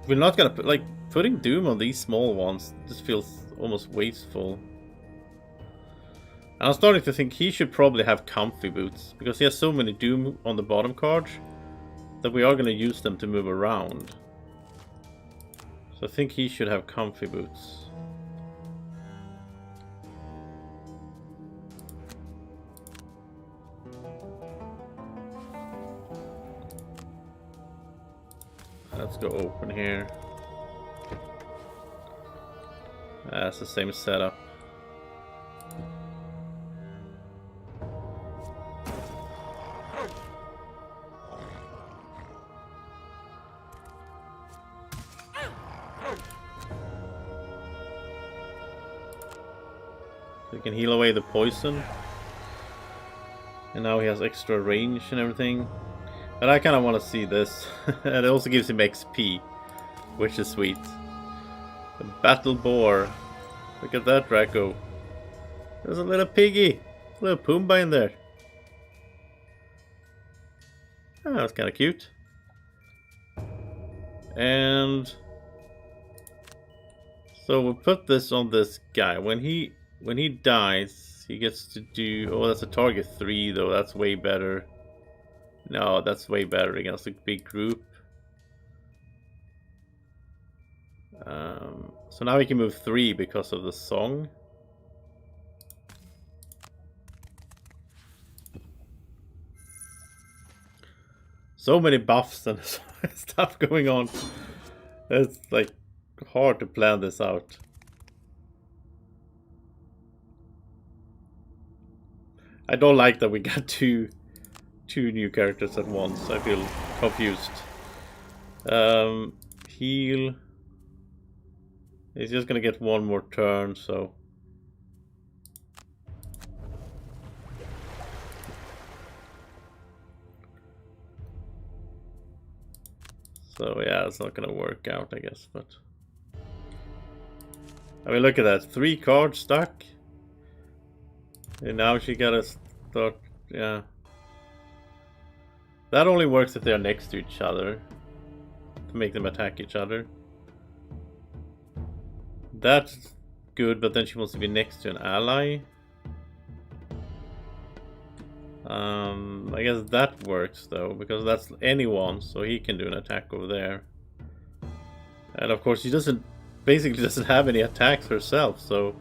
We're not gonna put, like, putting Doom on these small ones just feels almost wasteful. And I'm starting to think he should probably have comfy boots because he has so many Doom on the bottom card that we are gonna use them to move around. So I think he should have comfy boots. Let's go open here. That's the same setup. So he can heal away the poison. And now he has extra range and everything. But I kind of want to see this. And it also gives him XP, which is sweet. The Battle Boar. Look at that, Draco. There's a little piggy. A little Pumbaa in there. Oh, that's kind of cute. And so we'll put this on this guy. When he dies, he gets to do... Oh, that's a target 3 though. That's way better. No, that's way better against a big group. So now we can move 3 because of the song. So many buffs and stuff going on. It's like hard to plan this out. I don't like that we got two new characters at once. I feel confused. Heal. He's just gonna get one more turn, so. So yeah, it's not gonna work out, I guess, but. I mean, look at that. 3 cards stuck. And now she gotta start, yeah. That only works if they are next to each other. To make them attack each other. That's good, but then she wants to be next to an ally. I guess that works though, because that's anyone, so he can do an attack over there. And of course she basically doesn't have any attacks herself, so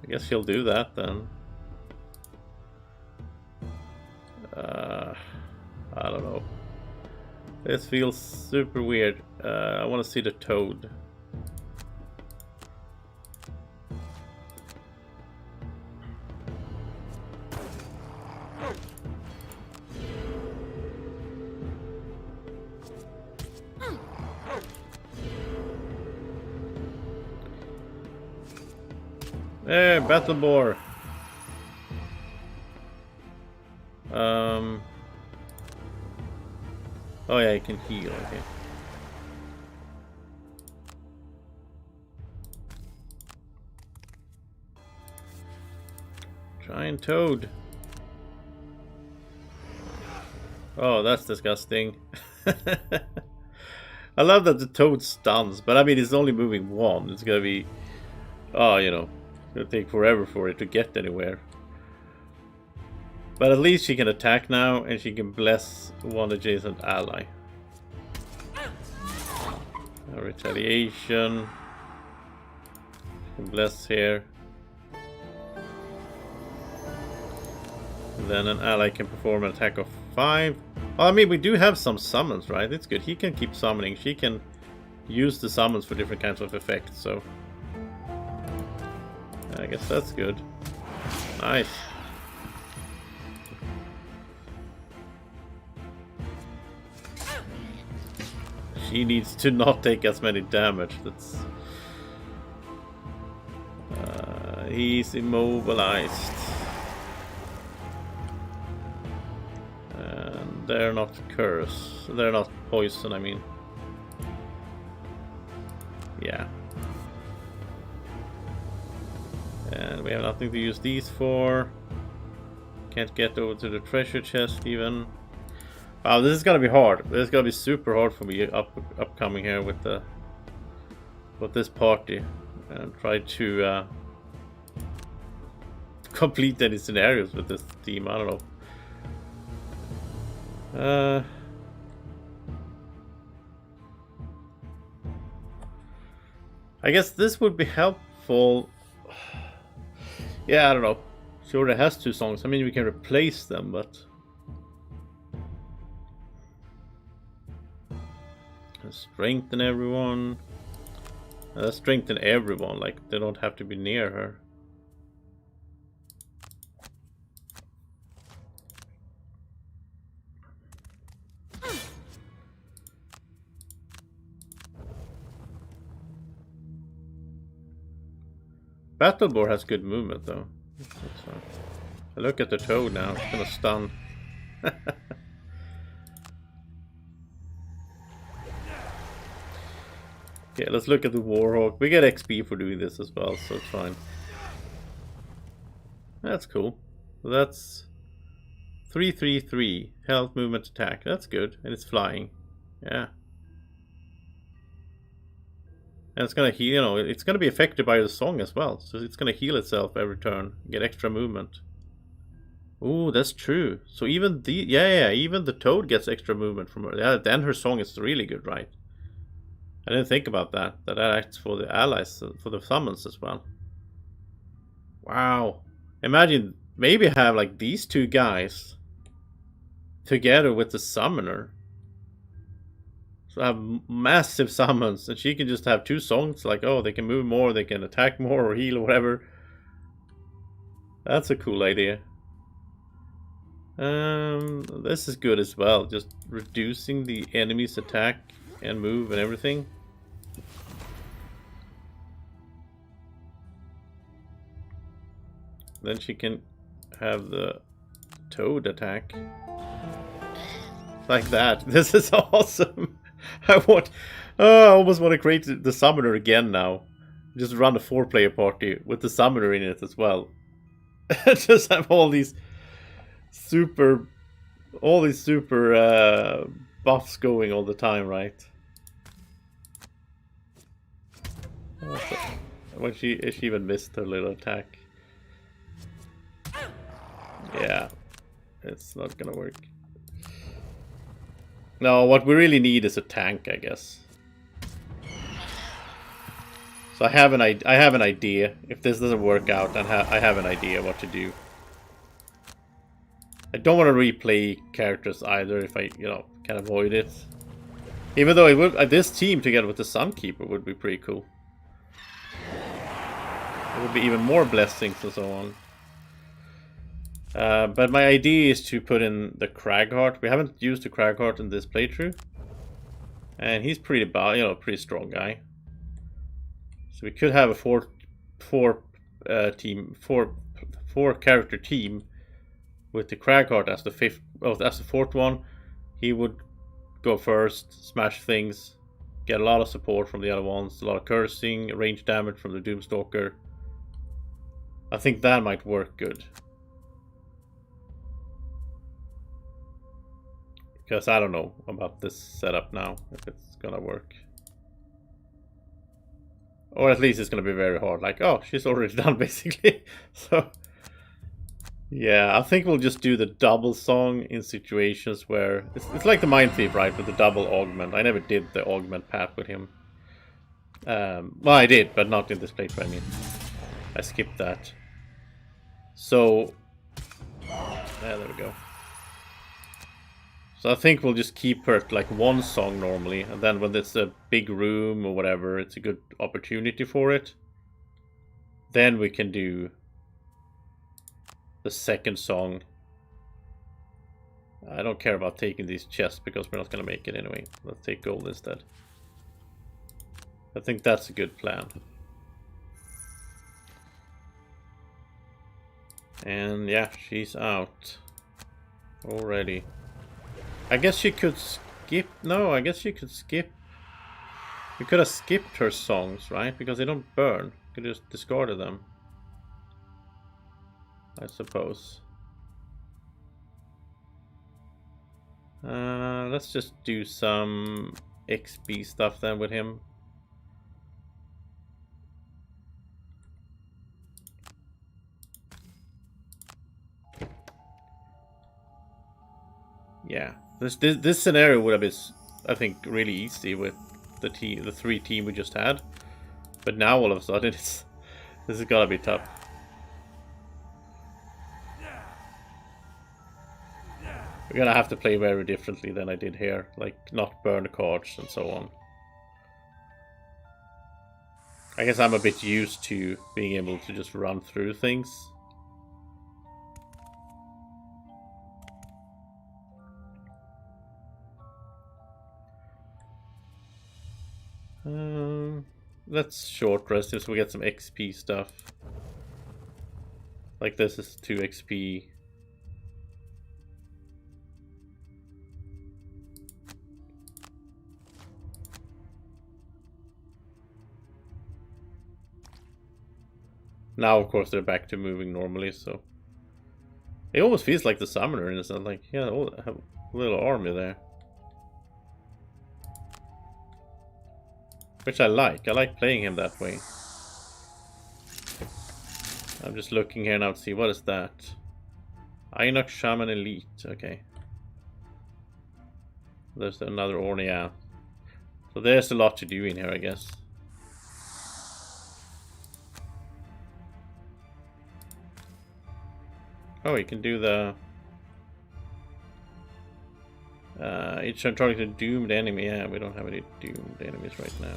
I guess she'll do that then. I don't know. This feels super weird. I want to see the toad. There, Battle Boar. Oh yeah, you can heal, okay. Giant toad. Oh, that's disgusting. I love that the toad stuns, but I mean, it's only moving one. It's gonna be... Oh, you know, it's gonna take forever for it to get anywhere. But at least she can attack now, and she can bless one adjacent ally. A retaliation. She can bless here. And then an ally can perform an attack of 5. Well, I mean, we do have some summons, right? It's good. He can keep summoning. She can use the summons for different kinds of effects, so... I guess that's good. Nice. She needs to not take as many damage. That's... he's immobilized. And they're not curse. They're not poison, I mean. Yeah. And we have nothing to use these for. Can't get over to the treasure chest even. Wow, this is gonna be hard. This is gonna be super hard for me upcoming here with this party, and try to complete any scenarios with this team. I don't know. I guess this would be helpful. Yeah, I don't know. Sure, it has 2 songs. I mean, we can replace them, but strengthen everyone. Strengthen everyone. Like, they don't have to be near her. Battleborn has good movement though. I look at the toad now, it's gonna stun. Okay, let's look at the Warhawk. We get XP for doing this as well, so it's fine. That's cool. So that's 333 health, movement, attack. That's good, and it's flying. Yeah. And it's gonna heal, you know, it's gonna be affected by the song as well. So it's gonna heal itself every turn, get extra movement. Ooh, that's true. So even the even the toad gets extra movement from her. Yeah, then her song is really good, right? I didn't think about that. That acts for the allies, for the summons as well. Wow. Imagine maybe have like these 2 guys together with the summoner. So have massive summons, and she can just have 2 songs. Like, oh, they can move more, they can attack more, or heal, or whatever. That's a cool idea. This is good as well. Just reducing the enemy's attack and move and everything. Then she can have the toad attack. Like that. This is awesome. I almost want to create the summoner again now. Just run a 4-player party with the summoner in it as well. Just have all these super buffs going all the time, right? When she even missed her little attack. Yeah, it's not gonna work. No, what we really need is a tank, I guess. So I have an idea. If this doesn't work out, then I have an idea what to do. I don't want to replay characters either if I, you know, can avoid it. Even though it would, this team together with the Sunkeeper would be pretty cool. It would be even more blessings and so on. But my idea is to put in the Cragheart. We haven't used the Cragheart in this playthrough, and he's pretty, pretty strong guy. So we could have a four character team with the Cragheart as the as the 4th one. He would go first, smash things, get a lot of support from the other ones, a lot of cursing, range damage from the Doomstalker. I think that might work good. Because I don't know about this setup now, if it's gonna work. Or at least it's gonna be very hard. Like, oh, she's already done basically. So, yeah, I think we'll just do the double song in situations where... It's like the Mind Thief, right? With the double augment. I never did the augment path with him. Well, I did, but not in this playthrough, I mean. I skipped that. So... yeah, there we go. So I think we'll just keep her at like one song normally, and then when it's a big room or whatever, it's a good opportunity for it. Then we can do the second song. I don't care about taking these chests because we're not going to make it anyway. Let's take gold instead. I think that's a good plan. And yeah, she's out already. I guess she could skip. No, I guess she could skip. We could have skipped her songs, right? Because they don't burn. Could have just discarded them, I suppose. Let's just do some XP stuff then with him. Yeah, this scenario would have been, I think, really easy with the 3 team we just had. But now all of a sudden this is gotta be tough. We're gonna have to play very differently than I did here, like not burn cards and so on. I guess I'm a bit used to being able to just run through things. Let's short rest so we get some XP stuff. Like this is 2 XP. Now, of course, they're back to moving normally, so... It almost feels like the summoner, and it's not like, yeah, I have a little army there. Which I like playing him that way. I'm just looking here now to see, what is that? Inox Shaman Elite, okay. There's another Ornia. So there's a lot to do in here, I guess. Oh, you can do the... each time target a doomed enemy. Yeah, we don't have any doomed enemies right now.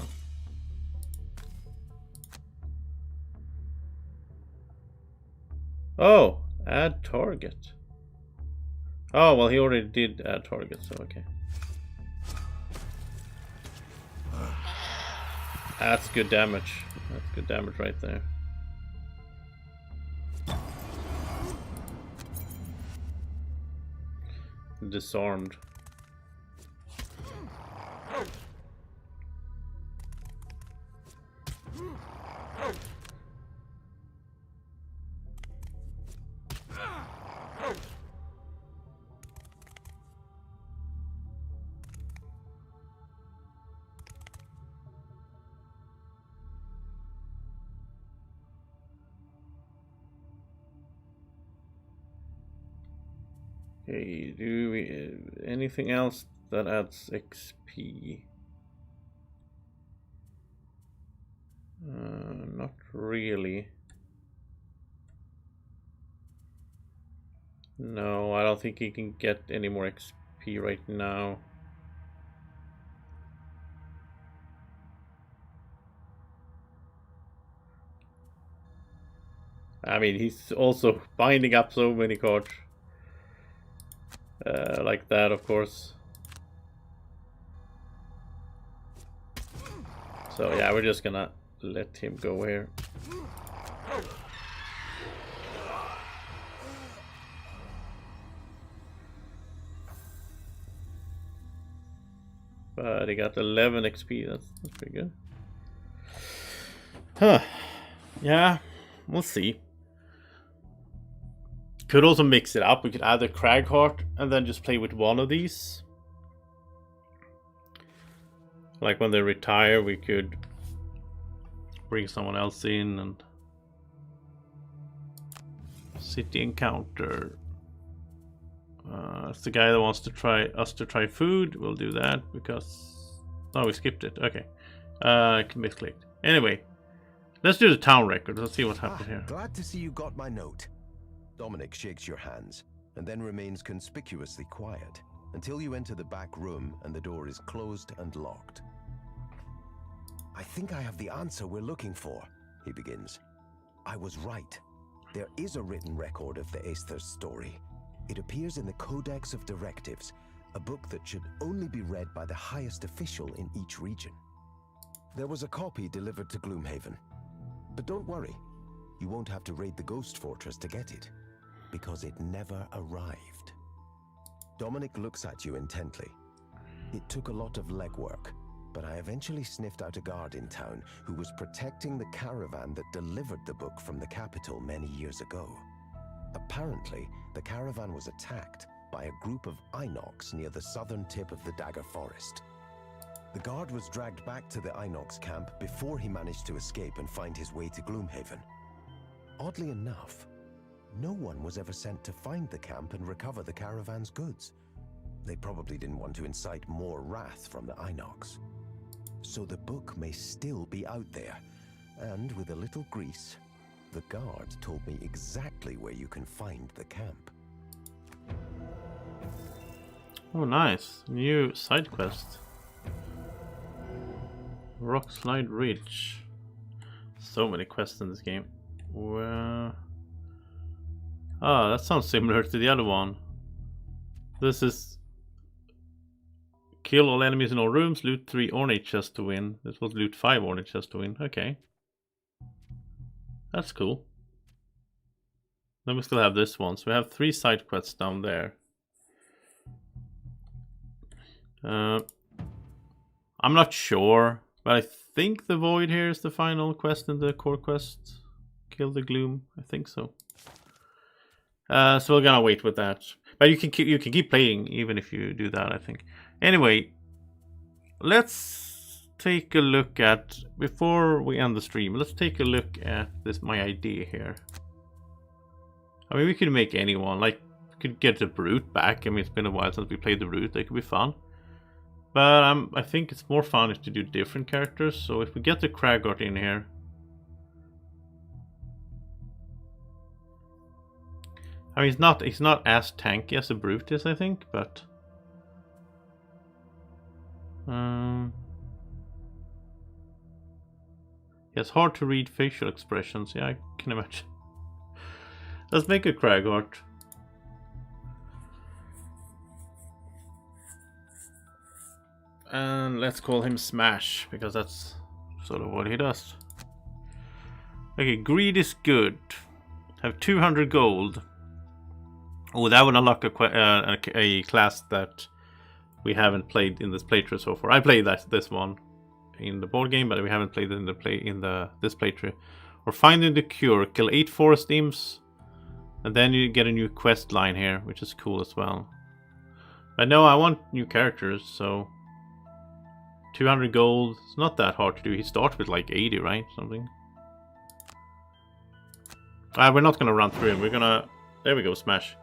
Oh, add target. Oh, well, he already did add target, so okay. That's good damage. That's good damage right there. Disarmed. Okay, do we anything else that adds XP? Not really. No, I don't think he can get any more XP right now. I mean, he's also binding up so many cards. Like that, of course. So yeah, we're just gonna let him go here. But he got 11 XP, that's pretty good. Huh. Yeah, we'll see. Could also mix it up. We could add a Cragheart and then just play with one of these. Like when they retire, we could bring someone else in and city encounter. It's the guy that wants to try food. We'll do that because we skipped it. Okay, misclicked. Anyway, let's do the town record. Let's see what happened here. Glad to see you got my note. Dominic shakes your hands and then remains conspicuously quiet until you enter the back room and the door is closed and locked. I think I have the answer we're looking for, he begins. I was right. There is a written record of the Aether's story. It appears in the Codex of Directives, a book that should only be read by the highest official in each region. There was a copy delivered to Gloomhaven. But don't worry, you won't have to raid the Ghost Fortress to get it, because it never arrived. Dominic looks at you intently. It took a lot of legwork, but I eventually sniffed out a guard in town who was protecting the caravan that delivered the book from the capital many years ago. Apparently, the caravan was attacked by a group of Inox near the southern tip of the Dagger Forest. The guard was dragged back to the Inox camp before he managed to escape and find his way to Gloomhaven. Oddly enough, no one was ever sent to find the camp and recover the caravan's goods. They probably didn't want to incite more wrath from the Inox. So the book may still be out there, and with a little grease, the guard told me exactly where you can find the camp. Oh, nice. New side quest. Rockslide Ridge. So many quests in this game. Where... that sounds similar to the other one. This is... Kill all enemies in all rooms, loot 3 ornate chests to win. This was loot 5 ornate chests to win. Okay. That's cool. Then we still have this one. So we have 3 side quests down there. I'm not sure, but I think the void here is the final quest in the core quest. Kill the gloom. I think so. So we're gonna wait with that. But you can keep playing even if you do that, I think. Anyway, let's take a look at, before we end the stream, let's take a look at my idea here. I mean, we could make anyone, like, we could get the brute back. I mean, it's been a while since we played the brute. They could be fun. But I think it's more fun if to do different characters. So if we get the Kraggart in here, I mean, he's not as tanky as a brute is, I think, but it's hard to read facial expressions. Yeah, I can imagine. Let's make a Kraggart. And let's call him Smash, because that's sort of what he does. Okay, greed is good. Have 200 gold. Oh, that would unlock a class that we haven't played in this playthrough so far. I played this one in the board game, but we haven't played it in this playthrough. Or finding the cure, kill 8 forest imps, and then you get a new quest line here, which is cool as well. But no, I want new characters, so 200 gold. It's not that hard to do. He starts with like 80, right? Something. We're not gonna run through him. We're gonna. There we go, Smash.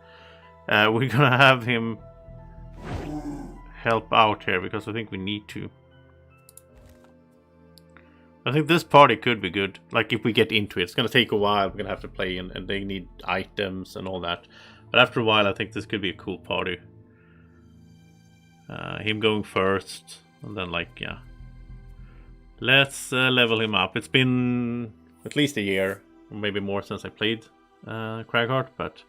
We're gonna have him help out here because I think we need to. I think this party could be good. Like if we get into it, it's gonna take a while. We're gonna have to play, and they need items and all that. But after a while, I think this could be a cool party. Him going first, and then like yeah. Let's level him up. It's been at least a year, or maybe more, since I played Kraggart, but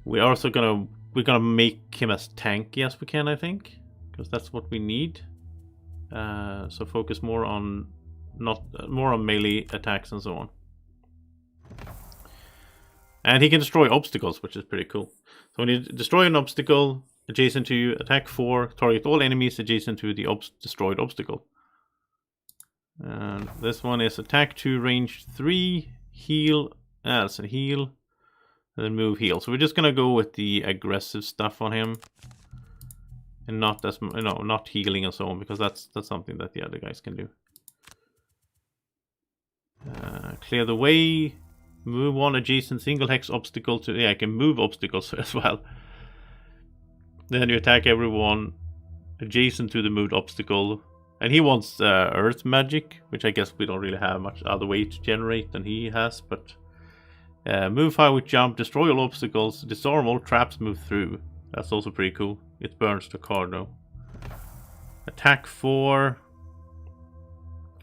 we're gonna make him as tanky as we can, I think, because that's what we need. So focus more on melee attacks and so on. And he can destroy obstacles, which is pretty cool. So when you destroy an obstacle adjacent to you, attack 4, target all enemies adjacent to the destroyed obstacle. And this one is attack 2, range 3, heal, so heal, and then move, heal. So we're just gonna go with the aggressive stuff on him. and not as not healing and so on, because that's something that the other guys can do. Clear the way. Move one adjacent single hex obstacle to... Yeah, I can move obstacles as well. Then you attack everyone adjacent to the moved obstacle. And he wants earth magic, which I guess we don't really have much other way to generate than he has. But move fire with jump, destroy all obstacles, disarm all traps, move through. That's also pretty cool. It burns the card though. Attack 4.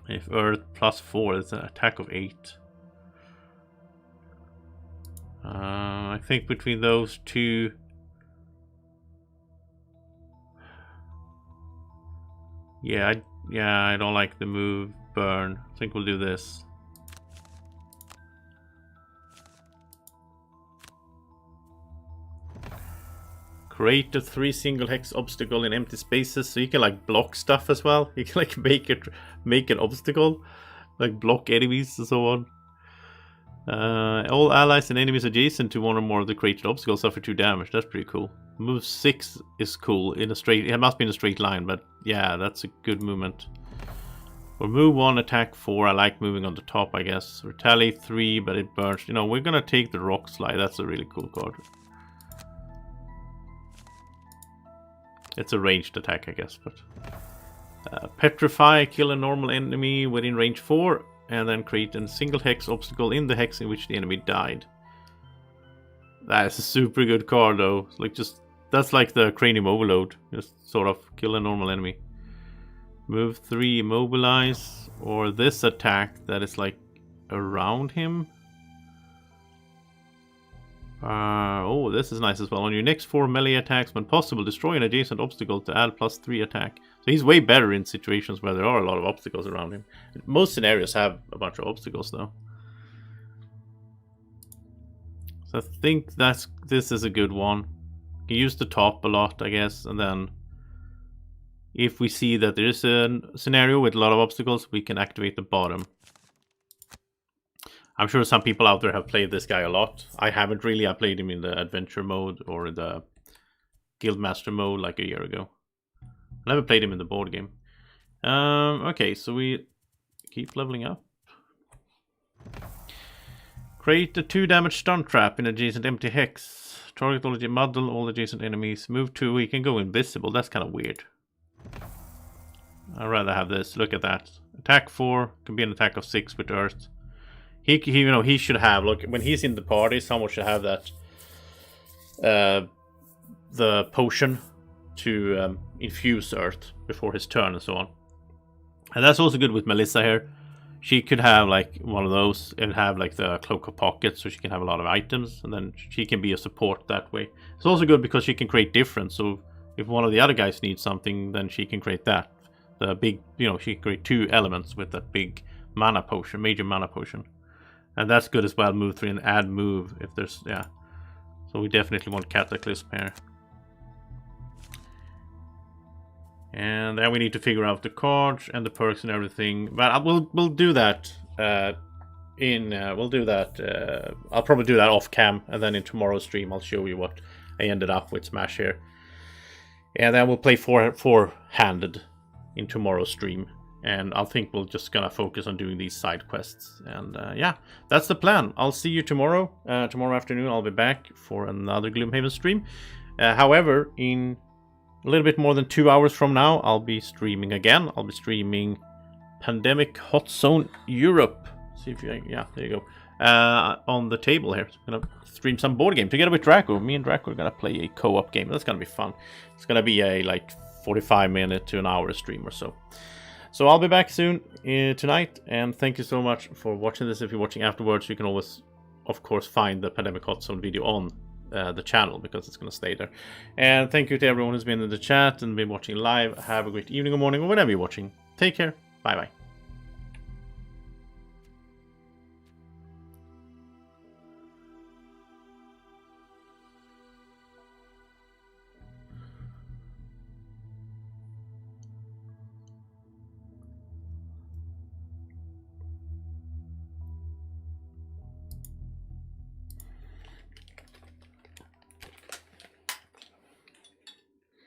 If earth +4, it's an attack of 8. I think between those two, I don't like the move burn. I think we'll do this. Create a 3 single hex obstacle in empty spaces, so you can like block stuff as well. You can like make an obstacle, like block enemies and so on. All allies and enemies adjacent to one or more of the created obstacles suffer 2 damage. That's pretty cool. Move 6 is cool in a straight. It must be in a straight line, but yeah, that's a good movement. Or move 1, attack 4. I like moving on the top, I guess. Retaliate 3, but it burns. You know, we're gonna take the rock slide. That's a really cool card. It's a ranged attack, I guess. But petrify, kill a normal enemy within range 4. And then create a single hex obstacle in the hex in which the enemy died. That is a super good card though. Like that's like the Cranium Overload. Just sort of kill a normal enemy. Move 3, immobilize, or this attack that is like around him. Oh, this is nice as well. On your next 4 melee attacks, when possible, destroy an adjacent obstacle to add +3 attack. So he's way better in situations where there are a lot of obstacles around him. Most scenarios have a bunch of obstacles though. So I think this is a good one. You can use the top a lot, I guess, and then if we see that there is a scenario with a lot of obstacles, we can activate the bottom. I'm sure some people out there have played this guy a lot. I haven't really. I played him in the adventure mode or the guildmaster mode like a year ago. I never played him in the board game. Okay, so we keep leveling up. Create a 2 damage stun trap in adjacent empty hex. Target all muddle all adjacent enemies. Move 2, he can go invisible. That's kind of weird. I'd rather have this. Look at that. Attack 4 can be an attack of 6 with earth. He should have, look, when he's in the party, someone should have that the potion to infuse earth before his turn and so on. And that's also good with Melissa here. She could have like one of those and have like the cloak of pockets, so she can have a lot of items, and then she can be a support that way. It's also good because she can create difference, so if one of the other guys needs something, then she can create that. The big, she can create 2 elements with that big mana potion, major mana potion. And that's good as well, move 3 and add move if there's, yeah. So we definitely want Cataclysm here. And then we need to figure out the cards and the perks and everything. But we'll do that we'll do that. I'll probably do that off cam, and then in tomorrow's stream I'll show you what I ended up with Smash here. And then we'll play four-handed in tomorrow's stream. And I think we're just gonna focus on doing these side quests. And yeah, that's the plan. I'll see you tomorrow. Tomorrow afternoon I'll be back for another Gloomhaven stream. However, in a little bit more than 2 hours from now, I'll be streaming again. I'll be streaming Pandemic Hot Zone Europe. See if you, yeah, there you go. On the table here. So I'm gonna stream some board game together with Draco. Me and Draco are gonna play a co-op game. That's gonna be fun. It's gonna be a like 45-minute to an hour stream or so. So I'll be back soon tonight, and thank you so much for watching this. If you're watching afterwards, you can always, of course, find the Pandemic Hot Zone video on the channel, because it's going to stay there. And thank you to everyone who's been in the chat and been watching live. Have a great evening or morning or whenever you're watching. Take care. Bye-bye.